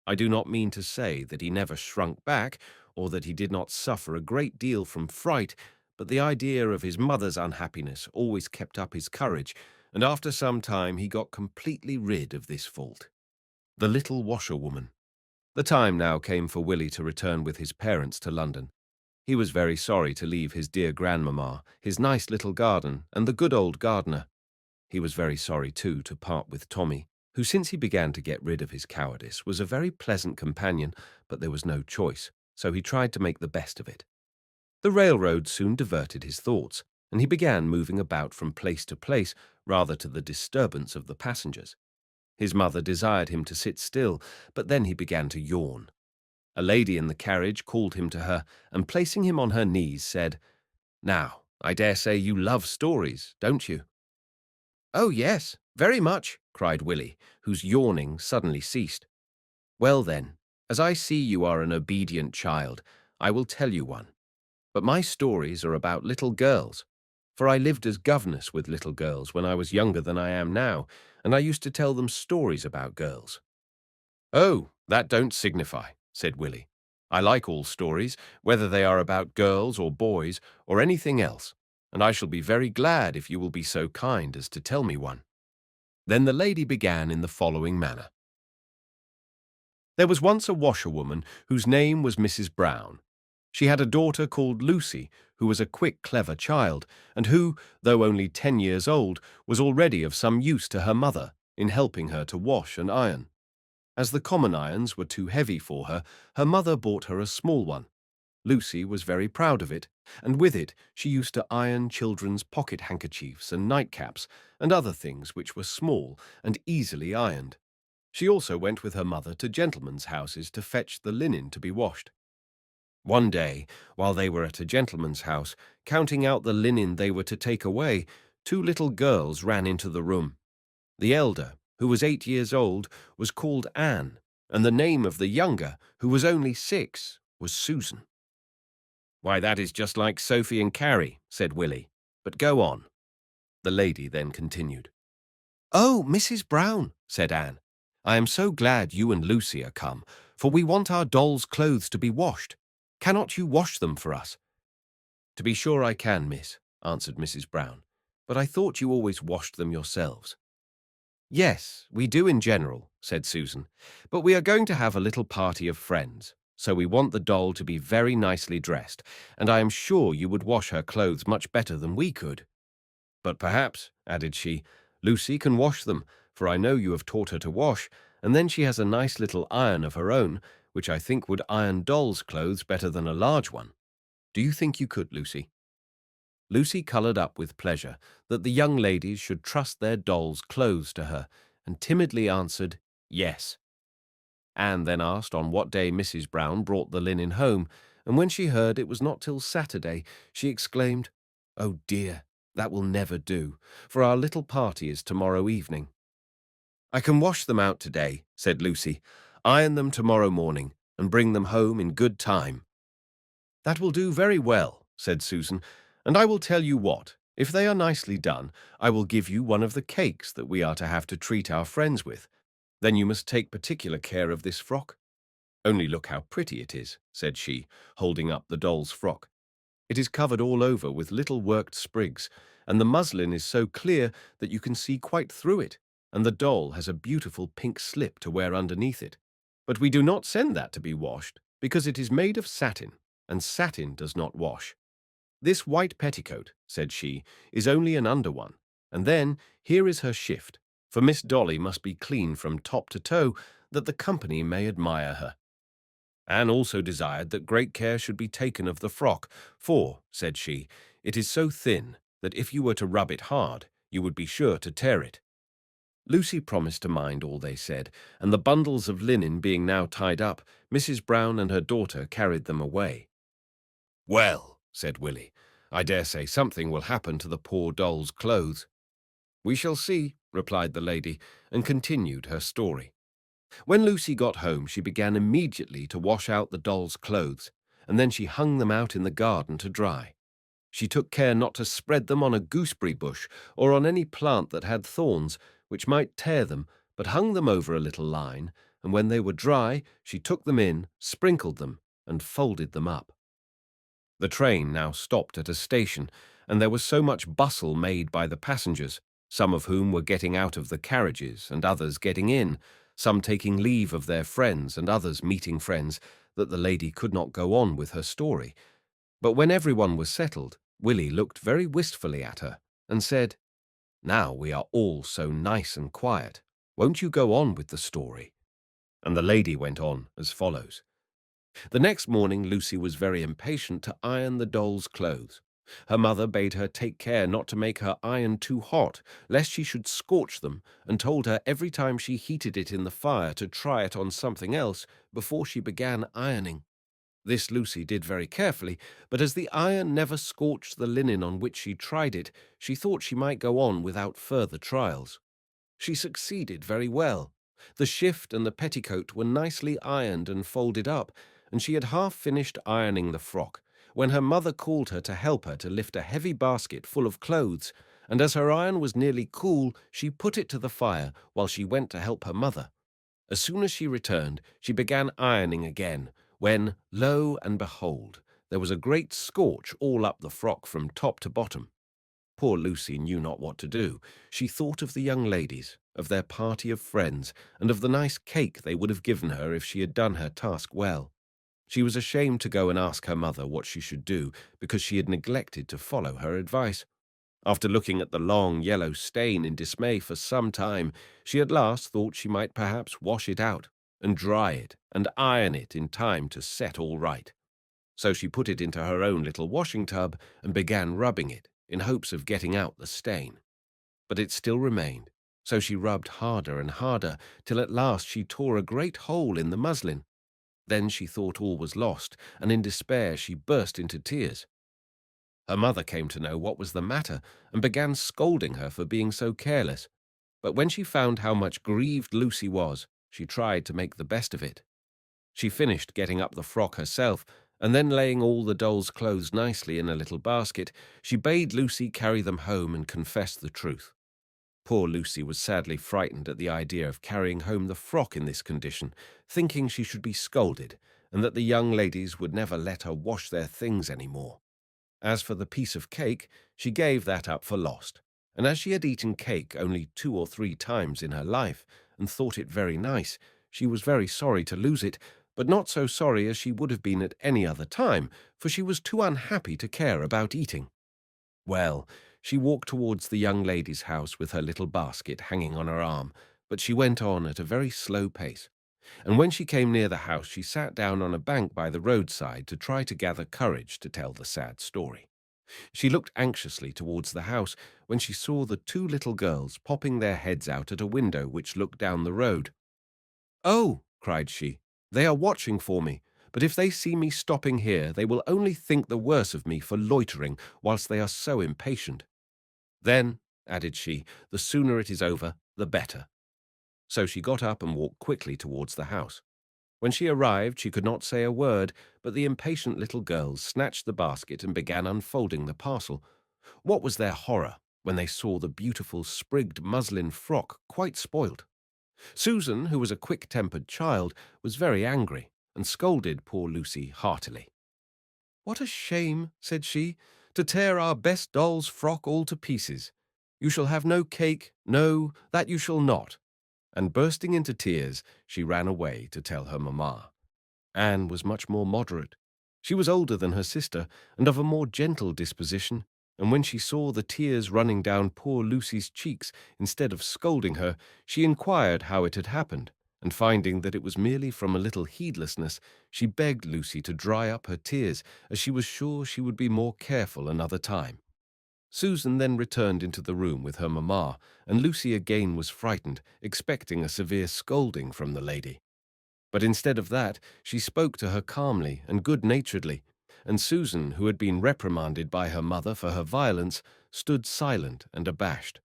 I do not mean to say that he never shrunk back, or that he did not suffer a great deal from fright, but the idea of his mother's unhappiness always kept up his courage, and after some time he got completely rid of this fault. The little washerwoman. The time now came for Willy to return with his parents to London. He was very sorry to leave his dear grandmamma, his nice little garden, and the good old gardener. He was very sorry, too, to part with Tommy, who, since he began to get rid of his cowardice, was a very pleasant companion, but there was no choice, so he tried to make the best of it. The railroad soon diverted his thoughts, and he began moving about from place to place, rather to the disturbance of the passengers. His mother desired him to sit still, but then he began to yawn. A lady in the carriage called him to her, and placing him on her knees, said, "Now, I dare say you love stories, don't you?" "Oh, yes, very much," cried Willy, whose yawning suddenly ceased. "Well then, as I see you are an obedient child, I will tell you one. But my stories are about little girls, for I lived as governess with little girls when I was younger than I am now, and I used to tell them stories about girls." "Oh, that don't signify," said Willy. "I like all stories, whether they are about girls or boys or anything else, and I shall be very glad if you will be so kind as to tell me one." Then the lady began in the following manner. There was once a washerwoman whose name was Mrs. Brown. She had a daughter called Lucy, who was a quick, clever child, and who, though only 10 years old, was already of some use to her mother in helping her to wash and iron. As the common irons were too heavy for her, her mother bought her a small one. Lucy was very proud of it, and with it she used to iron children's pocket handkerchiefs and nightcaps and other things which were small and easily ironed. She also went with her mother to gentlemen's houses to fetch the linen to be washed. One day, while they were at a gentleman's house, counting out the linen they were to take away, two little girls ran into the room. The elder, who was 8 years old, was called Anne, and the name of the younger, who was only 6, was Susan. "Why, that is just like Sophie and Carrie," said Willy. "But go on." The lady then continued. "Oh, Mrs. Brown," said Anne, "I am so glad you and Lucy are come, for we want our dolls' clothes to be washed. Cannot you wash them for us?" "To be sure I can, miss," answered Mrs. Brown, "but I thought you always washed them yourselves." "Yes, we do in general," said Susan, "but we are going to have a little party of friends, so we want the doll to be very nicely dressed, and I am sure you would wash her clothes much better than we could. But perhaps," added she, "Lucy can wash them, for I know you have taught her to wash, and then she has a nice little iron of her own, which I think would iron dolls' clothes better than a large one. Do you think you could, Lucy?" Lucy coloured up with pleasure that the young ladies should trust their dolls' clothes to her, and timidly answered, "Yes." Anne then asked on what day Mrs. Brown brought the linen home, and when she heard it was not till Saturday, she exclaimed, "Oh dear, that will never do, for our little party is tomorrow evening." "I can wash them out today," said Lucy, "iron them tomorrow morning, and bring them home in good time." "That will do very well," said Susan, "and I will tell you what, if they are nicely done, I will give you one of the cakes that we are to have to treat our friends with. Then you must take particular care of this frock. Only look how pretty it is," said she, holding up the doll's frock. It is covered all over with little worked sprigs, and the muslin is so clear that you can see quite through it, and the doll has a beautiful pink slip to wear underneath it. But we do not send that to be washed, because it is made of satin, and satin does not wash. This white petticoat, said she, is only an under one, and then here is her shift, for Miss Dolly must be clean from top to toe, that the company may admire her. Anne also desired that great care should be taken of the frock, for, said she, it is so thin that if you were to rub it hard, you would be sure to tear it. Lucy promised to mind all they said, and the bundles of linen being now tied up, Mrs. Brown and her daughter carried them away. "Well," said Willy, "I dare say something will happen to the poor doll's clothes." "We shall see," replied the lady, and continued her story. When Lucy got home, she began immediately to wash out the doll's clothes, and then she hung them out in the garden to dry. She took care not to spread them on a gooseberry bush or on any plant that had thorns, which might tear them, but hung them over a little line, and when they were dry, she took them in, sprinkled them, and folded them up. The train now stopped at a station, and there was so much bustle made by the passengers, some of whom were getting out of the carriages and others getting in, some taking leave of their friends and others meeting friends, that the lady could not go on with her story. But when everyone was settled, Willy looked very wistfully at her and said, "Now we are all so nice and quiet, won't you go on with the story?" And the lady went on as follows. The next morning Lucy was very impatient to iron the doll's clothes. Her mother bade her take care not to make her iron too hot, lest she should scorch them, and told her every time she heated it in the fire to try it on something else before she began ironing. This Lucy did very carefully, but as the iron never scorched the linen on which she tried it, she thought she might go on without further trials. She succeeded very well. The shift and the petticoat were nicely ironed and folded up, and she had half finished ironing the frock, when her mother called her to help her to lift a heavy basket full of clothes, and as her iron was nearly cool, she put it to the fire while she went to help her mother. As soon as she returned, she began ironing again, when, lo and behold, there was a great scorch all up the frock from top to bottom. Poor Lucy knew not what to do. She thought of the young ladies, of their party of friends, and of the nice cake they would have given her if she had done her task well. She was ashamed to go and ask her mother what she should do, because she had neglected to follow her advice. After looking at the long yellow stain in dismay for some time, she at last thought she might perhaps wash it out, and dry it, and iron it in time to set all right. So she put it into her own little washing tub and began rubbing it, in hopes of getting out the stain. But it still remained, so she rubbed harder and harder, till at last she tore a great hole in the muslin. Then she thought all was lost, and in despair she burst into tears. Her mother came to know what was the matter, and began scolding her for being so careless. But when she found how much grieved Lucy was, she tried to make the best of it. She finished getting up the frock herself, and then laying all the doll's clothes nicely in a little basket, she bade Lucy carry them home and confess the truth. Poor Lucy was sadly frightened at the idea of carrying home the frock in this condition, thinking she should be scolded, and that the young ladies would never let her wash their things any more. As for the piece of cake, she gave that up for lost, and as she had eaten cake only 2 or 3 times in her life, and thought it very nice, she was very sorry to lose it, but not so sorry as she would have been at any other time, for she was too unhappy to care about eating. Well, she walked towards the young lady's house with her little basket hanging on her arm, but she went on at a very slow pace. And when she came near the house, she sat down on a bank by the roadside to try to gather courage to tell the sad story. She looked anxiously towards the house when she saw the 2 little girls popping their heads out at a window which looked down the road. "Oh," cried she, "they are watching for me, but if they see me stopping here, they will only think the worse of me for loitering whilst they are so impatient. Then," added she, "the sooner it is over, the better." So she got up and walked quickly towards the house. When she arrived, she could not say a word, but the impatient little girls snatched the basket and began unfolding the parcel. What was their horror when they saw the beautiful sprigged muslin frock quite spoilt? Susan, who was a quick-tempered child, was very angry and scolded poor Lucy heartily. "What a shame," said she, "to tear our best doll's frock all to pieces. You shall have no cake, no, that you shall not." And bursting into tears, she ran away to tell her mamma. Anne was much more moderate. She was older than her sister, and of a more gentle disposition, and when she saw the tears running down poor Lucy's cheeks instead of scolding her, she inquired how it had happened, and finding that it was merely from a little heedlessness, she begged Lucy to dry up her tears, as she was sure she would be more careful another time. Susan then returned into the room with her mamma, and Lucy again was frightened, expecting a severe scolding from the lady. But instead of that, she spoke to her calmly and good-naturedly, and Susan, who had been reprimanded by her mother for her violence, stood silent and abashed.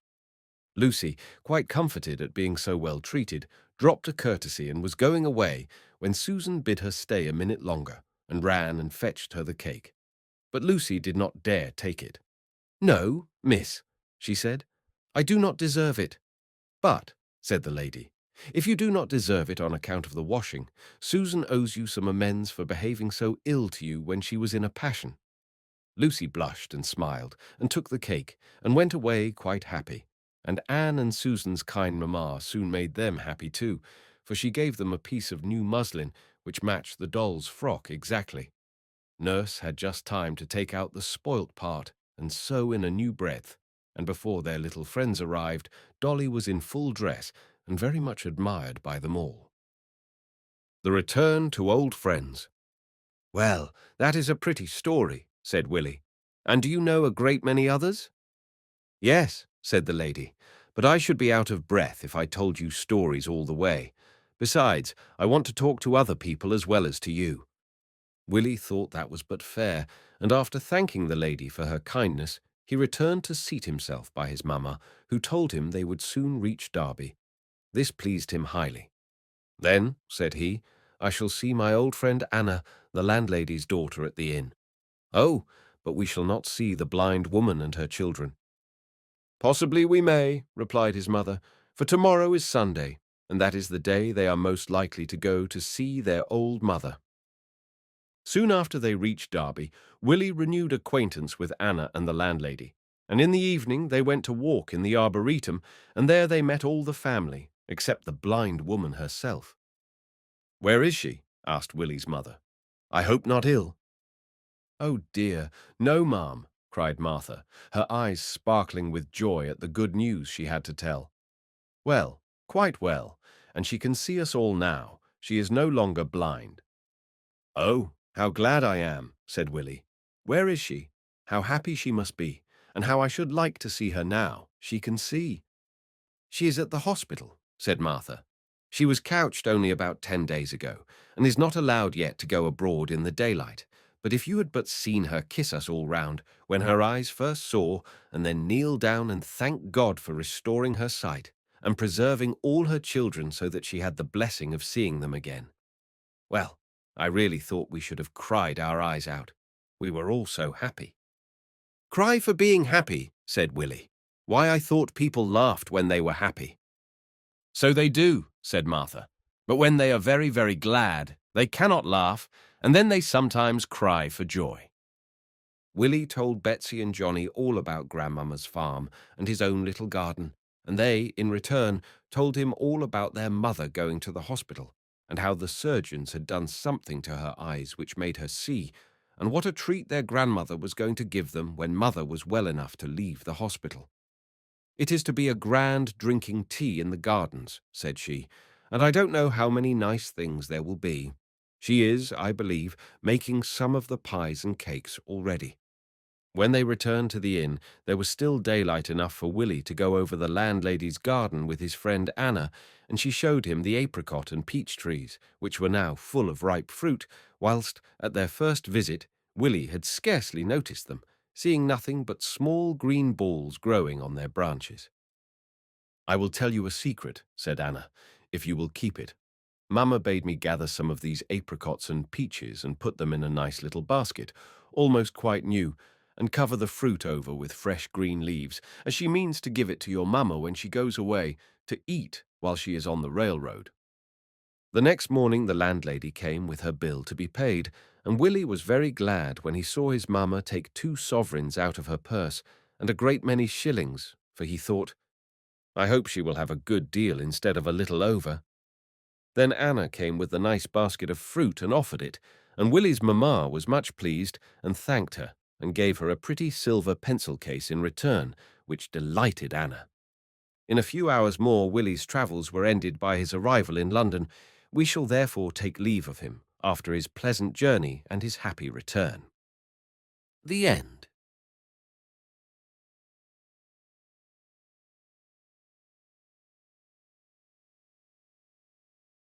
Lucy, quite comforted at being so well treated, dropped a courtesy and was going away when Susan bid her stay a minute longer, and ran and fetched her the cake. But Lucy did not dare take it. "No, miss," she said, "I do not deserve it." "But," said the lady, "if you do not deserve it on account of the washing, Susan owes you some amends for behaving so ill to you when she was in a passion." Lucy blushed and smiled, and took the cake, and went away quite happy. And Anne and Susan's kind mamma soon made them happy too, for she gave them a piece of new muslin which matched the doll's frock exactly. Nurse had just time to take out the spoilt part and sew in a new breadth, and before their little friends arrived, Dolly was in full dress and very much admired by them all. The return to old friends. "Well, that is a pretty story," said Willy. "And do you know a great many others?" "Yes," said the lady, "but I should be out of breath if I told you stories all the way. Besides, I want to talk to other people as well as to you." Willy thought that was but fair, and after thanking the lady for her kindness, he returned to seat himself by his mamma, who told him they would soon reach Derby. This pleased him highly. "Then," said he, "I shall see my old friend Anna, the landlady's daughter, at the inn." "Oh, but we shall not see the blind woman and her children." "Possibly we may," replied his mother, "for tomorrow is Sunday, and that is the day they are most likely to go to see their old mother." Soon after they reached Derby, Willy renewed acquaintance with Anna and the landlady, and in the evening they went to walk in the Arboretum, and there they met all the family, except the blind woman herself. "Where is she?" asked Willy's mother. "I hope not ill." "Oh dear, no, ma'am," cried Martha, her eyes sparkling with joy at the good news she had to tell. "Well, quite well, and she can see us all now. She is no longer blind." "Oh, how glad I am," said Willy. "Where is she? How happy she must be, and how I should like to see her now. She can see." "She is at the hospital," said Martha. "She was couched only about 10 days ago, and is not allowed yet to go abroad in the daylight. But if you had but seen her kiss us all round, when her eyes first saw, and then kneel down and thank God for restoring her sight, and preserving all her children so that she had the blessing of seeing them again. Well, I really thought we should have cried our eyes out. We were all so happy." "Cry for being happy," said Willy. "Why, I thought people laughed when they were happy." "So they do," said Martha. "But when they are very, very glad, they cannot laugh, and then they sometimes cry for joy." Willy told Betsy and Johnny all about Grandmamma's farm and his own little garden, and they, in return, told him all about their mother going to the hospital, and how the surgeons had done something to her eyes which made her see, and what a treat their grandmother was going to give them when Mother was well enough to leave the hospital. "It is to be a grand drinking tea in the gardens," said she, "and I don't know how many nice things there will be. She is, I believe, making some of the pies and cakes already." When they returned to the inn, there was still daylight enough for Willy to go over the landlady's garden with his friend Anna, and she showed him the apricot and peach trees, which were now full of ripe fruit, whilst, at their first visit, Willy had scarcely noticed them, seeing nothing but small green balls growing on their branches. "I will tell you a secret," said Anna, "if you will keep it. Mamma bade me gather some of these apricots and peaches and put them in a nice little basket, almost quite new, and cover the fruit over with fresh green leaves, as she means to give it to your mamma when she goes away to eat while she is on the railroad." The next morning the landlady came with her bill to be paid, and Willy was very glad when he saw his mamma take 2 sovereigns out of her purse and a great many shillings, for he thought, "I hope she will have a good deal instead of a little over." Then Anna came with the nice basket of fruit and offered it, and Willy's mamma was much pleased and thanked her and gave her a pretty silver pencil case in return, which delighted Anna. In a few hours more Willy's travels were ended by his arrival in London. We shall therefore take leave of him after his pleasant journey and his happy return. The end.